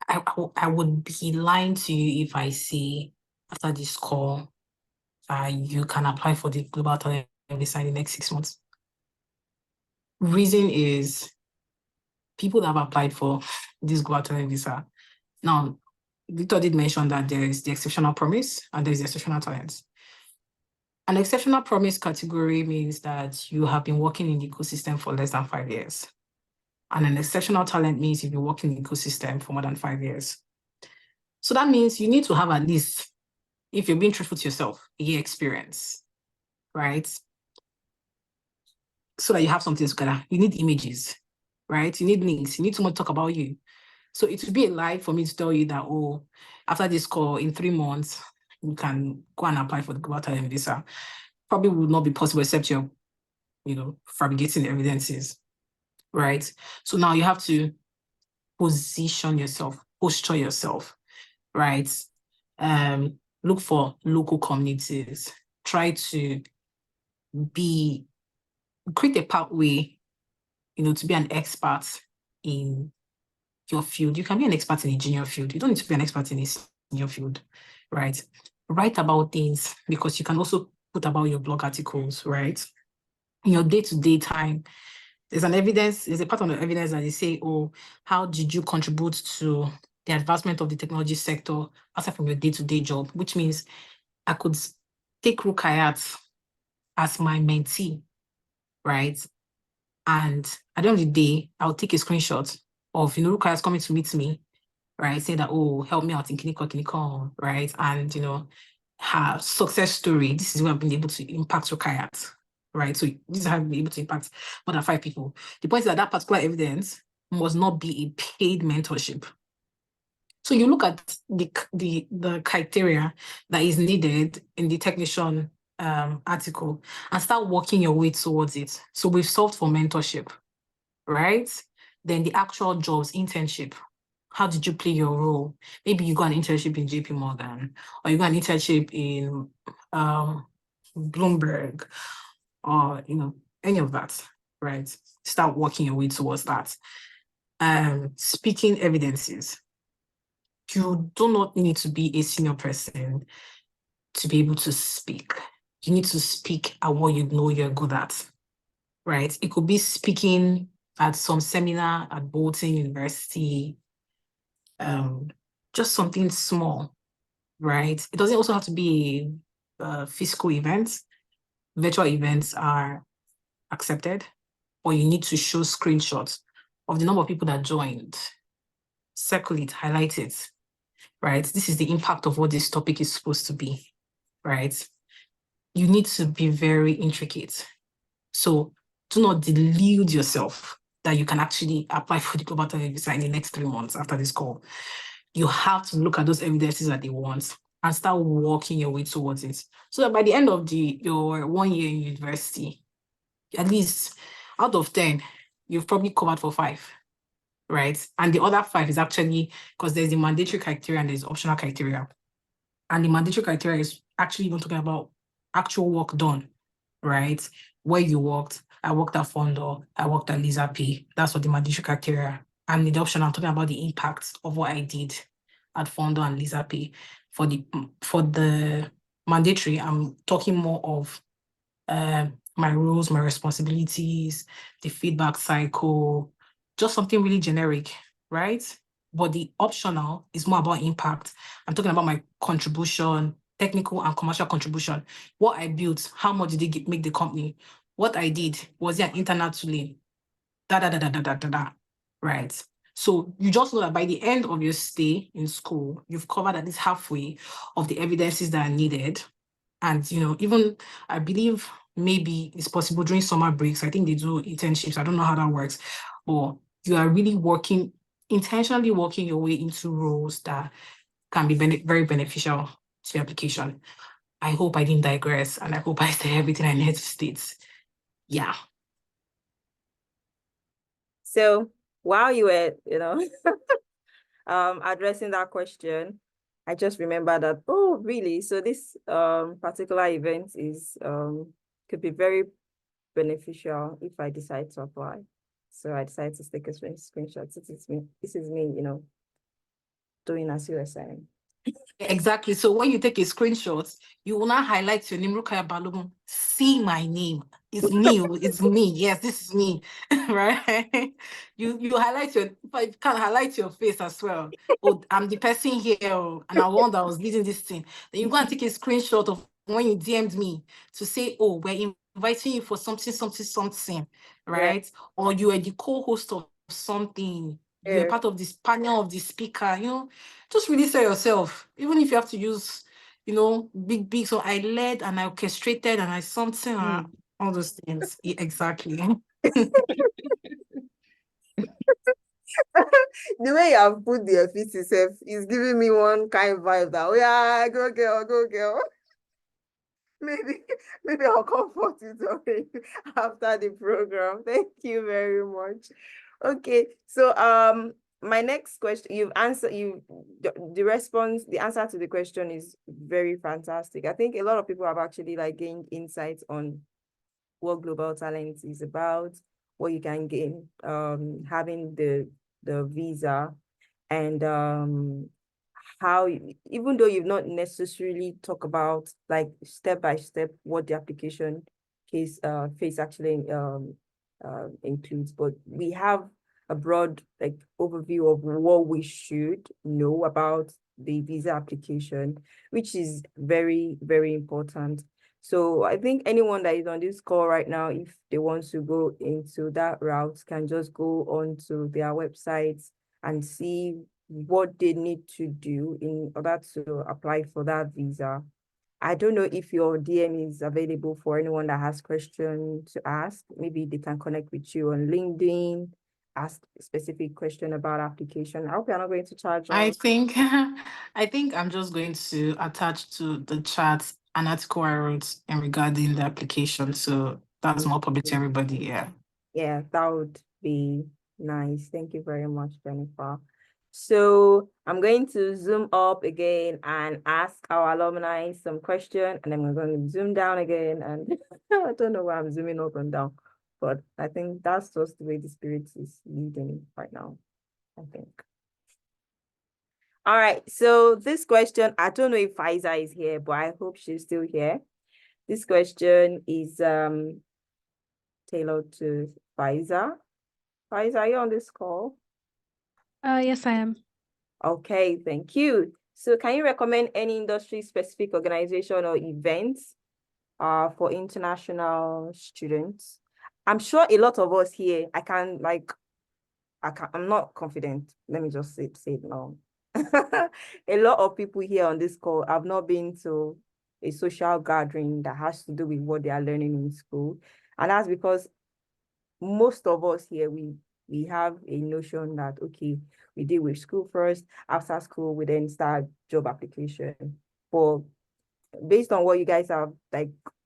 I would be lying to you if I say after this call you can apply for the Global Talent Visa in the next 6 months. Reason is people that have applied for this Global Talent Visa. Now, Victor did mention that there is the exceptional promise and there is the exceptional talent. An exceptional promise category means that you have been working in the ecosystem for less than 5 years. And an exceptional talent means you've been working in the ecosystem for more than 5 years. So that means you need to have at least, if you're being truthful to yourself, a year experience, right? So that you have something together. You need images, right? You need links. You need someone to talk about you. So it would be a lie for me to tell you that, oh, after this call, in 3 months, you can go and apply for the Global Talent Visa. Probably would not be possible except you're, fabricating evidences, right? So now you have to posture yourself, right? Look for local communities. Try to create a pathway, to be an expert in your field. You can be an expert in a junior field. You don't need to be an expert in a senior field, right? Write about things because you can also put about your blog articles, right? In your day-to-day time, there's a part of the evidence that they say, oh, how did you contribute to the advancement of the technology sector aside from your day-to-day job? Which means I could take Rukayat as my mentee, right? And at the end of the day, I'll take a screenshot of, Rukayat coming to meet me, right? Saying that, oh, help me out in clinical, right? And, her success story, this is where I've been able to impact Rukayat, right? So this is how I've been able to impact more than 5 people. The point is that particular evidence must not be a paid mentorship. So you look at the criteria that is needed in the technician article and start working your way towards it. So we've solved for mentorship, right? Then the actual jobs, internship. How did you play your role? Maybe you got an internship in JP Morgan, or you got an internship in Bloomberg, or any of that, right? Start working your way towards that. Speaking evidences. You do not need to be a senior person to be able to speak. You need to speak at what you know you're good at, right? It could be speaking at some seminar at Bolton University, just something small, right? It doesn't also have to be a physical event. Virtual events are accepted, or you need to show screenshots of the number of people that joined. Circle it, highlight it, right? This is the impact of what this topic is supposed to be, right? You need to be very intricate. So do not delude yourself that you can actually apply for the Global Talent Visa in the next 3 months after this call. You have to look at those evidences that they want and start walking your way towards it. So that by the end of your 1 year in university, at least out of 10, you've probably covered for 5, right? And the other 5 is actually, because there's the mandatory criteria and there's optional criteria. And the mandatory criteria is actually even talking about actual work done, right? Where you worked. I worked at Fondo, I worked at Lisa P. That's what the mandatory criteria. And the option, I'm talking about the impact of what I did at Fondo and Lisa P. For the mandatory, I'm talking more of my roles, my responsibilities, the feedback cycle, just something really generic, right? But the optional is more about impact. I'm talking about my contribution technical and commercial contribution. What I built, how much did it make the company? What I did, was there an internal tooling? Right. So you just know that by the end of your stay in school, you've covered at least halfway of the evidences that are needed. And, you know, even I believe maybe it's possible during summer breaks. I think they do internships. I don't know how that works. But you are really intentionally working your way into roles that can be very beneficial to your application. I hope I didn't digress, and I hope I said everything I need to state. Yeah. So while you were, addressing that question, I just remember that, oh, really? So this particular event could be very beneficial if I decide to apply. So I decided to take a screenshot. This is me, doing as you were saying. Exactly. So when you take a screenshot, you will not highlight your name, Rukayat Balogun. See my name. It's me. It's me. Yes, this is me. Right? You highlight if I can highlight your face as well. Oh, I'm the person here, and I one that was leading this thing. Then you go and take a screenshot of when you DM'd me to say, oh, we're inviting you for something, right? Yeah. Or you are the co-host of something. You're part of this panel of the speaker, just really say yourself, even if you have to use, big. So I led and I orchestrated and I something, all those things. Yeah, exactly. The way you have put the office itself is giving me one kind of vibe that, oh yeah, go girl. Maybe I'll come for tutoring after the program. Thank you very much. Okay, so my next question, the answer to the question is very fantastic. I think a lot of people have actually gained insights on what global talent is about, what you can gain having the visa, and how, even though you've not necessarily talk about step by step what the application phase actually includes, but we have a broad overview of what we should know about the visa application, which is very, very important. So I think anyone that is on this call right now, if they want to go into that route, can just go onto their websites and see what they need to do in order to apply for that visa. I don't know if your DM is available for anyone that has questions to ask. Maybe they can connect with you on LinkedIn, ask a specific question about application. I hope you're not going to charge. I think I'm just going to attach to the chat an article I wrote regarding the application. So that's more public to everybody. Yeah. Yeah, that would be nice. Thank you very much, Jennifer. So I'm going to zoom up again and ask our alumni some questions, and then we're going to zoom down again. And I don't know why I'm zooming up and down, but I think that's just the way the spirit is leading right now, I think. All right, so this question, I don't know if Ahize is here, but I hope she's still here. This question is tailored to Ahize. Ahize, are you on this call? Yes, I am. Okay, thank you. So can you recommend any industry-specific organization or events for international students? I'm sure a lot of us here, I'm not confident. Let me just say it now. A lot of people here on this call have not been to a social gathering that has to do with what they are learning in school. And that's because most of us here, we have a notion that, okay, we deal with school first, after school, we then start job application. But based on what you guys have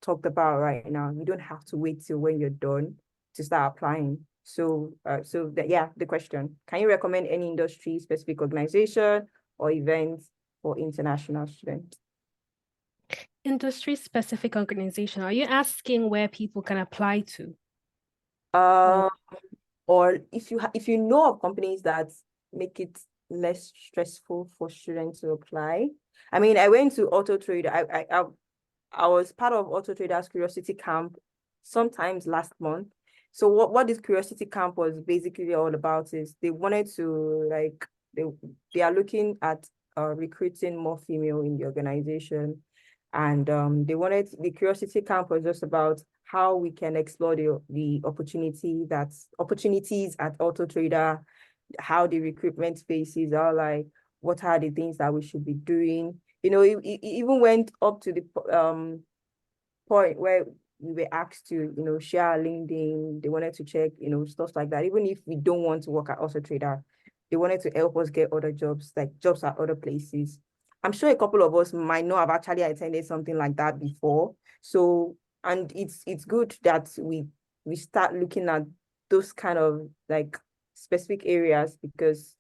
talked about right now, you don't have to wait till when you're done to start applying. So, the question, can you recommend any industry-specific organization or events for international students? Industry-specific organization. Are you asking where people can apply to? Or if you know of companies that make it less stressful for students to apply. I mean, I went to Auto Trader. I was part of Auto Trader's Curiosity Camp sometimes last month. So what this Curiosity Camp was basically all about is they wanted to they are looking at recruiting more female in the organization. And the curiosity camp was just about how we can explore the opportunities at Auto Trader, how the recruitment phases are like, what are the things that we should be doing. It even went up to the point where we were asked to, share our LinkedIn. They wanted to check, stuff like that. Even if we don't want to work at Auto Trader, they wanted to help us get other jobs, like jobs at other places. I'm sure a couple of us might not have actually attended something like that before. So, and it's good that we start looking at those kind of like specific areas, because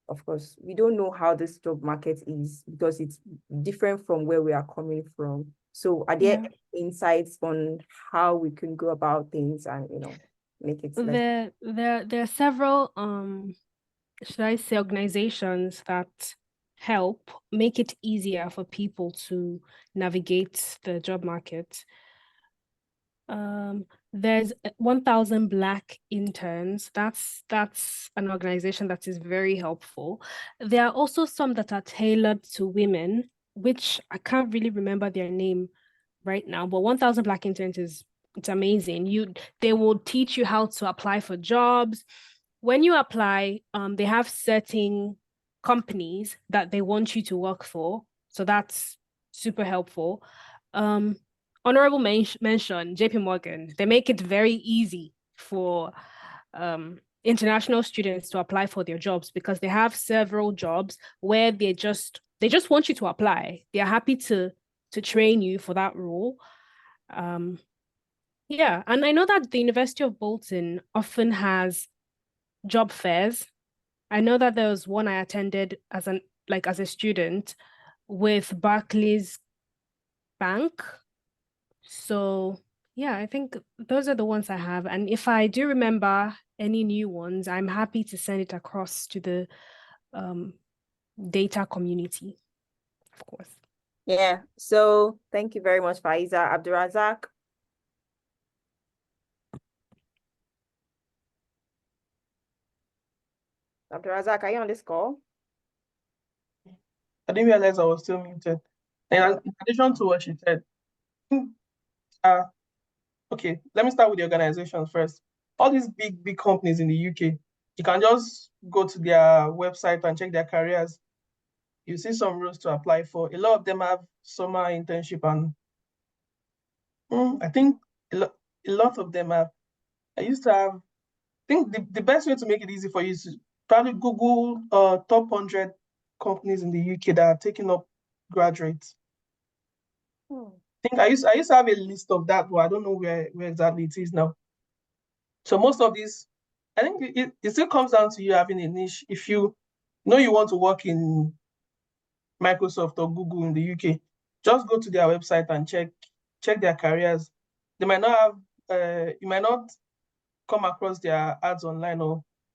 of course we don't know how this job market is, because it's different from where we are coming from. So are there insights on how we can go about things and make it less... There are several should I say organizations that help make it easier for people to navigate the job market. There's 1,000 Black Interns. That's an organization that is very helpful. There are also some that are tailored to women, which I can't really remember their name right now, but 1,000 Black Interns it's amazing. They will teach you how to apply for jobs. When you apply, they have certain companies that they want you to work for, so that's super helpful. Honorable mention, JP Morgan, they make it very easy for international students to apply for their jobs, because they have several jobs where they just want you to apply. They're happy to train you for that role. Yeah, and I know that the University of Bolton often has job fairs. I know that there was one I attended as a student with Barclays Bank. So yeah, I think those are the ones I have. And if I do remember any new ones, I'm happy to send it across to the data community, of course. Yeah, so thank you very much, Faiza. Abdurazak. Abdurazak, are you on this call? I didn't realize I was still muted. And in addition to what she said, okay, let me start with the organizations first. All these big companies in the UK, you can just go to their website and check their careers. You see some roles to apply for. A lot of them have summer internship, and I think a lot of them have. I used to have. I think the best way to make it easy for you is to probably Google top 100 companies in the UK that are taking up graduates. I think I used to have a list of that, but I don't know where exactly it is now. So most of these, I think it still comes down to you having a niche. If you know you want to work in Microsoft or Google in the UK, just go to their website and check their careers. They might not have, you might not come across their ads online,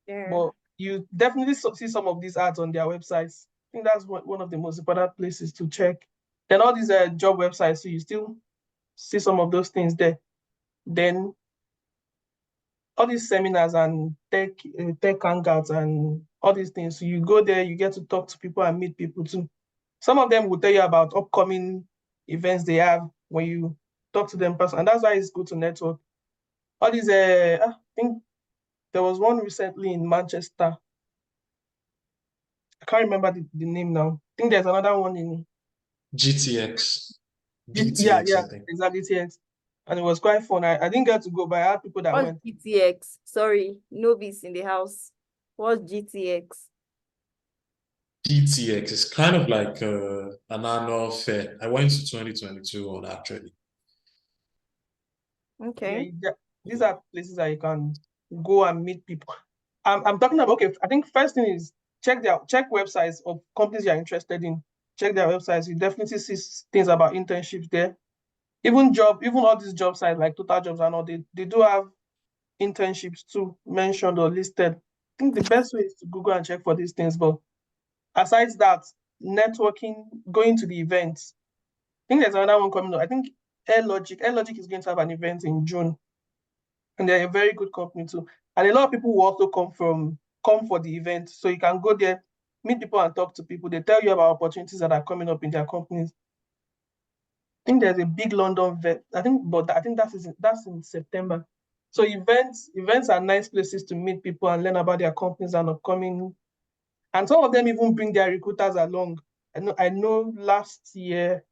but you definitely see some of these ads on their websites. I think that's one of the most important places to check. Then all these job websites, so you still see some of those things there. Then all these seminars and tech hangouts and all these things. So you go there, you get to talk to people and meet people too. Some of them will tell you about upcoming events they have when you talk to them person, and that's why it's good to network. All these, I think there was one recently in Manchester. I can't remember the name now. I think there's another one in GTX. Yeah, I think. exactly, GTX. And it was quite fun. I didn't get to go, but I had people that went. GTX? Sorry, novice in the house. What's GTX? GTX is kind of like an annual fair. I went to 2022 on actually. Okay. Yeah, these are places that you can go and meet people. I'm talking about, okay, I think first thing is check websites of companies you're interested in. Check their websites. You definitely see things about internships there. Even all these job sites like Total Jobs and all, they do have internships too mentioned or listed. I think the best way is to Google and check for these things. But aside that, networking, going to the events. I think there's another one coming up. I think Air Logic is going to have an event in June. And they're a very good company too. And a lot of people will also come for the event. So you can go there, meet people and talk to people. They tell you about opportunities that are coming up in their companies. think there's a big London event. I think that's in September. So events are nice places to meet people and learn about their companies and upcoming. And some of them even bring their recruiters along. I know last year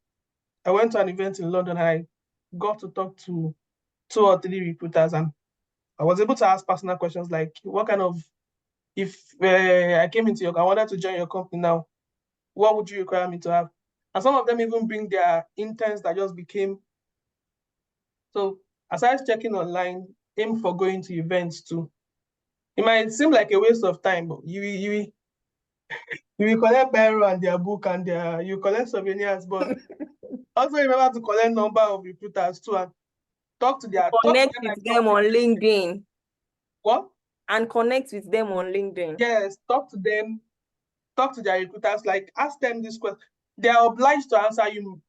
I went to an event in London and I got to talk to 2 or 3 recruiters, and I was able to ask personal questions like, what kind of, if I came into I wanted to join your company now, what would you require me to have? And some of them even bring their interns that just became. So aside checking online, aim for going to events too. It might seem like a waste of time, but you will collect Biro and their book and you collect souvenirs, but also remember to collect number of recruiters too and talk to connect with them on LinkedIn. What? And connect with them on LinkedIn. Yes, talk to them, talk to their recruiters, like ask them this question. They are obliged to answer you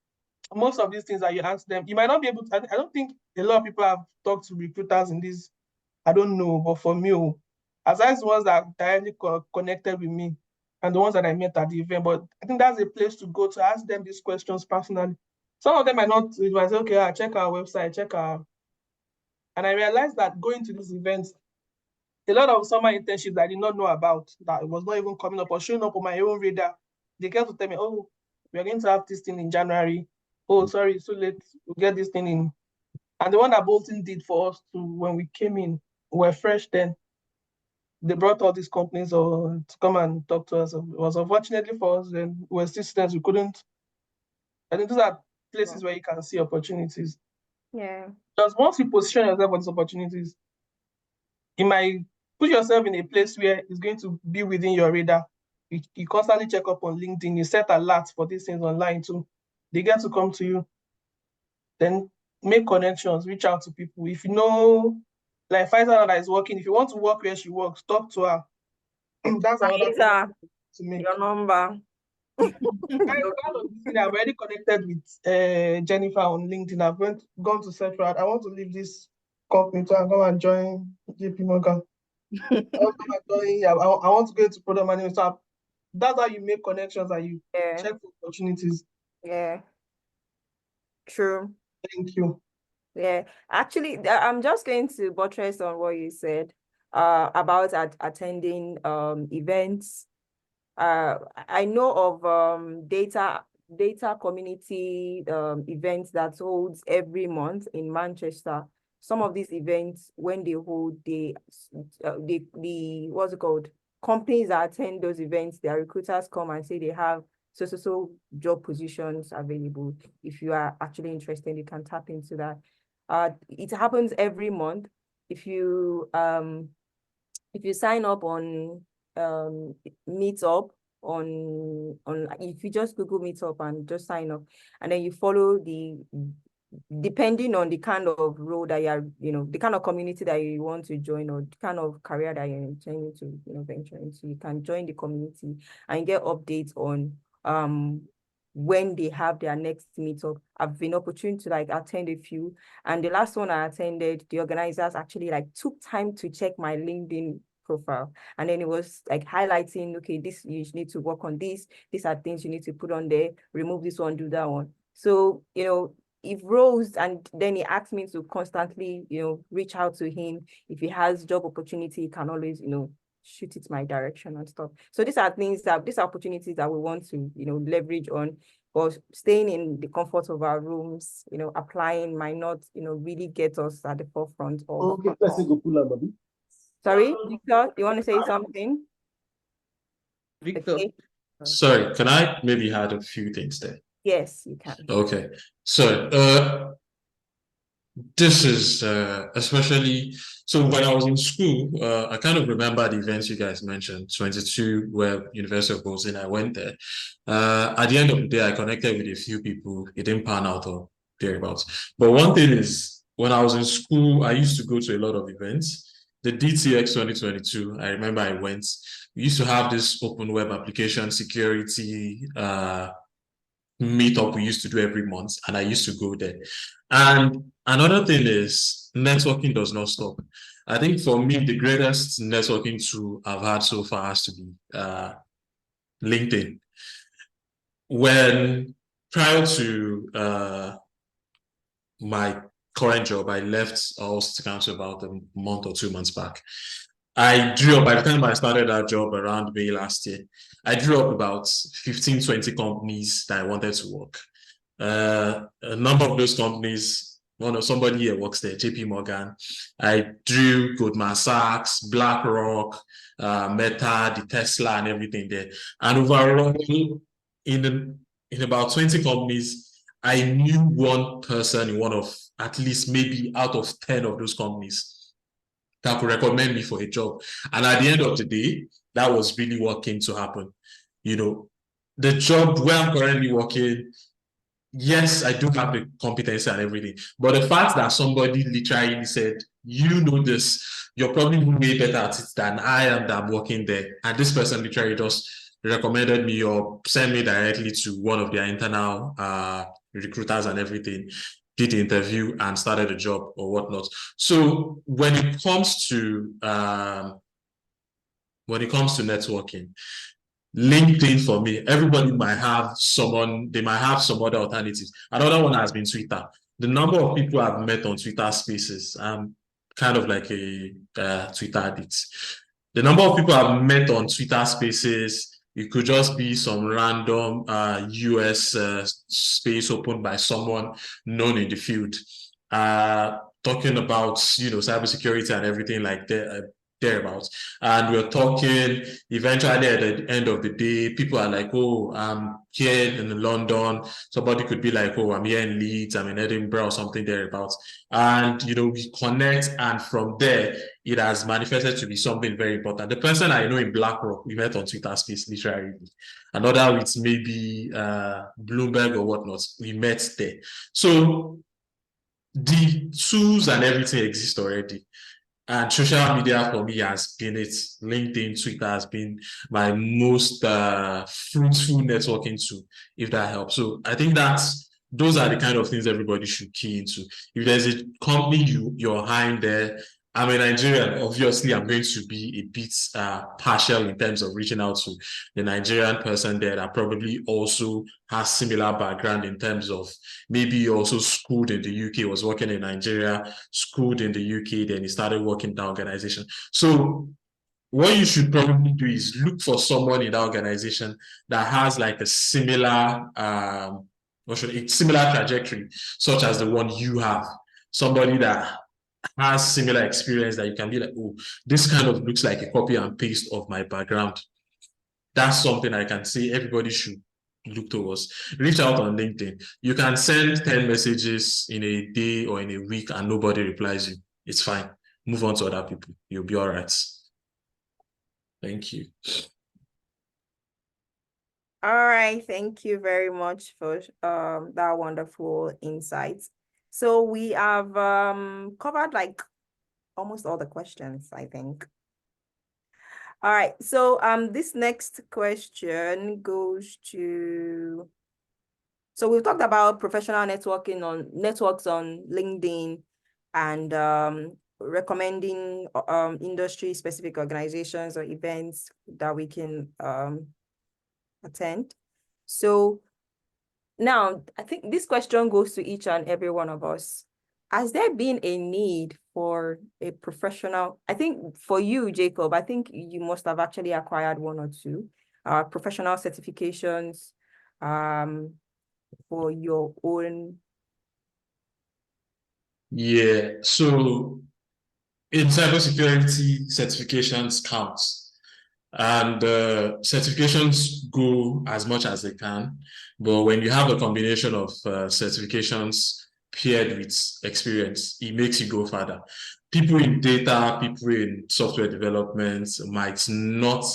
most of these things that you ask them. You might not be able to, I don't think a lot of people have talked to recruiters in this, I don't know, but for me, aside the ones that directly connected with me and the ones that I met at the event, but I think that's a place to go to ask them these questions personally. Some of them might not, it might say, okay, I'll check our website, and I realized that going to these events, a lot of summer internships I did not know about, that it was not even coming up or showing up on my own radar. They came to tell me, oh, we're going to have this thing in January. Oh, sorry, it's too late. We'll get this thing in. And the one that Bolton did for us too, when we came in, we were fresh then. They brought all these companies to come and talk to us. It was unfortunately for us, then we were still students, we couldn't. I think these are places where you can see opportunities. Yeah. Because once you position yourself for these opportunities, you might put yourself in a place where it's going to be within your radar. You constantly check up on LinkedIn, you set alerts for these things online too. They get to come to you. Then make connections, reach out to people. If you know, like Faisal that is working, if you want to work where she works, talk to her. That's another thing to make. Your number. I've already connected with Jennifer on LinkedIn. I've gone to search for her. I want to leave this company to go and join JP Morgan. I want to go into product management. So that's how you make connections and you check for opportunities. Yeah. True. Thank you. Yeah. Actually, I'm just going to buttress on what you said about attending events. I know of data community events that holds every month in Manchester. Some of these events, when they hold, the what's it called? Companies that attend those events, their recruiters come and say they have so job positions available. If you are actually interested, you can tap into that. It happens every month. If you sign up on Meetup, on if you just Google Meetup and just sign up, and then you follow depending on the kind of role that you're, the kind of community that you want to join or the kind of career that you're intending to, venture into, you can join the community and get updates on when they have their next meetup. I've been opportune to attend a few, and the last one I attended, the organizers actually took time to check my LinkedIn profile, and then it was highlighting, okay, this, you need to work on this, these are things you need to put on there, remove this one, do that one. So if Rose, and then he asked me to constantly reach out to him. If he has job opportunity, he can always shoot it my direction and stuff. So these are opportunities that we want to leverage on. But staying in the comfort of our rooms, applying might not really get us at the forefront of. Okay, let's go pull. Sorry, Victor, you want to say something? Victor. Okay. Sorry, can I maybe add a few things there? Yes, you can. Okay, so this is especially, so when I was in school, I kind of remember the events you guys mentioned, 22, where University of Boston, I went there. At the end of the day, I connected with a few people. It didn't pan out or thereabouts. But one thing is, when I was in school, I used to go to a lot of events. The DTX 2022, I remember I went. We used to have this open web application security meetup we used to do every month, and I used to go there. And another thing is, networking does not stop. I think for me, the greatest networking tool I've had so far has to be LinkedIn. When prior to my current job, I left City Council about a month or 2 months back. I drew up, by the time I started that job around May last year, I drew up about 15, 20 companies that I wanted to work. A number of those companies, somebody here works there, JP Morgan. I drew Goldman Sachs, BlackRock, Meta, the Tesla, and everything there. And overall, in about 20 companies, I knew one person in one of, at least maybe out of 10 of those companies that could recommend me for a job. And at the end of the day, that was really what came to happen. You know, the job where I'm currently working, yes, I do have the competency and everything, but the fact that somebody literally said, you know this, you're probably way better at it than I am that I'm working there. And this person literally just recommended me or sent me directly to one of their internal recruiters and everything, did the interview and started the job or whatnot. So when it comes to networking, LinkedIn for me, everybody might have someone, they might have some other alternatives. Another one has been Twitter. The number of people I've met on Twitter Spaces, I'm kind of like a Twitter addict. The number of people I've met on Twitter Spaces, it could just be some random US space opened by someone known in the field, talking about, cybersecurity and everything like that. Thereabouts, and we're talking. Eventually at the end of the day, people are like, oh, I'm here in London. Somebody could be like, oh, I'm here in Leeds, I'm in Edinburgh or something thereabouts, and we connect, and from there it has manifested to be something very important. The person I know in BlackRock, we met on Twitter Space literally. Another with maybe Bloomberg or whatnot, we met there. So the tools and everything exist already. And social media for me has been it. LinkedIn, Twitter has been my most fruitful networking tool, if that helps. So I think those are the kind of things everybody should key into. If there's a company you're hiring there, I'm a Nigerian, obviously I'm going to be a bit partial in terms of reaching out to the Nigerian person there that probably also has similar background in terms of maybe also schooled in the UK, was working in Nigeria, schooled in the UK, then he started working in that organization. So what you should probably do is look for someone in that organization that has like a similar similar trajectory, such as the one you have. Somebody that has similar experience that you can be like, oh, this kind of looks like a copy and paste of my background. That's something I can say everybody should look towards. Reach out on LinkedIn. You can send 10 messages in a day or in a week and nobody replies you. It's fine. Move on to other people. You'll be all right. Thank you. All right. Thank you very much for that wonderful insights. So we have covered like almost all the questions, I think. All right. So this next question goes to, so we've talked about professional networking on networks on LinkedIn and recommending industry-specific organizations or events that we can attend. So now, I think this question goes to each and every one of us. Has there been a need for a professional? I think for you, Jacob, I think you must have actually acquired one or two professional certifications for your own. Yeah, so in cybersecurity, certifications counts. And certifications go as much as they can. But when you have a combination of certifications paired with experience, it makes you go further. People in data, people in software development might not,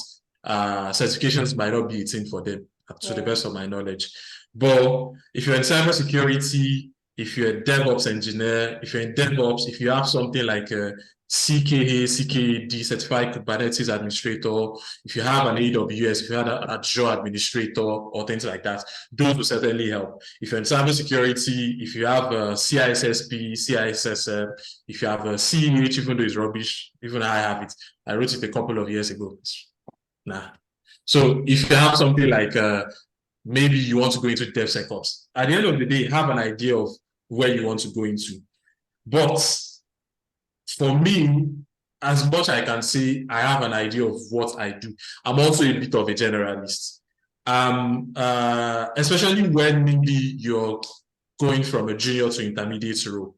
certifications might not be a thing for them, to the best of my knowledge. But if you're in cybersecurity, if you're a DevOps engineer, if you're in DevOps, if you have something like a CKA, CKAD, Certified Kubernetes Administrator, if you have an AWS, if you have an Azure Administrator or things like that, those will certainly help. If you're in cybersecurity, if you have a CISSP, CISSM, if you have a CEH, even though it's rubbish, even I have it. I wrote it a couple of years ago. Nah. So if you have something like maybe you want to go into DevSecOps, at the end of the day, have an idea of where you want to go into. But for me, as much I can say, I have an idea of what I do. I'm also a bit of a generalist. Especially when maybe you're going from a junior to intermediate role,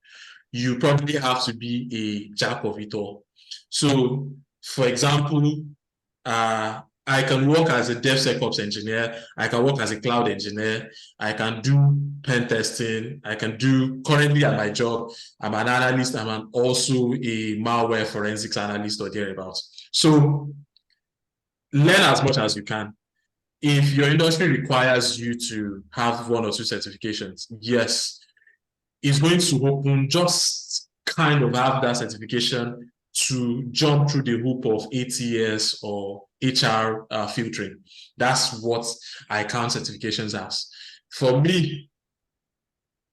you probably have to be a jack of it all. So, for example, I can work as a DevSecOps engineer. I can work as a cloud engineer. I can do pen testing. I can do, currently at my job, I'm an analyst. I'm also a malware forensics analyst or thereabouts. So learn as much as you can. If your industry requires you to have 1 or 2 certifications, yes, it's going to open, just kind of have that certification to jump through the hoop of ATS or HR filtering. That's what I count certifications as. For me,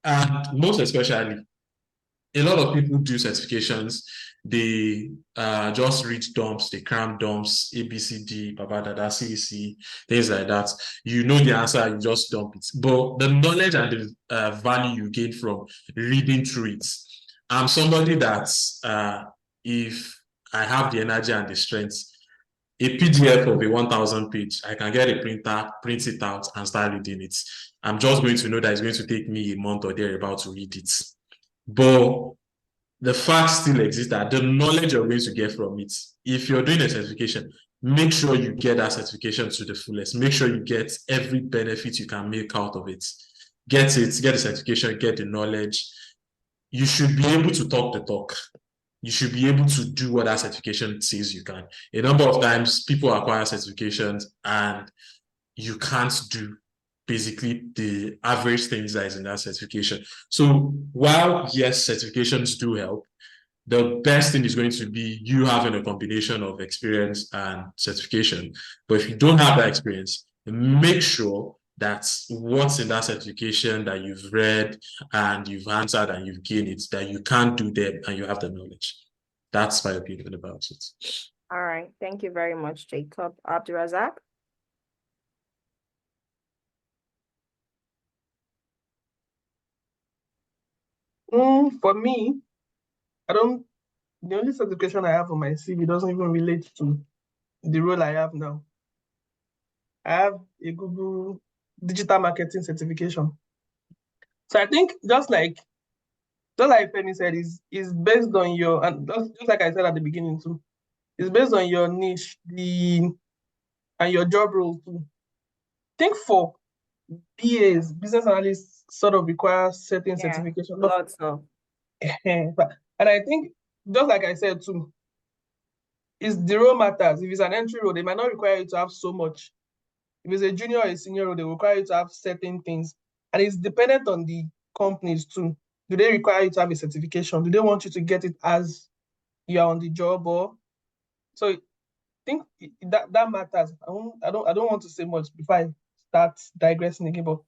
and most especially, a lot of people do certifications. They just read dumps, they cram dumps, ABCD, babadada, CEC, things like that. You know the answer, you just dump it. But the knowledge and the value you gain from reading through it. I'm somebody that if I have the energy and the strength, a PDF of a 1,000 page, I can get a printer, print it out, and start reading it. I'm just going to know that it's going to take me a month or thereabout to read it. But the fact still exists that the knowledge you're going to get from it, if you're doing a certification, make sure you get that certification to the fullest. Make sure you get every benefit you can make out of it. Get it, get the certification, get the knowledge. You should be able to talk the talk. You should be able to do what that certification says you can. A number of times, people acquire certifications and you can't do basically the average things that is in that certification. So while, yes, certifications do help, the best thing is going to be you having a combination of experience and certification. But if you don't have that experience, make sure that what's in that certification that you've read and you've answered and you've gained it, that you can't do them and you have the knowledge. That's my opinion about it. All right. Thank you very much, Jacob. Abdurazak? For me, the only certification I have on my CV doesn't even relate to the role I have now. I have a Google digital marketing certification. So I think just like Penny said, is based on your, and just like I said at the beginning too, it's based on your niche, and your job role too. I think for BAs, business analysts sort of require certain certification. Lots of. And I think, just like I said too, it's the role matters. If it's an entry role, they might not require you to have so much. If it's a junior or a senior role, they require you to have certain things. And it's dependent on the companies too. Do they require you to have a certification? Do they want you to get it as you are on the job? Or so I think that matters. I don't want to say much before I start digressing again, but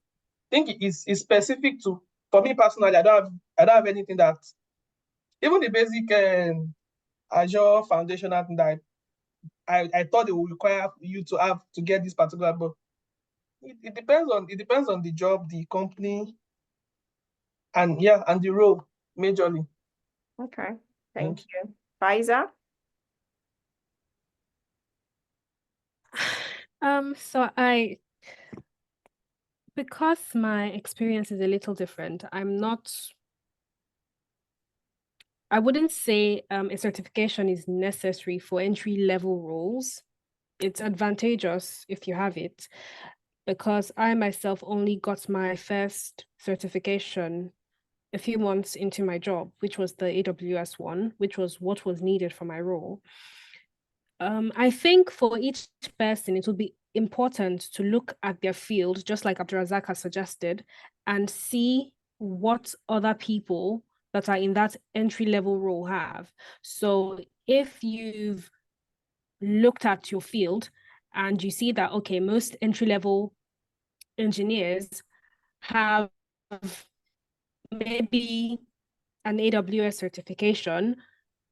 I think it's specific to, for me personally, I don't have anything that, even the basic Azure foundational thing that I thought it would require you to have to get this particular, but it depends on the job, the company, and the role majorly. Okay, thank you. Faiza? So because my experience is a little different, I wouldn't say a certification is necessary for entry-level roles. It's advantageous if you have it, because I myself only got my first certification a few months into my job, which was the AWS one, which was what was needed for my role. I think for each person, it would be important to look at their field, just like Abdurazak has suggested, and see what other people that are in that entry-level role have. So if you've looked at your field and you see that, okay, most entry-level engineers have maybe an AWS certification,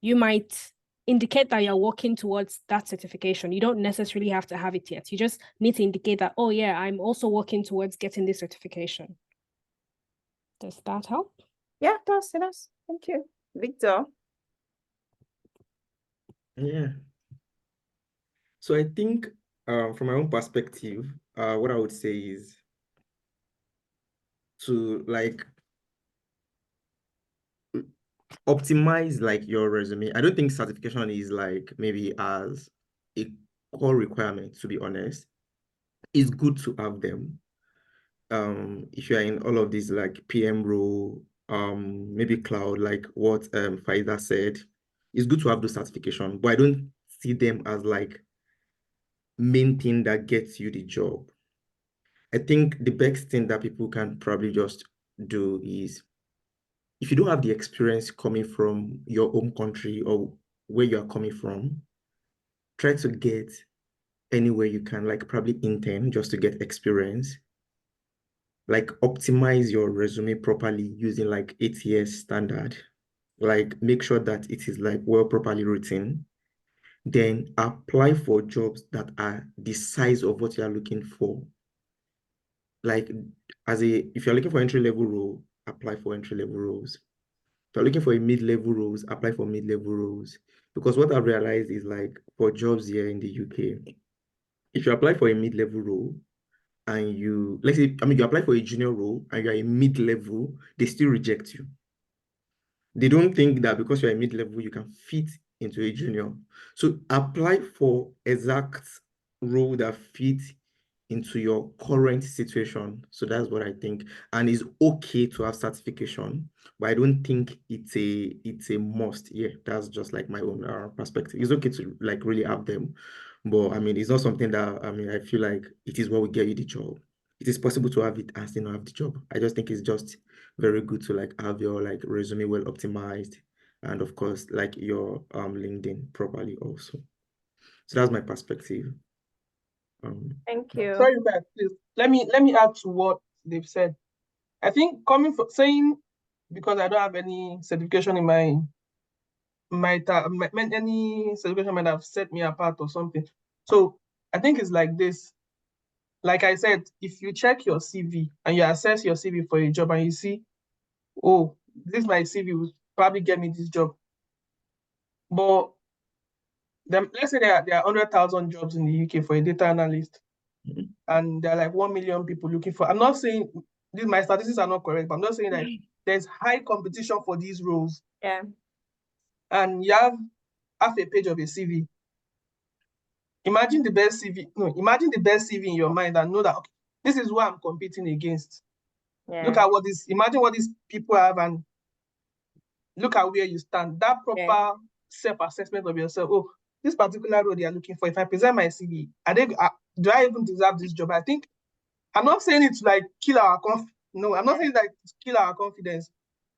you might indicate that you're working towards that certification. You don't necessarily have to have it yet. You just need to indicate that, oh yeah, I'm also working towards getting this certification. Does that help? Yeah, it does. Thank you. Victor? Yeah. So I think from my own perspective, what I would say is to like optimize like your resume. I don't think certification is like maybe as a core requirement, to be honest. It's good to have them. If you're in all of these like PM role, maybe cloud, like what Faida said, it's good to have those certification, but I don't see them as like main thing that gets you the job. I think the best thing that people can probably just do is if you don't have the experience coming from your home country or where you are coming from, try to get anywhere you can, like probably intern just to get experience. Like optimize your resume properly using like ATS standard. Like make sure that it is like well properly written. Then apply for jobs that are the size of what you are looking for. Like if you're looking for entry level role, apply for entry level roles. If you're looking for a mid-level roles, apply for mid-level roles. Because what I've realized is like for jobs here in the UK, if you apply for a mid-level role and you, let's say, you apply for a junior role and you're a mid-level, they still reject you. They don't think that because you're a mid-level, you can fit into a junior. So apply for exact role that fits into your current situation. So that's what I think. And it's okay to have certification, but I don't think it's a must. Yeah, that's just like my own perspective. It's okay to like really have them, but I mean, it's not something that I feel like it is what will get you the job. It is possible to have it and still not have the job. I just think it's just very good to like have your like resume well optimized, and of course like your LinkedIn properly also. So that's my perspective. Thank you. Sorry, back, please. Let me add to what they've said. I think coming from saying because I don't have any certification in my any certification might have set me apart or something. So I think it's like this. Like I said, if you check your CV and you assess your CV for a job and you see, oh, this my CV will probably get me this job. But let's say there are 100,000 jobs in the UK for a data analyst, and there are like 1 million people looking for. I'm not saying my statistics are not correct, but I'm not saying that there's high competition for these roles. Yeah. And you have half a page of a CV. Imagine the best CV. No, imagine the best CV in your mind and know that okay, this is what I'm competing against. Yeah. Look at imagine what these people have and look at where you stand. That proper self-assessment of yourself. Oh, this particular role they are looking for. If I present my CV, do I even deserve this job? I think I'm not saying it to like kill our No, I'm not saying like to kill our confidence,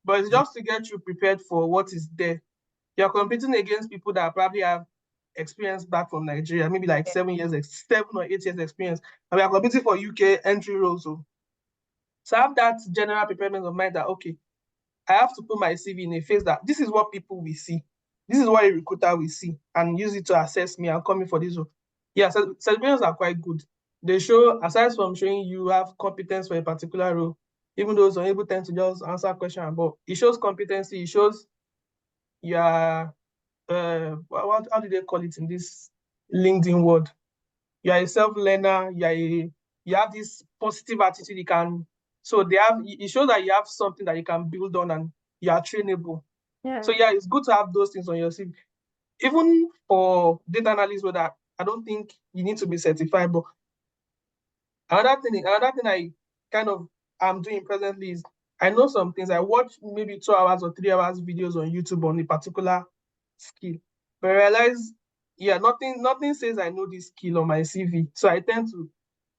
but it's just to get you prepared for what is there. You're competing against people that probably have experience back from Nigeria, maybe like 7 or 8 years experience, and we are competing for UK entry roles. So have that general preparedness of mind that okay, I have to put my CV in a phase that this is what people will see. This is what a recruiter will see and use it to assess me and come in for this role. Yeah, so certifications are quite good. They show, aside from showing you have competence for a particular role, even though some people tend to just answer questions, but it shows competency, it shows your, how do they call it in this LinkedIn world? You are a self-learner, you have this positive attitude so it shows that you have something that you can build on and you are trainable. Yeah. So yeah, it's good to have those things on your CV. Even for data analysts, that I don't think you need to be certified, but another thing I kind of am doing presently is I know some things. I watch maybe 2 hours or 3 hours videos on YouTube on a particular skill, but I realize, yeah, nothing says I know this skill on my CV. So I tend to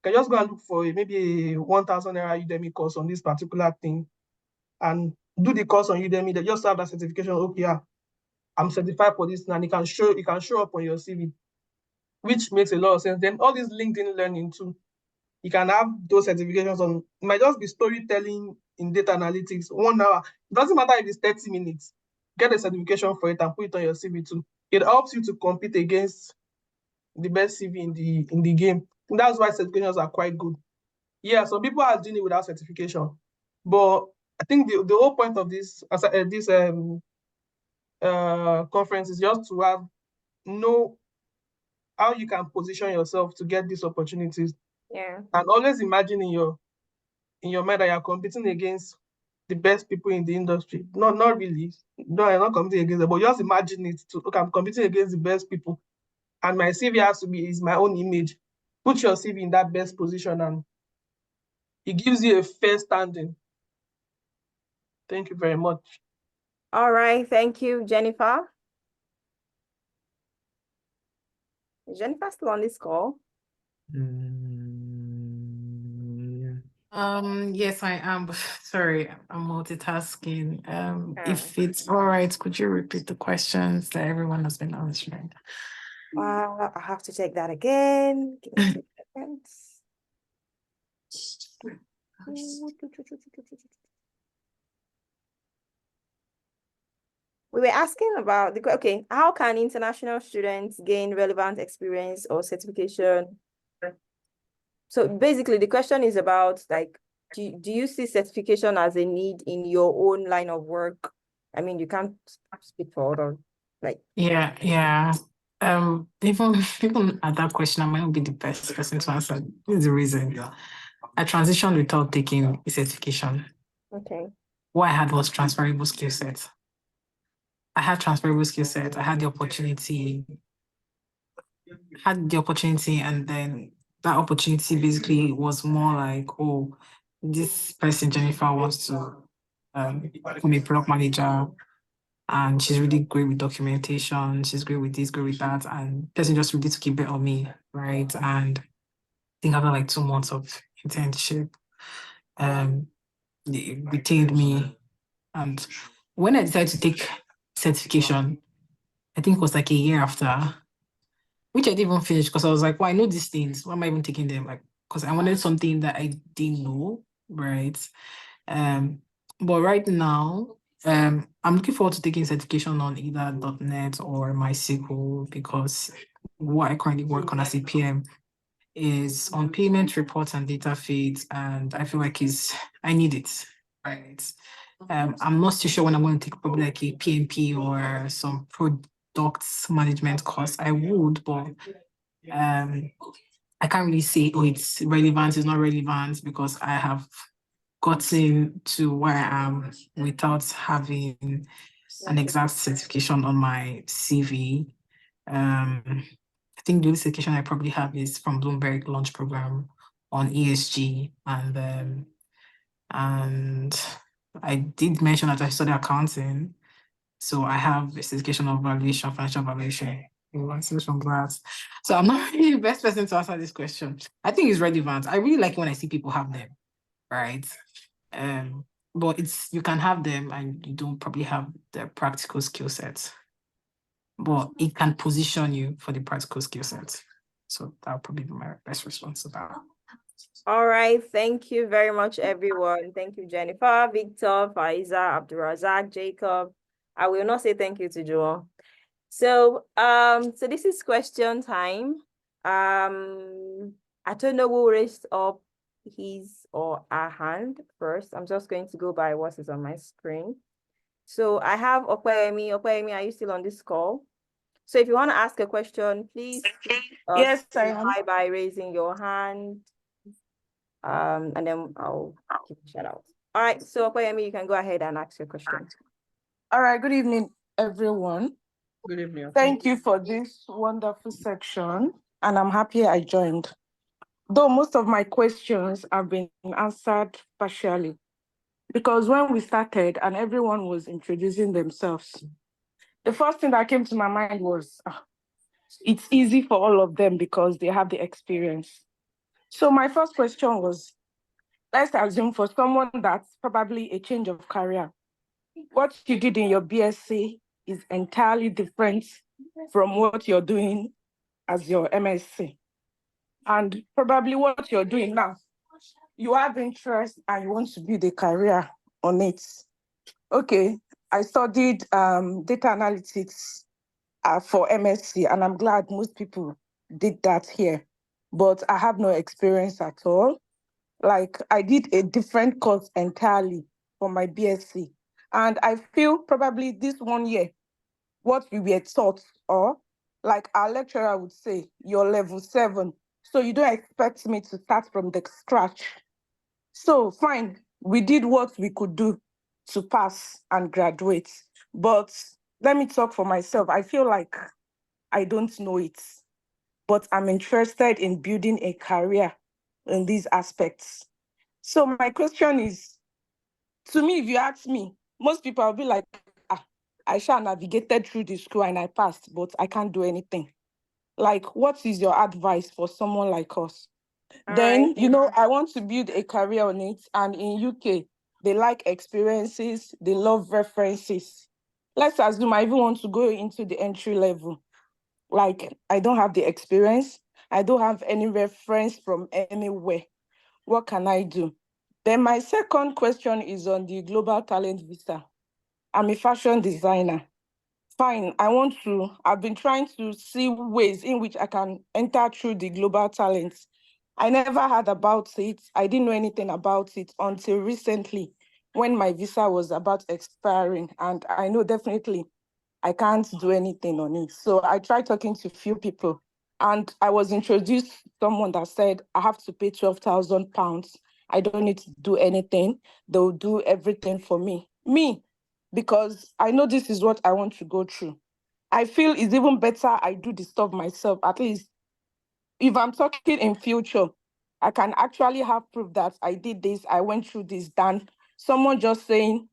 can just go and look for maybe a 1,000 naira Udemy course on this particular thing and do the course on Udemy. They just have that certification. Okay, yeah, I'm certified for this, and it can show up on your CV, which makes a lot of sense. Then all this LinkedIn learning too. You can have those certifications on, it might just be storytelling in data analytics, 1 hour. It doesn't matter if it's 30 minutes. Get a certification for it and put it on your CV too. It helps you to compete against the best CV in the game. And that's why certifications are quite good. Yeah, some people are doing it without certification, but I think the whole point of this conference is just to know how you can position yourself to get these opportunities. Yeah. And always imagine in your mind that you're competing against the best people in the industry. Not really. No, I'm not competing against them, but just imagine it to, okay, I'm competing against the best people. And my CV has to be is my own image. Put your CV in that best position and it gives you a fair standing. Thank you very much. All right. Thank you, Jennifer. Is Jennifer still on this call? Yes, I am. Sorry, I'm multitasking. If Oh. it's all right, could you repeat the questions that everyone has been answering? I have to take that again. Give me 2 seconds. We were asking about okay, how can international students gain relevant experience or certification? So basically the question is about like, do you see certification as a need in your own line of work? I mean, you can't speak for other, like. Yeah. Even at that question, I might not be the best person to answer. This is the reason. I transitioned without taking a certification. Okay. What I had was transferable skill sets. I had transferable skill sets. I had the opportunity, and then that opportunity basically was more like, oh, this person, Jennifer, wants to become a product manager, and she's really great with documentation. She's great with this, great with that, and person just really took a bet on me, right? And I think after like 2 months of internship, they retained me. And when I decided to take certification, I think it was like a year after, which I didn't even finish because I was like, well, I know these things. Why am I even taking them? Like, because I wanted something that I didn't know, right? But right now, I'm looking forward to taking certification on either .NET or MySQL, because what I currently work on as a PM is on payment reports and data feeds, and I feel like I need it, right? I'm not too sure when I'm going to take probably like a PMP or some product management course. I would, but I can't really say, oh, it's relevant, it's not relevant, because I have gotten to where I am without having an exact certification on my CV. I think the only certification I probably have is from Bloomberg Launch Program on ESG, and I did mention that I studied accounting, so I have a certification of valuation, financial valuation. From that. So I'm not really the best person to answer this question. I think it's relevant. I really like it when I see people have them, right? But you can have them and you don't probably have the practical skill sets, but it can position you for the practical skill sets. So that'll probably be my best response to that. All right, thank you very much, everyone. Thank you, Jennifer, Victor, Faiza, Abdulrazak, Jacob. I will not say thank you to Joel. So this is question time. I don't know who raised up his or her hand first. I'm just going to go by what is on my screen. So I have Opeyemi. Opeyemi, are you still on this call? So if you want to ask a question, please yes, I am. by raising your hand. And then I'll give a shout out. All right, so Opeyemi, you can go ahead and ask your question. All right, good evening, everyone. Good evening. Thank you for this wonderful section, and I'm happy I joined. Though most of my questions have been answered partially, because when we started and everyone was introducing themselves, the first thing that came to my mind was, it's easy for all of them because they have the experience. So my first question was, let's assume for someone that's probably a change of career, what you did in your BSc is entirely different from what you're doing as your MSc. And probably what you're doing now, you have interest and you want to build a career on it. Okay, I studied data analytics for MSc, and I'm glad most people did that here, but I have no experience at all. Like, I did a different course entirely for my BSc. And I feel probably this 1 year, what we were taught, or like our lecturer would say, you're level 7. So you don't expect me to start from the scratch. So fine, we did what we could do to pass and graduate. But let me talk for myself. I feel like I don't know it, but I'm interested in building a career in these aspects. So my question is, to me, if you ask me, most people will be like, I shall navigated through the school and I passed, but I can't do anything. Like, what is your advice for someone like us? Then, I want to build a career on it. And in UK, they like experiences, they love references. Let's assume I even want to go into the entry level. Like, I don't have the experience. I don't have any reference from anywhere. What can I do? Then my second question is on the global talent visa. I'm a fashion designer. Fine, I've been trying to see ways in which I can enter through the global talents. I never heard about it. I didn't know anything about it until recently when my visa was about expiring. And I know definitely I can't do anything on it. So I tried talking to a few people and I was introduced to someone that said, I have to pay £12,000. I don't need to do anything. They'll do everything for me. Because I know this is what I want to go through. I feel it's even better I do the stuff myself. At least if I'm talking in future, I can actually have proof that I did this, I went through this, than someone just saying,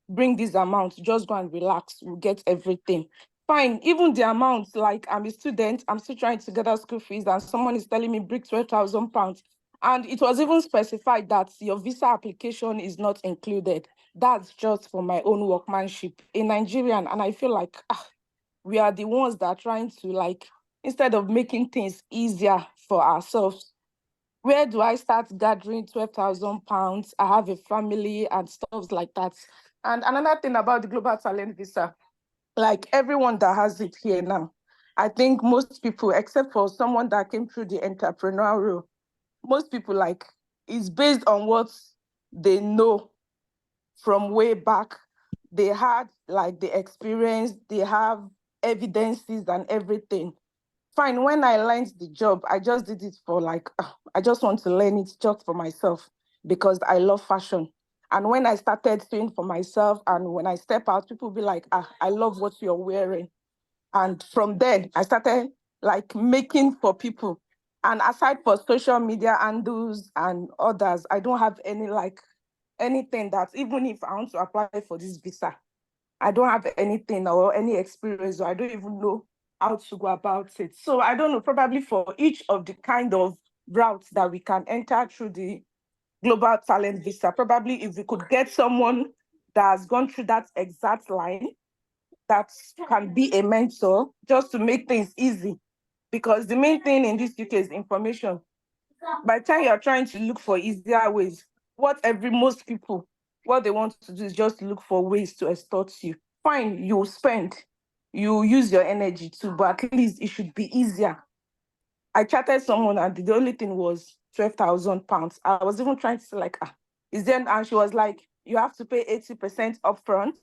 bring this amount, just go and relax, we'll get everything. Fine, even the amount, like I'm a student, I'm still trying to gather school fees, and someone is telling me bring £12,000. And it was even specified that your visa application is not included. That's just for my own workmanship in Nigerian. And I feel like we are the ones that are trying to, instead of making things easier for ourselves, where do I start gathering £12,000? I have a family and stuff like that. And another thing about the global talent visa, like everyone that has it here now, I think most people, except for someone that came through the entrepreneurial, most people it's based on what they know from way back. They had the experience, they have evidences and everything. Fine, when I learned the job, I just did it for I just want to learn it just for myself because I love fashion. And when I started doing for myself and when I step out, people will be like, I love what you're wearing. And from then I started making for people. And aside for social media handles and others, I don't have any anything that even if I want to apply for this visa, I don't have anything or any experience, or I don't even know how to go about it. So I don't know, probably for each of the kind of routes that we can enter through the global talent visa, probably if we could get someone that has gone through that exact line, that can be a mentor just to make things easy. Because the main thing in this UK is information. By the time you're trying to look for easier ways, most people, what they want to do is just look for ways to extort you. Fine, you spend, you use your energy too, but at least it should be easier. I chatted someone and the only thing was £12,000. I was even trying to say is there, and she was like, you have to pay 80% upfront.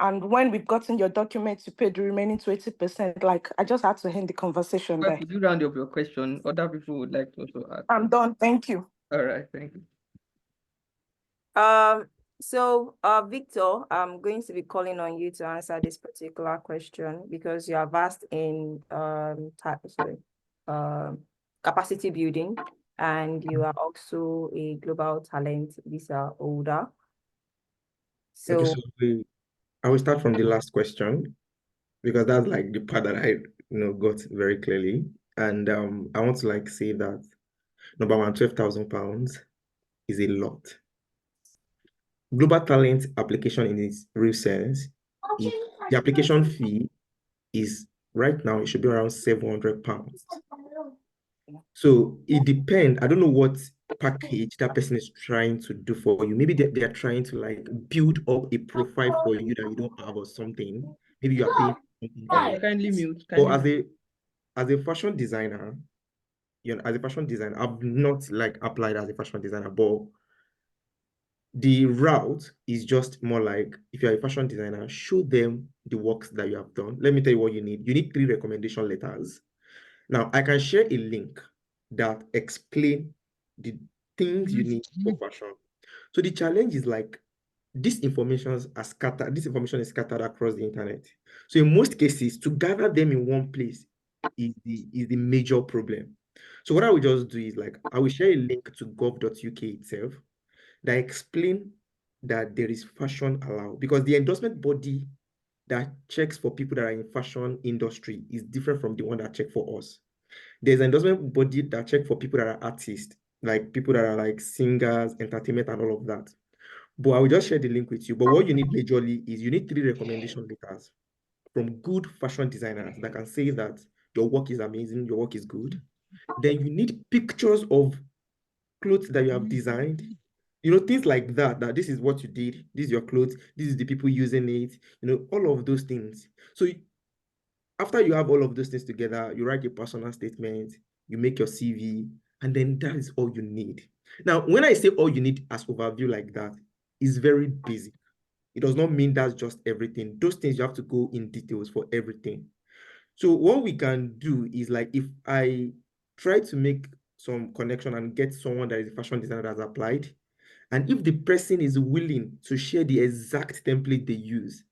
And when we've gotten your documents, you pay the remaining 20%. I just had to end the conversation there. Could you round up your question? Other people would like to also add. I'm done. Thank you. All right, thank you. So Victor, I'm going to be calling on you to answer this particular question because you are vast in capacity building, and you are also a global talent visa holder. Okay, So I will start from the last question because that's the part that I got very clearly. And I want to say that number one, £12,000 is a lot. Global talent application in its real sense, the application fee is right now, it should be around £700. So it depends. I don't know what package that person is trying to do for you. Maybe they are trying to build up a profile for you that you don't have or something. Maybe you are paying something. Kindly mute. Or as a fashion designer, I've not applied as a fashion designer, but The route is just more like, if you're a fashion designer, show them the works that you have done. Let me tell you what you need. You need 3 recommendation letters. Now, I can share a link that explain the things you need for fashion. So the challenge is like, this information is scattered across the internet. So in most cases, to gather them in one place is the major problem. So what I will just do is like, I will share a link to gov.uk itself that explain that there is fashion allowed, because the endorsement body that checks for people that are in fashion industry is different from the one that check for us. There's an endorsement body that check for people that are artists, like people that are like singers, entertainment, and all of that. But I will just share the link with you. But what you need majorly is you need 3 recommendation letters from good fashion designers that can say that your work is amazing, your work is good. Then you need pictures of clothes that you have designed. You know, things like that, that this is what you did, this is your clothes, this is the people using it, you know, all of those things. So after you have all of those things together, you write your personal statement, you make your CV, and then that is all you need. Now, when I say all you need as overview like that, is very basic. It does not mean that's just everything. Those things you have to go in details for everything. So what we can do is like, if I try to make some connection and get someone that is a fashion designer that has applied, and if the person is willing to share the exact template they use,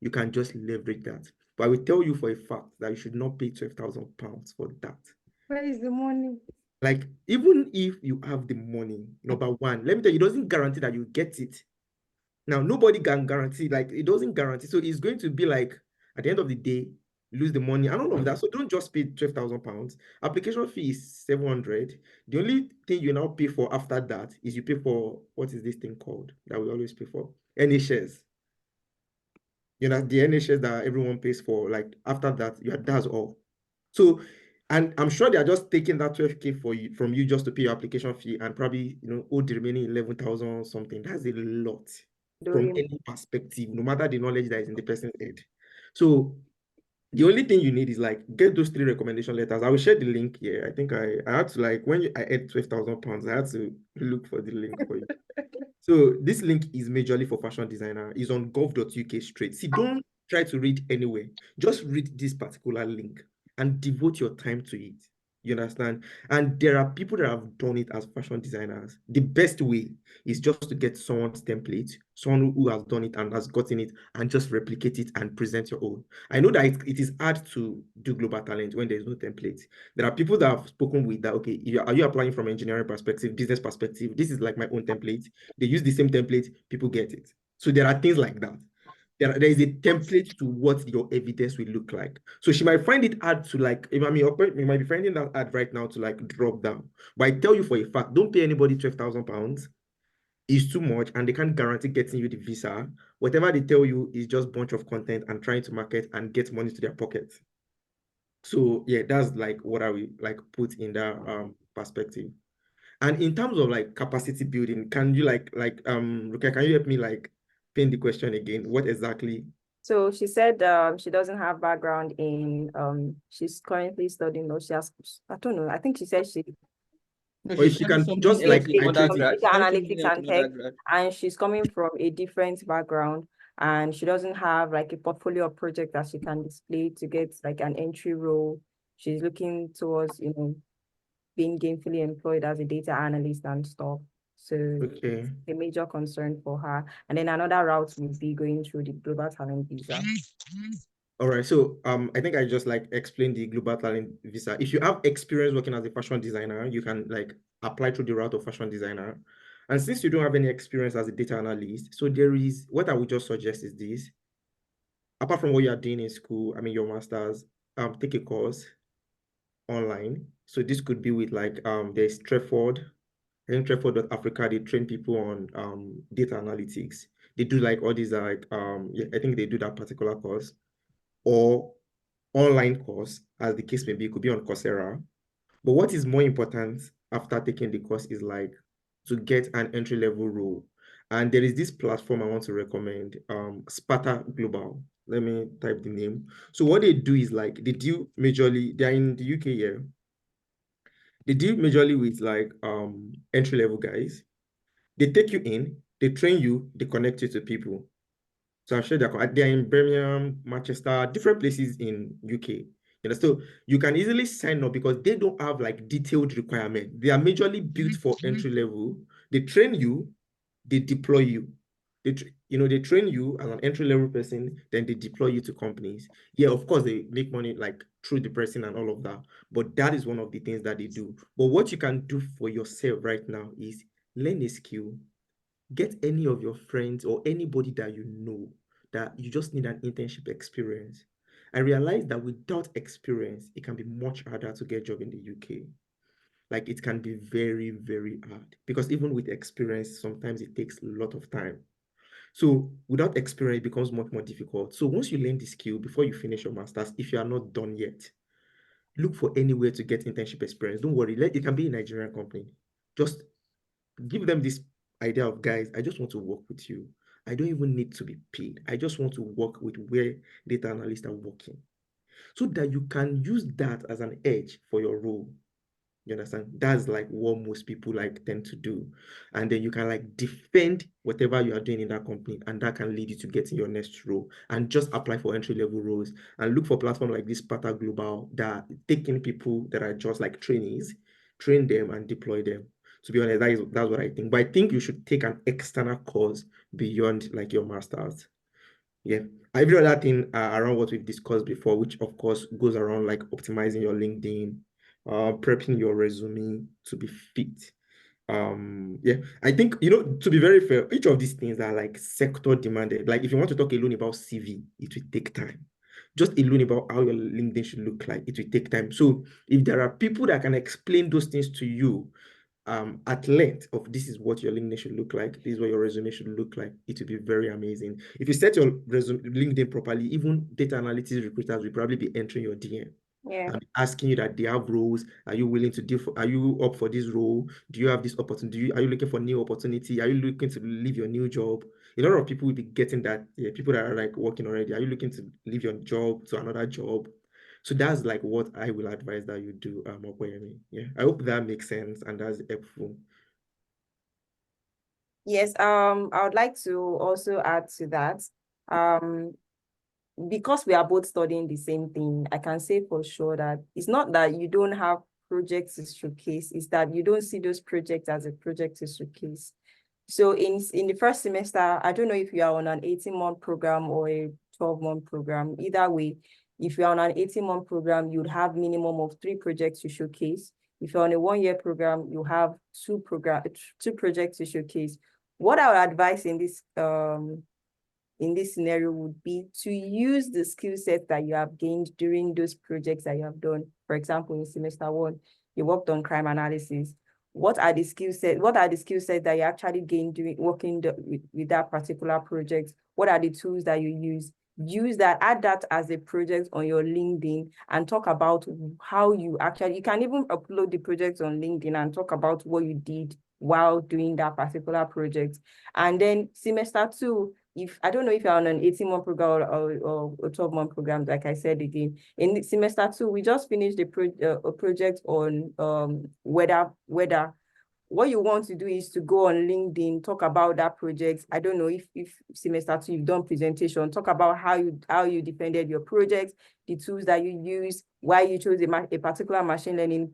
you can just leverage that. But I will tell you for a fact that you should not pay £12,000 for that. Where is the money? Like, even if you have the money, number one, let me tell you, it doesn't guarantee that you get it. Now, nobody can guarantee, like, it doesn't guarantee. So it's going to be like, at the end of the day, lose the money and all of that. So don't just pay £12,000. Application fee is 700. The only thing you now pay for after that is you pay for, what is this thing called that we always pay for? NHS. You know, the NHS that everyone pays for, like after that, that's all. So, and I'm sure they are just taking that 12K from you just to pay your application fee and probably, you know, owe the remaining 11,000 something. That's a lot from any perspective, no matter the knowledge that is in the person's head. So the only thing you need is like, get those 3 recommendation letters. I will share the link here. I think I had to, like, when I had £12,000, I had to look for the link for you. So this link is majorly for fashion designer. It's on gov.uk straight. See, don't try to read anywhere. Just read this particular link and devote your time to it. You understand? And there are people that have done it as fashion designers. The best way is just to get someone's template, someone who has done it and has gotten it, and just replicate it and present your own. I know that it is hard to do global talent when there's no template. There are people that have spoken with that, okay, are you applying from engineering perspective, business perspective? This is like my own template. They use the same template, people get it. So there are things like that. There is a template to what your evidence will look like. So she might find it hard to, like, I mean, you might be finding that hard right now to like drop down. But I tell you for a fact, don't pay anybody £12,000. It's too much, and they can't guarantee getting you the visa. Whatever they tell you is just a bunch of content and trying to market and get money to their pocket. So yeah, that's like what I will like put in that perspective. And in terms of like capacity building, can you Rukayat, can you help me like paint the question again? What exactly? So she said she doesn't have background in she's currently studying, or she has, I don't know, I think she said she No, Or if she's she studying can something just like else in iterate it. undergrad. data She's studying analytics something else and in tech, undergrad. and she's coming from a different background, and she doesn't have like a portfolio of project that she can display to get like an entry role. She's looking towards, you know, being gainfully employed as a data analyst and stuff. So Okay. a major concern for her. And then another route would be going through the global talent visa. All right. So I think I just like explained the global talent visa. If you have experience working as a fashion designer, you can like apply through the route of fashion designer. And since you don't have any experience as a data analyst, so there is what I would just suggest is this. Apart from what you are doing in school, I mean your master's, take a course online. So this could be with like there's Trefford. I think Trefford.Africa, they train people on data analytics. They do like all these like yeah, I think they do that particular course, or online course, as the case may be. It could be on Coursera. But what is more important after taking the course is like to get an entry-level role. And there is this platform I want to recommend, Sparta Global. Let me type the name. So what they do is like they deal majorly, they're in the UK here. They deal majorly with like entry-level guys. They take you in, They train you, they connect you to people. So I'm sure they're in Birmingham, Manchester, different places in UK. You know, so you can easily sign up because they don't have like detailed requirement. They are majorly built for entry level. They train you, they deploy you. They train you as an entry level person, then they deploy you to companies. Yeah, of course they make money like through the person and all of that, but that is one of the things that they do. But what you can do for yourself right now is learn a skill, get any of your friends or anybody that you know that you just need an internship experience. I realized that without experience, it can be much harder to get a job in the UK. Like it can be very, very hard because even with experience, sometimes it takes a lot of time. So without experience, it becomes much more difficult. So once you learn the skill before you finish your master's, if you are not done yet, look for anywhere to get internship experience. Don't worry, it can be a Nigerian company. Just give them this idea of, guys, I just want to work with you. I don't even need to be paid. I just want to work with where data analysts are working so that you can use that as an edge for your role. You understand? That's like what most people like tend to do. And then you can like defend whatever you are doing in that company, and that can lead you to getting your next role. And just apply for entry-level roles and look for platforms like this Sparta Global that are taking people that are just like trainees, train them and deploy them. To be honest, that's what I think. But I think you should take an external course beyond like your master's. Yeah. Every other thing around what we've discussed before, which of course goes around like optimizing your LinkedIn, prepping your resume to be fit. Yeah, I think, to be very fair, each of these things are like sector demanded. Like if you want to talk alone about CV, it will take time. Just alone about how your LinkedIn should look like, it will take time. So if there are people that can explain those things to you, at length of this is what your LinkedIn should look like, this is what your resume should look like, it will be very amazing. If you set your resume LinkedIn properly, even data analytics recruiters will probably be entering your DM and asking you that they have roles. Are you willing to do? Are you up for this role? Do you have this opportunity? Are you looking for new opportunity? Are you looking to leave your new job? A lot of people will be getting that. Yeah, people that are like working already. Are you looking to leave your job to another job? So that's like what I will advise that you do, Okoyemi. Yeah, I hope that makes sense and that's helpful. Yes, I would like to also add to that. Because we are both studying the same thing, I can say for sure that it's not that you don't have projects to showcase, it's that you don't see those projects as a project to showcase. So in the first semester, I don't know if you are on an 18-month program or a 12-month program. Either way, if you're on an 18-month program, you'd have minimum of 3 projects to showcase. If you're on a 1-year program, you have 2 projects to showcase. What I would advise in this scenario would be to use the skill set that you have gained during those projects that you have done. For example, in semester 1, you worked on crime analysis. What are the skill sets that you actually gained during working with that particular project? What are the tools that you use? Use that, add that as a project on your LinkedIn and talk about how you can even upload the project on LinkedIn and talk about what you did while doing that particular project. And then semester 2, I don't know if you're on an 18-month program or a 12-month program, like I said again, in semester 2, we just finished a project on weather. What you want to do is to go on LinkedIn, talk about that project. I don't know if semester 2 you've done presentation, talk about how you defended your project, the tools that you use, why you chose a particular machine learning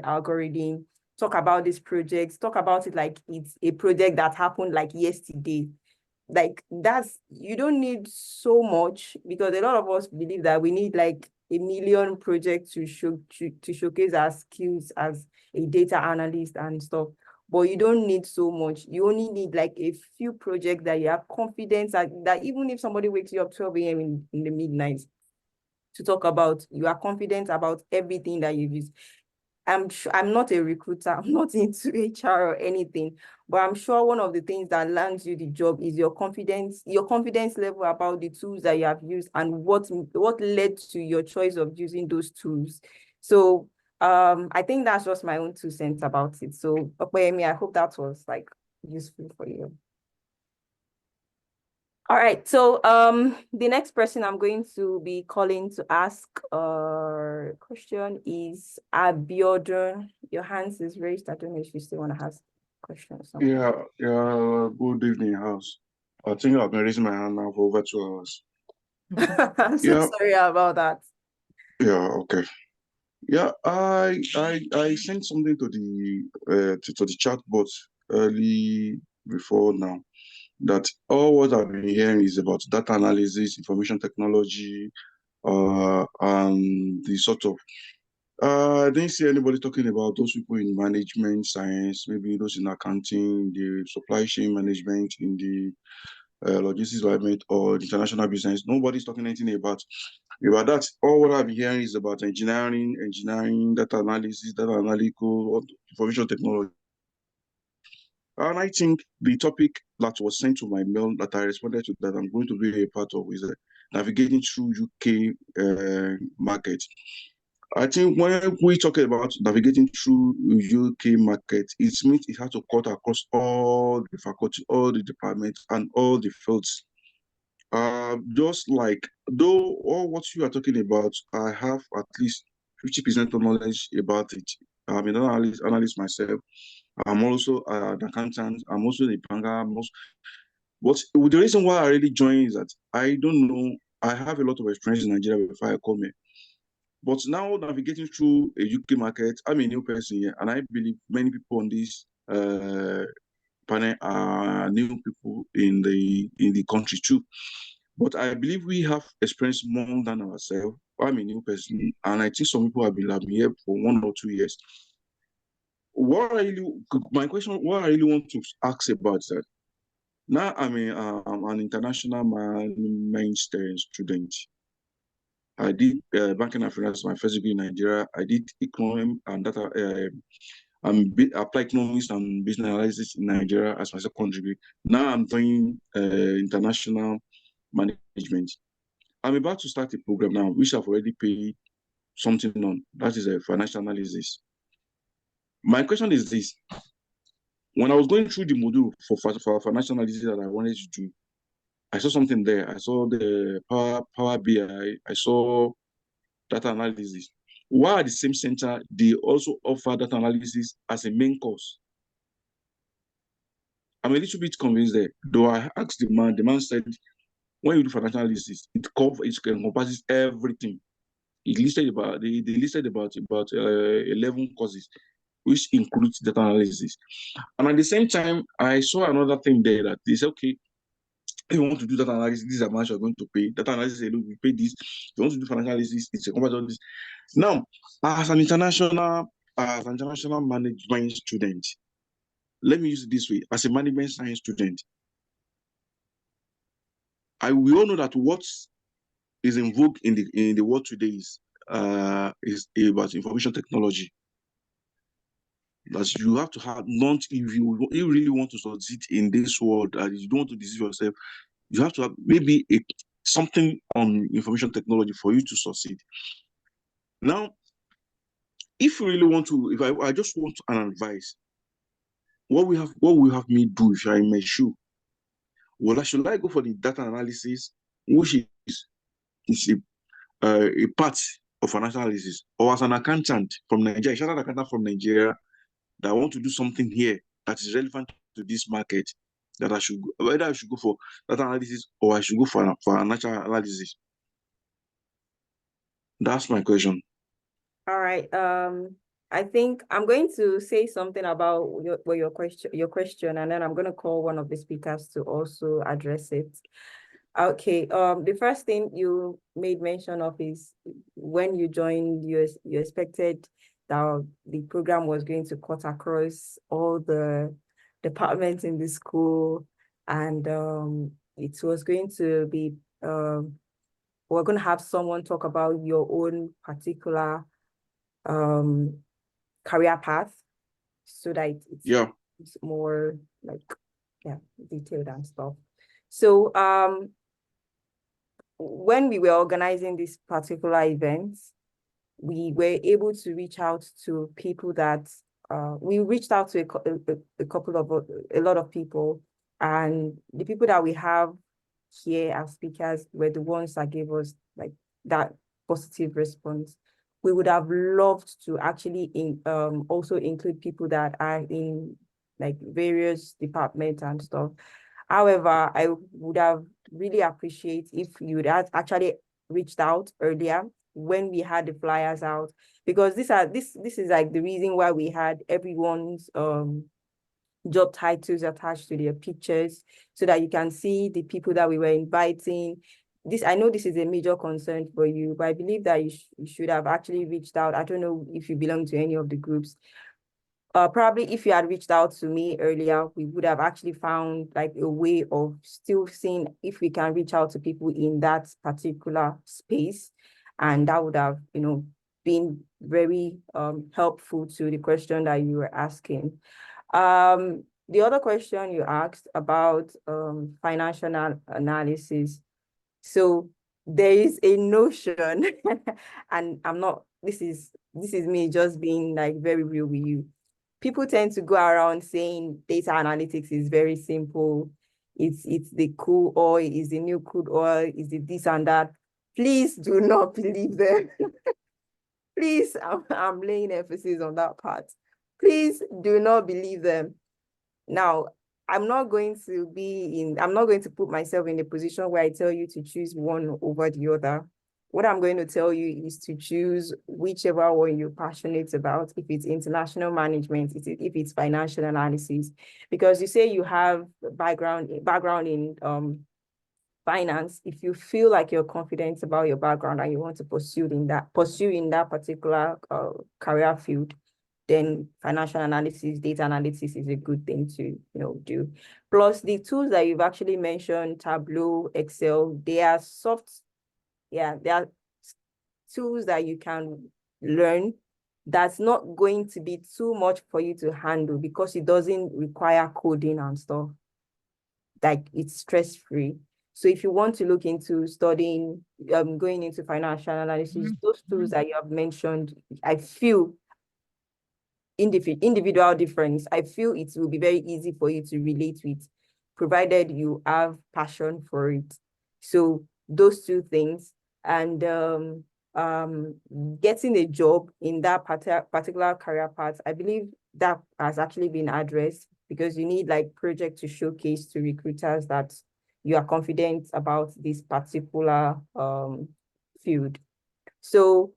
algorithm. Talk about this project, talk about it like it's a project that happened like yesterday. Like you don't need so much, because a lot of us believe that we need like a million projects to showcase our skills as a data analyst and stuff. But you don't need so much. You only need like a few projects that you have confidence that even if somebody wakes you up 12 a.m. in the midnight to talk about, you are confident about everything that you've used. I'm not a recruiter, I'm not into HR or anything, but I'm sure one of the things that lands you the job is your confidence level about the tools that you have used and what led to your choice of using those tools. So I think that's just my own 2 cents about it. So Okoyemi, I hope that was like useful for you. All right, so the next person I'm going to be calling to ask a question is Abiodun. Your hands is raised. I don't know if you still want to ask. question or something. Yeah, good evening, house. I think I've been raising my hand now for over 2 hours. I'm so Yeah, sorry about that. yeah, okay. Yeah, I sent something to the chat bot early before now that all what I've been hearing is about data analysis, information technology, and the sort of I didn't see anybody talking about those people in management science, maybe those in accounting, the supply chain management, in the logistics development or international business. Nobody's talking anything about that. All what I've been hearing is about engineering, data analysis, data analytical, information technology. And I think the topic that was sent to my mail that I responded to that I'm going to be a part of is navigating through UK market. I think when we talk about navigating through UK market, it means it has to cut across all the faculty, all the departments, and all the fields. Just like though all what you are talking about, I have at least 50% of knowledge about it. I'm an analyst myself. I'm also an accountant. I'm also a banker. But the reason why I really joined is that I don't know. I have a lot of experience in Nigeria before I come here. But now navigating through a UK market, I'm a new person here, and I believe many people on this panel are new people in the country too. But I believe we have experienced more than ourselves. I'm a new person, and I think some people have been here for 1 or 2 years. What I really want to ask about that. Now I'm an international mainstream student. I did banking and finance my first degree in Nigeria. I did economics and data applied economics and business analysis in Nigeria as my second degree. Now I'm doing international management. I'm about to start a program now, which I've already paid something on. That is a financial analysis. My question is this. When I was going through the module for financial analysis that I wanted to do, I saw something there. I saw the Power BI. I saw data analysis. While at the same center, they also offer data analysis as a main course. I'm a little bit convinced there. Though I asked the man said, when you do financial analysis, it encompasses everything. They listed about 11 courses, which includes data analysis. And at the same time, I saw another thing there that they said, okay, if you want to do data analysis, this is how much you're going to pay. Data analysis, look, we pay this. If you want to do financial analysis, it's a company of this. Now, as an international management student, let me use it this way. As a management science student, we all know that what is in vogue in the world today is about information technology. That you have to have if you really want to succeed in this world, that you don't want to deceive yourself, you have to have maybe something on information technology for you to succeed. Now, if you really want to, if I just want an advice, what will have me do if you're in my shoe? Well, should I go for the data analysis, which is a part of financial analysis, or as an accountant from Nigeria, a chartered accountant from Nigeria that I want to do something here that is relevant to this market, that whether I should go for data analysis or I should go for financial analysis? That's my question. All right. I think I'm going to say something about your question, and then I'm going to call one of the speakers to also address it. Okay. The first thing you made mention of is when you joined, you expected that the program was going to cut across all the departments in the school, and it was going to be we're going to have someone talk about your own particular career path, so that it's more like detailed and stuff. So when we were organizing this particular event, we were able to reach out to people that we reached out to a lot of people, and the people that we have here as speakers were the ones that gave us like that positive response. We would have loved to actually also include people that are in like various departments and stuff. However, I would have really appreciate if you would have actually reached out earlier when we had the flyers out, because this is like the reason why we had everyone's job titles attached to their pictures, so that you can see the people that we were inviting. I know this is a major concern for you, but I believe that you should have actually reached out. I don't know if you belong to any of the groups. Probably if you had reached out to me earlier, we would have actually found like a way of still seeing if we can reach out to people in that particular space. And that would have, been very helpful to the question that you were asking. The other question you asked about financial analysis. So there is a notion, and this is me just being like very real with you. People tend to go around saying data analytics is very simple. It's the cool oil, is the new crude oil, is the this and that. Please do not believe them. Please, I'm laying emphasis on that part. Please do not believe them. Now, I'm not going to put myself in a position where I tell you to choose one over the other. What I'm going to tell you is to choose whichever one you're passionate about, if it's international management, if it's financial analysis, because you say you have background in finance. If you feel like you're confident about your background and you want to pursue in that particular career field, then financial analysis, data analysis is a good thing to do. Plus the tools that you've actually mentioned, Tableau, Excel, they are they are tools that you can learn. That's not going to be too much for you to handle because it doesn't require coding and stuff. Like it's stress-free. So if you want to look into studying, going into financial analysis, those tools that you have mentioned, I feel individual difference, I feel it will be very easy for you to relate with, provided you have passion for it. So those two things, and getting a job in that particular career path, I believe that has actually been addressed, because you need like project to showcase to recruiters that you are confident about this particular field. So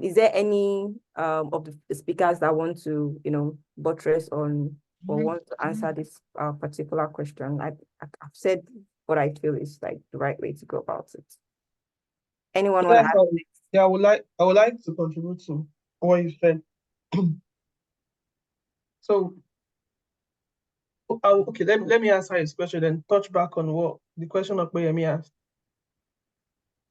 is there any of the speakers that want to, buttress on or want to answer this particular question? I've said what I feel is like the right way to go about it. Anyone want to add? Yeah, I would like to contribute to what you said. So, okay, let me answer his question and touch back on what the question of Bayemi asked.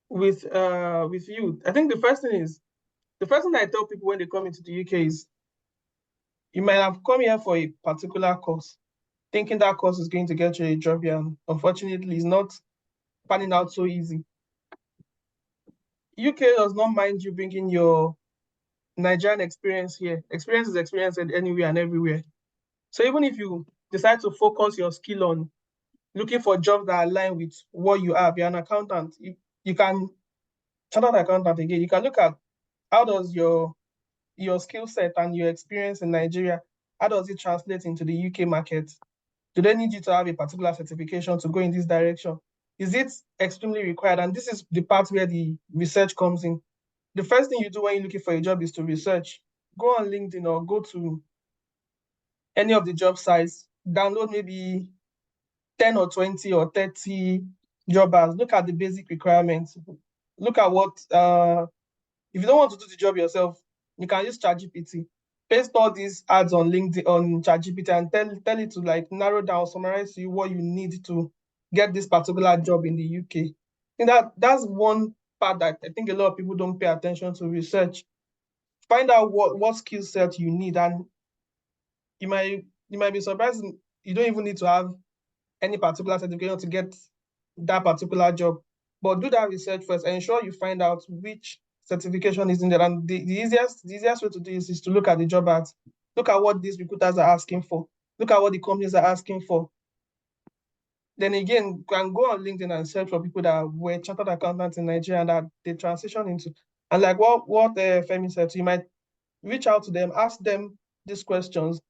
With you, I think the first thing I tell people when they come into the UK is, you might have come here for a particular course, thinking that course is going to get you a job here, and unfortunately, it's not panning out so easy. UK does not mind you bringing your Nigerian experience here. Experience is experience anywhere and everywhere. So even if you decide to focus your skill on looking for jobs that align with what you have, you're an accountant, you can, chartered accountant again, you can look at how does your skill set and your experience in Nigeria, how does it translate into the UK market? Do they need you to have a particular certification to go in this direction? Is it extremely required? And this is the part where the research comes in. The first thing you do when you're looking for a job is to research. Go on LinkedIn or go to any of the job sites, download maybe 10 or 20 or 30 job ads. Look at the basic requirements. Look at what, if you don't want to do the job yourself, you can use ChatGPT. Paste all these ads on LinkedIn, on ChatGPT, and tell it to like narrow down, summarize to you what you need to get this particular job in the UK. And that's one part that I think a lot of people don't pay attention to. Research. Find out what skill set you need, and you might be surprised you don't even need to have any particular certification to get that particular job. But do that research first. Ensure you find out which certification is in there. And the easiest way to do this is to look at the job ads. Look at what these recruiters are asking for. Look at what the companies are asking for. Then again, you can go on LinkedIn and search for people that were chartered accountants in Nigeria and that they transition into. And like what Femi said, so you might reach out to them, ask them these questions.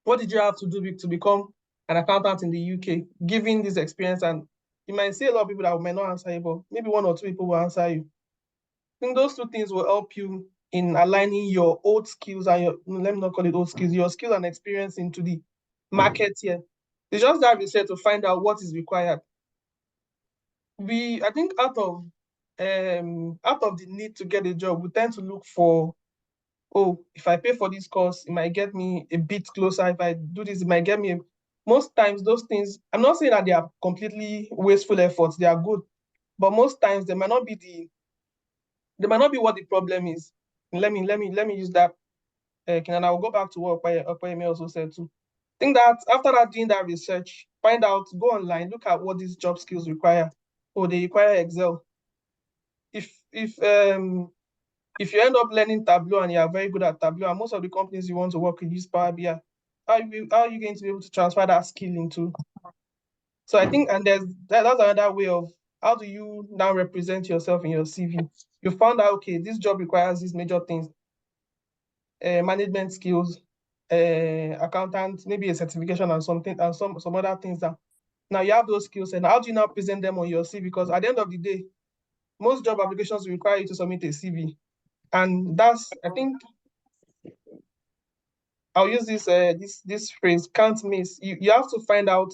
what did you have to do to become an accountant in the UK, given this experience? And you might see a lot of people that might not answer you, but maybe 1 or 2 people will answer you. I think those 2 things will help you in aligning your old skills and your, let me not call it old skills, your skills and experience into the market here. It's just that research to find out what is required. I think out of the need to get a job, we tend to look for, oh, if I pay for this course, it might get me a bit closer. If I do this, it might get me. Most times, those things, I'm not saying that they are completely wasteful efforts. They are good, but most times they might not be what the problem is. Let me use that. And I will go back to what Opeyemi also said too. I think that after doing that research, find out, go online, look at what these job skills require. Oh, they require Excel. If you end up learning Tableau and you are very good at Tableau, and most of the companies you want to work with use Power BI, how are you going to be able to transfer that skill into? So I think, and that's another way of how do you now represent yourself in your CV? You found out, okay, this job requires these major things, management skills, accountant, maybe a certification and something, and some other things that now you have those skills, and how do you now present them on your CV? Because at the end of the day, most job applications require you to submit a CV. And that's, I think, I'll use this phrase, can't miss. You have to find out,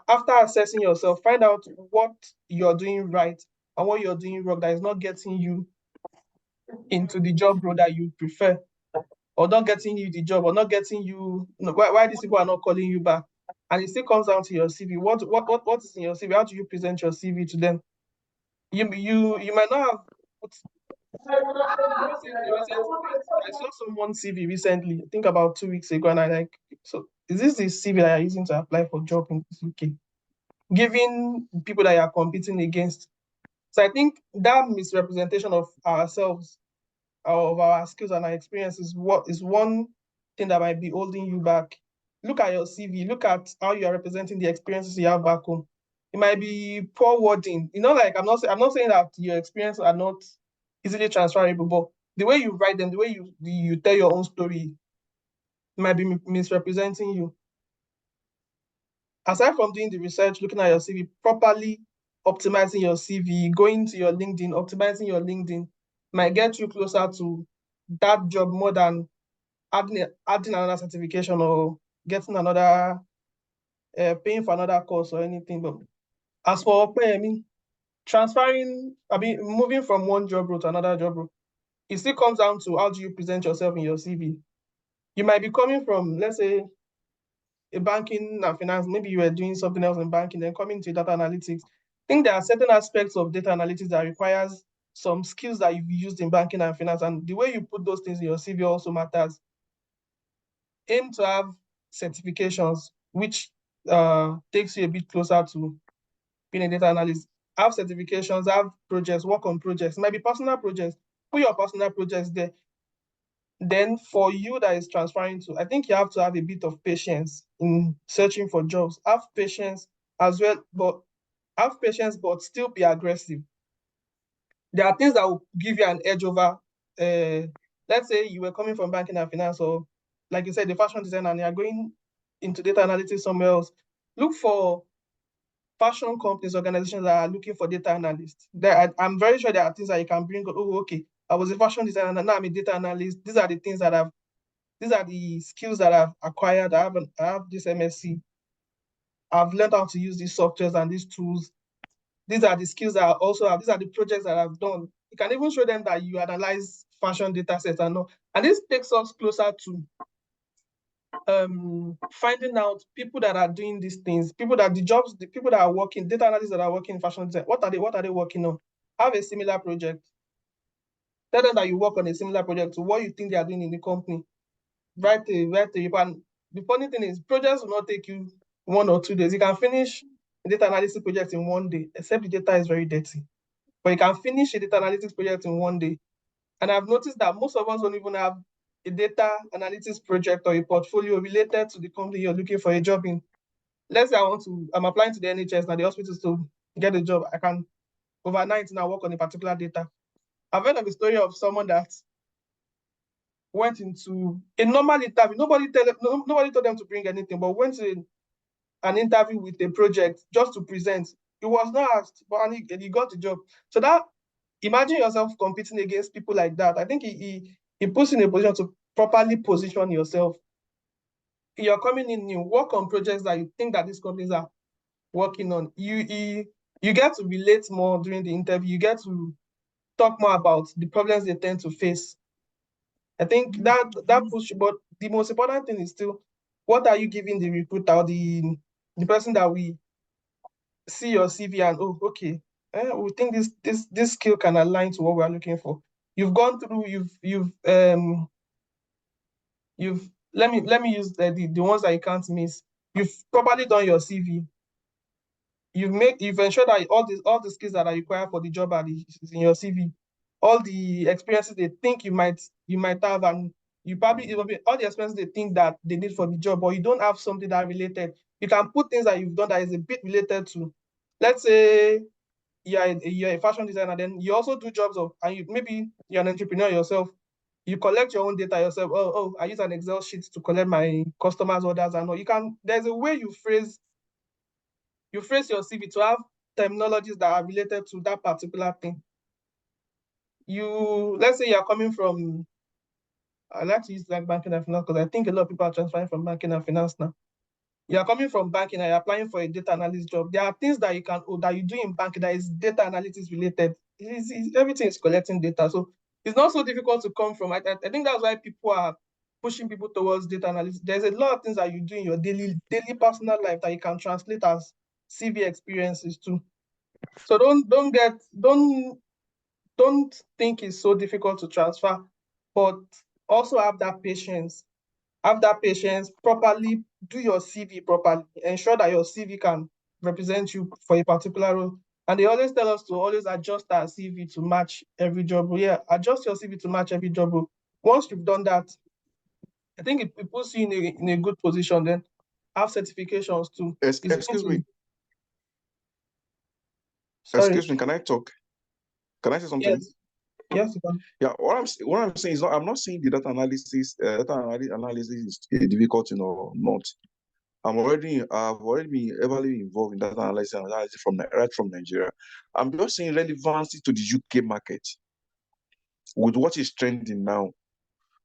after assessing yourself, find out what you're doing right and what you're doing wrong that is not getting you into the job role that you prefer, or not getting you the job, or not getting you, why these people are not calling you back. And it still comes down to your CV. What is in your CV? How do you present your CV to them? You might not have put I saw someone's CV recently, I think about 2 weeks ago, and I like, so is this the CV that you're using to apply for a job in the UK? Giving people that you're competing against. So I think that misrepresentation of ourselves, of our skills and our experiences, what is one thing that might be holding you back. Look at your CV, look at how you are representing the experiences you have back home. It might be poor wording. Like I'm not saying that your experiences are not easily transferable, but the way you write them, the way you tell your own story might be misrepresenting you. Aside from doing the research, looking at your CV, properly optimizing your CV, going to your LinkedIn, optimizing your LinkedIn might get you closer to that job more than adding another certification or getting another, paying for another course or anything. But as for Opeyemi, moving from one job role to another job role, it still comes down to how do you present yourself in your CV. You might be coming from, let's say, a banking and finance, maybe you were doing something else in banking, then coming to data analytics. I think there are certain aspects of data analytics that requires some skills that you've used in banking and finance, and the way you put those things in your CV also matters. Aim to have certifications, which takes you a bit closer to being a data analyst. Have certifications, have projects, work on projects. It might be personal projects. Put your personal projects there. Then for you that is transferring to, I think you have to have a bit of patience in searching for jobs. Have patience as well, but still be aggressive. There are things that will give you an edge over, let's say you were coming from banking and finance, or like you said, the fashion design, and you're going into data analytics somewhere else. Look for fashion companies, organizations that are looking for data analysts. I'm very sure there are things that you can bring. Oh, okay, I was a fashion designer, and now I'm a data analyst. These are the things that these are the skills that I've acquired. I have this MSc. I've learned how to use these softwares and these tools. These are the skills that I also have. These are the projects that I've done. You can even show them that you analyze fashion data sets and all. And this takes us closer to finding out people that are doing these things, people that are working, data analysts that are working in fashion design. What are they working on? Have a similar project. Tell them that you work on a similar project to what you think they are doing in the company. Write a report. The funny thing is, projects will not take you 1 or 2 days. You can finish a data analysis project in 1 day, except the data is very dirty. But you can finish a data analytics project in 1 day. And I've noticed that most of us don't even have a data analytics project or a portfolio related to the company you're looking for a job in. Let's say I'm applying to the NHS and the hospitals to get a job. I can overnight now work on a particular data. I've heard of a story of someone that went into a normal interview. Nobody told them to bring anything, but went to an interview with a project just to present. He was not asked, but he got the job. So that, imagine yourself competing against people like that. I think he puts in a position to properly position yourself. You're coming in new, work on projects that you think that these companies are working on. You get to relate more during the interview. You get to talk more about the problems they tend to face. I think that push, but the most important thing is still, what are you giving the recruiter or the person that we see your CV and, oh, okay, we think this skill can align to what we're looking for. You've gone through, let me use the ones that you can't miss. You've properly done your CV. You've ensured that all the skills that are required for the job are in your CV. All the experiences they think you might have, and you probably all the experiences they think that they need for the job, but you don't have something that related. You can put things that you've done that is a bit related to. Let's say you're a fashion designer, then you also do jobs of, and maybe you're an entrepreneur yourself. You collect your own data yourself. Oh, I use an Excel sheet to collect my customers' orders, and all. There's a way you phrase your CV to have terminologies that are related to that particular thing. Let's say you're coming from, I like to use like banking and finance because I think a lot of people are transferring from banking and finance now. You're coming from banking and you're applying for a data analyst job. There are things that you do in banking that is data analytics related. Everything is collecting data. So it's not so difficult to come from. I think that's why people are pushing people towards data analytics. There's a lot of things that you do in your daily personal life that you can translate as CV experiences too. So don't think it's so difficult to transfer, but also have that patience. Have that patience, properly do your CV properly. Ensure that your CV can represent you for a particular role. And they always tell us to always adjust our CV to match every job role. Yeah, adjust your CV to match every job role. Once you've done that, I think it puts you in a good position. Then have certifications too. Excuse me. Sorry. Excuse me, can I talk? Can I say something? Yes, you can. Yeah, what I'm saying is, I'm not saying the data analysis is difficult, or not. I've already been heavily involved in data analysis right from Nigeria. I'm just saying relevancy to the UK market with what is trending now.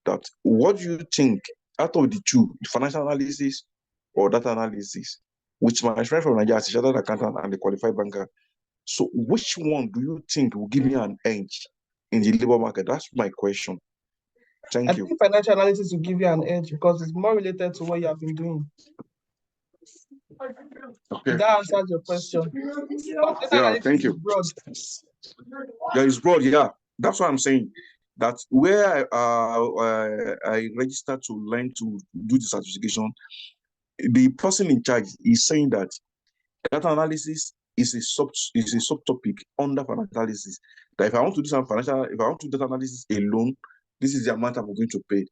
That what do you think out of the two, the financial analysis or data analysis, which my friend from Nigeria is a chartered accountant and a qualified banker. So which one do you think will give me an edge in the labor market? That's my question. Thank you. I think financial analysis will give you an edge because it's more related to what you have been doing. Okay. That answers your question. Yeah, thank you. Broad. Yeah, it's broad. Yeah, that's what I'm saying. That where I registered to learn to do the certification, the person in charge is saying that data analysis is a subtopic under financial analysis. That if I want to do data analysis alone, this is the amount I'm going to pay.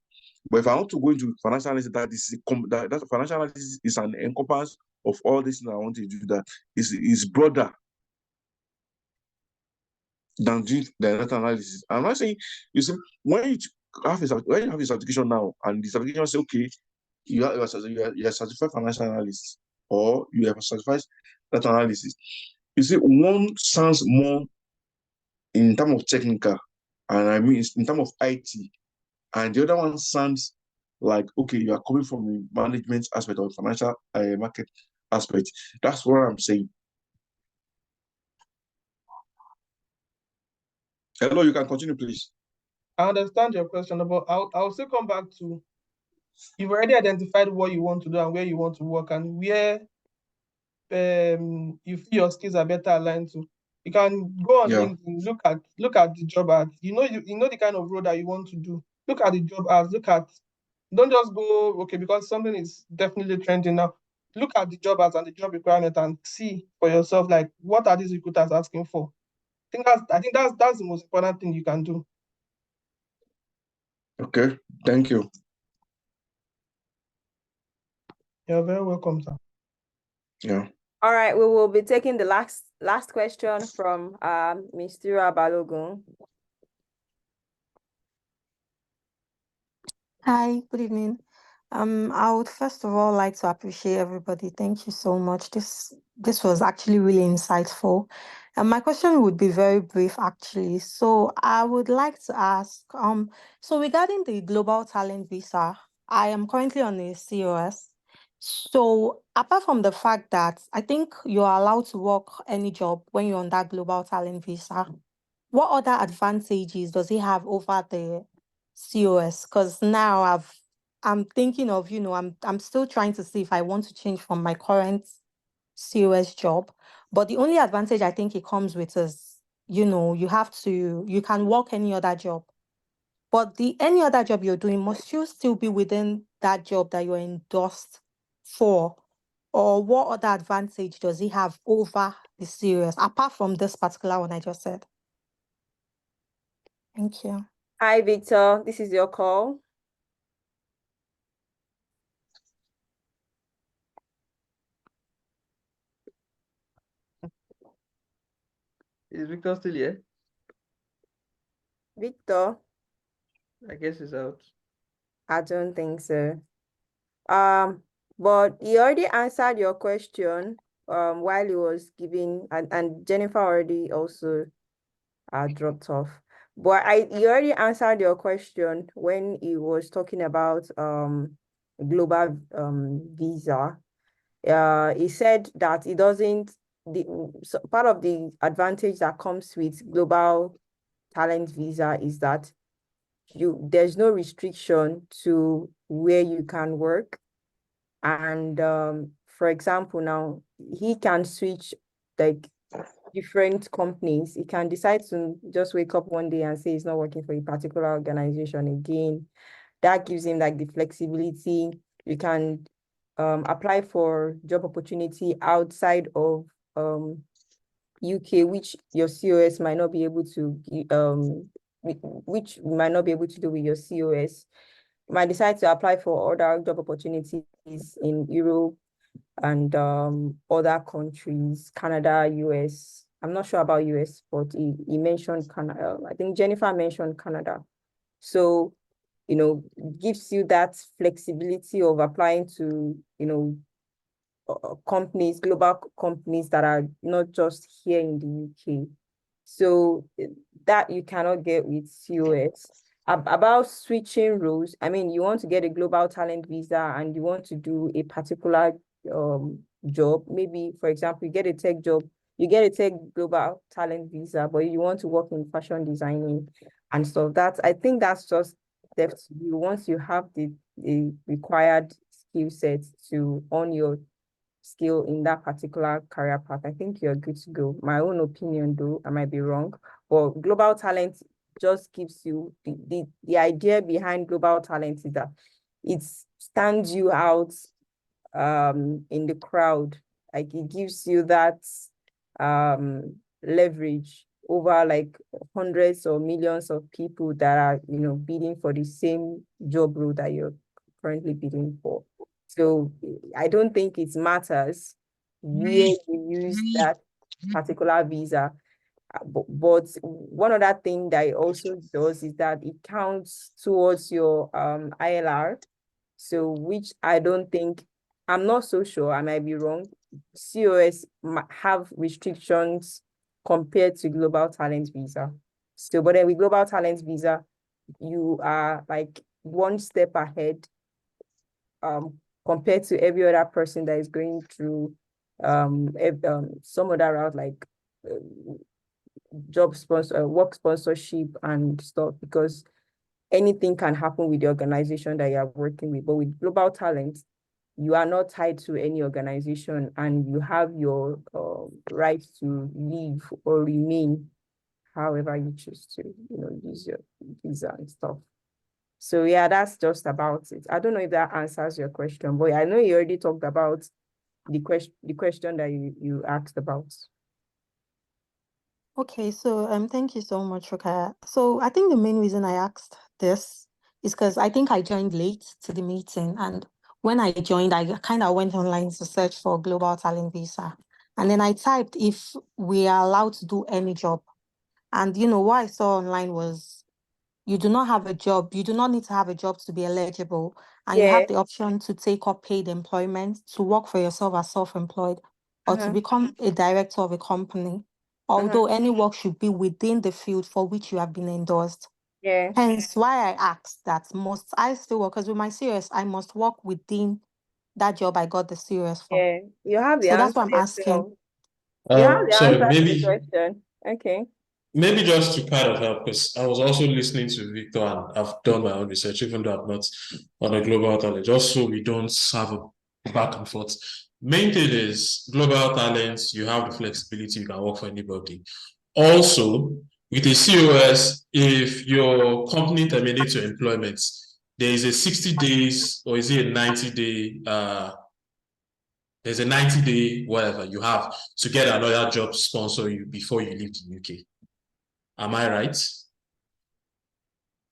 But if I want to go into financial analysis, that financial analysis is an encompass of all these things I want to do. That is broader than doing the data analysis. I'm not saying, you see, when you have a certification now, and the certification say, okay, you are certified financial analyst, or you have a certified data analysis. You see, one sounds more in terms of technical, and I mean in terms of IT, and the other one sounds like, okay, you are coming from the management aspect or financial market aspect. That's what I'm saying. Hello, you can continue, please. I understand your question, but I'll still come back to, you've already identified what you want to do and where you want to work and where you feel your skills are better aligned to. You can go on LinkedIn, look at the job ads. You know the kind of role that you want to do. Look at the job ads. Don't just go, okay, because something is definitely trending now. Look at the job ads and the job requirement and see for yourself, like, what are these recruiters asking for? I think that's the most important thing you can do. Okay, thank you. You're very welcome, sir. Yeah. All right, we will be taking the last question from Mr. Balogun. Hi, good evening. I would first of all like to appreciate everybody. Thank you so much. This was actually really insightful. And my question would be very brief, actually. So I would like to ask, so regarding the Global Talent Visa, I am currently on a COS. So apart from the fact that I think you're allowed to work any job when you're on that Global Talent Visa, what other advantages does it have over the COS? Because now I'm thinking of, I'm still trying to see if I want to change from my current COS job. But the only advantage I think it comes with is, you can work any other job. But any other job you're doing, must you still be within that job that you're endorsed for? Or what other advantage does it have over the COS, apart from this particular one I just said? Thank you. Hi, Victor. This is your call. Is Victor still here? Victor, I guess he's out. I don't think so. But he already answered your question while he was giving, and Jennifer already also dropped off. But he already answered your question when he was talking about global visa. He said that it doesn't, part of the advantage that comes with global talent visa is that there's no restriction to where you can work. And for example, now he can switch like different companies. He can decide to just wake up one day and say he's not working for a particular organization again. That gives him like the flexibility. You can apply for job opportunity outside of UK, which your COS might not be able to which you might not be able to do with your COS. You might decide to apply for other job opportunities in Europe and other countries, Canada, US. I'm not sure about US, but he mentioned Canada. I think Jennifer mentioned Canada. So, gives you that flexibility of applying to, companies, global companies that are not just here in the UK. So that you cannot get with COS. About switching roles, I mean, you want to get a global talent visa and you want to do a particular job. Maybe, for example, you get a tech job, you get a tech global talent visa, but you want to work in fashion designing and stuff. I think that's just left to you once you have the required skill set to own your skill in that particular career path. I think you're good to go. My own opinion, though, I might be wrong, but global talent just gives you the idea behind global talent is that it stands you out in the crowd. Like it gives you that leverage over like hundreds or millions of people that are bidding for the same job role that you're currently bidding for. So I don't think it matters where you use that particular visa. But one other thing that it also does is that it counts towards your ILR. So which I don't think, I'm not so sure, I might be wrong. COS have restrictions compared to global talent visa. So, but then with global talent visa, you are like one step ahead compared to every other person that is going through some other route like work sponsorship and stuff, because anything can happen with the organization that you are working with. But with global talent, you are not tied to any organization and you have your right to leave or remain however you choose to, use your visa and stuff. So yeah, that's just about it. I don't know if that answers your question, but I know you already talked about the question that you asked about. Okay, so thank you so much, Rukayat. So I think the main reason I asked this is because I think I joined late to the meeting, and when I joined, I kind of went online to search for global talent visa, and then I typed if we are allowed to do any job, and what I saw online was you do not have a job, you do not need to have a job to be eligible, and you Yeah. have the option to take up paid employment, to work for yourself as self-employed, or to become a director of a company. Although any work should be within the field for which you have been endorsed. Yeah. Hence why I asked that must I still work, because with my COS, I must work within that job I got the COS for. Yeah. You have the So that's answer why I'm asking. yourself. You have the Sorry, answer to the maybe question. Okay. maybe just to kind of help, because I was also listening to Victor and I've done my own research, even though I'm not on a global talent, just so we don't have a back and forth. Main thing is global talents, you have the flexibility, you can work for anybody. Also, with a COS, if your company terminates your employment, there is a 60 days or is it a 90-day there's a 90-day whatever you have to get another job to sponsor you before you leave the UK. Am I right?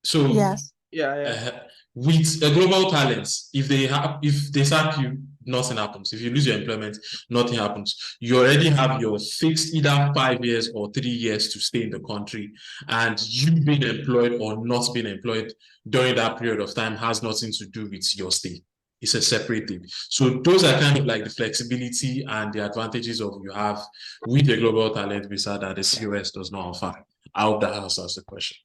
So Yes. Yeah. with a global talent, if they sack you, nothing happens. If you lose your employment, nothing happens. You already have your fixed either 5 years or 3 years to stay in the country, and you being employed or not being employed during that period of time has nothing to do with your stay. It's a separate thing. So those are kind of like the flexibility and the advantages of you have with the global talent visa that the COS does not offer. I hope that answers the question.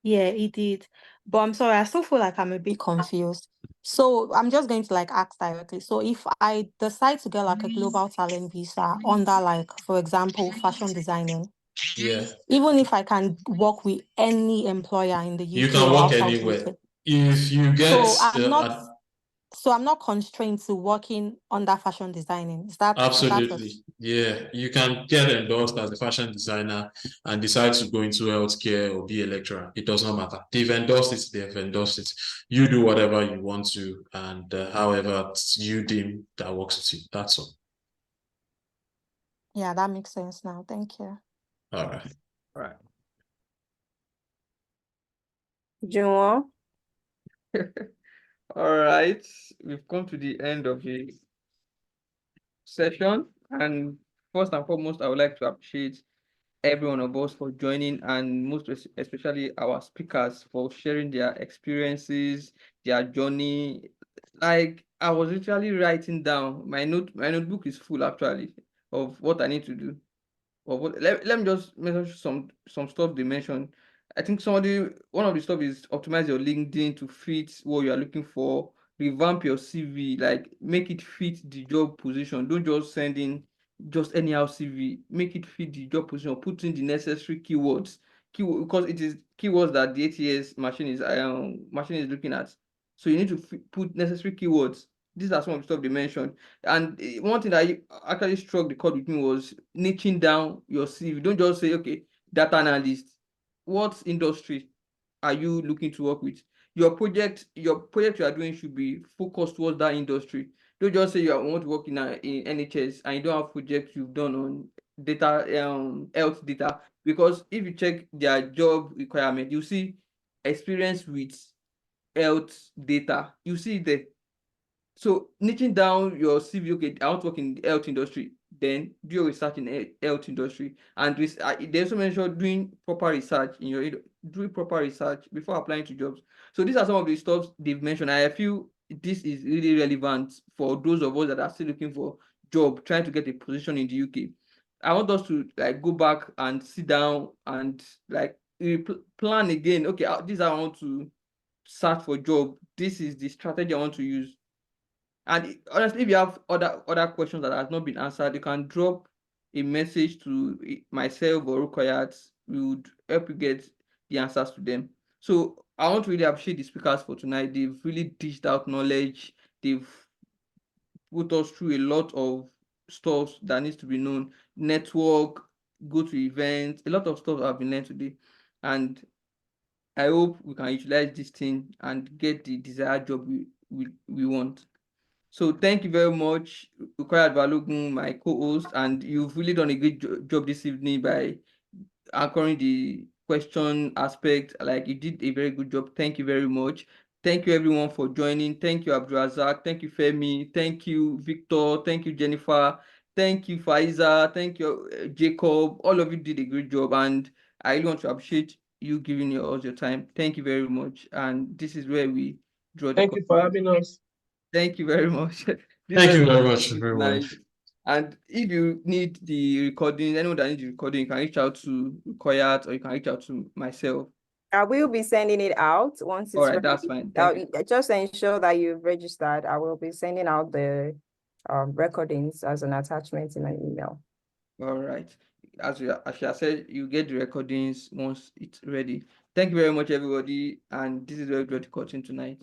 Yeah, it did. But I'm sorry, I still feel like I'm a bit confused. So I'm just going to like ask directly. So if I decide to get like a global talent visa under like, for example, fashion designing, Yeah. even if I can work with any employer in the You UK can or work outside the anywhere. UK. If you get So I'm not constrained to working under fashion designing. Is that absolutely, yeah, you can get endorsed as a fashion designer and decide to go into healthcare or be a lecturer. It does not matter. They've endorsed it. They've endorsed it. You do whatever you want to, and however you deem that works with you. That's all. Yeah, that makes sense now. Thank you. All right. All right. Junwon? All right. We've come to the end of the session. And first and foremost, I would like to appreciate every one of us for joining, and most especially our speakers for sharing their experiences, their journey. Like I was literally writing down my notebook is full actually of what I need to do. Or what, let me just mention some stuff they mentioned. I think one of the stuff is optimize your LinkedIn to fit what you are looking for, revamp your CV, like make it fit the job position. Don't just send in just anyhow CV, make it fit the job position, put in the necessary keywords, because it is keywords that the ATS machine is looking at. So you need to put necessary keywords. These are some of the stuff they mentioned. And one thing that actually struck the chord with me was niching down your CV. Don't just say, okay, data analyst. What industry are you looking to work with? Your project you are doing should be focused towards that industry. Don't just say you want to work in NHS and you don't have projects you've done on data, health data. Because if you check their job requirement, you see experience with health data. You see it there. So niching down your CV, okay, I want to work in the health industry, then do your research in the health industry. And they also mentioned doing proper research doing proper research before applying to jobs. So these are some of the stuff they've mentioned. I feel this is really relevant for those of us that are still looking for job, trying to get a position in the UK. I want us to like go back and sit down and like plan again. Okay, this I want to search for job. This is the strategy I want to use. And honestly, if you have other questions that has not been answered, you can drop a message to myself or Rukayat. We would help you get the answers to them. So I want to really appreciate the speakers for tonight. They've really dished out knowledge. They've put us through a lot of stuff that needs to be known. Network, go to events, a lot of stuff have been learned today. And I hope we can utilize this thing and get the desired job we want. So thank you very much, Rukayat Balogun, my co-host, and you've really done a great job this evening by anchoring the question aspect. Like you did a very good job. Thank you very much. Thank you everyone for joining. Thank you, Abdulrazak. Thank you, Femi. Thank you, Victor. Thank you, Jennifer. Thank you, Faiza. Thank you, Jacob. All of you did a great job, and I really want to appreciate you giving us your time. Thank you very much. And this is where we draw the Thank you for having us. Thank you very much. Thank you very much, everyone. And if you need the recording, anyone that needs the recording, you can reach out to Rukayat or you can reach out to myself. I will be sending it out once it's All right, ready. that's fine. Thank you. Just ensure that you've registered. I will be sending out the recordings as an attachment in an email. All right. As I said, you get the recordings once it's ready. Thank you very much, everybody. And this is where we draw the curtain tonight.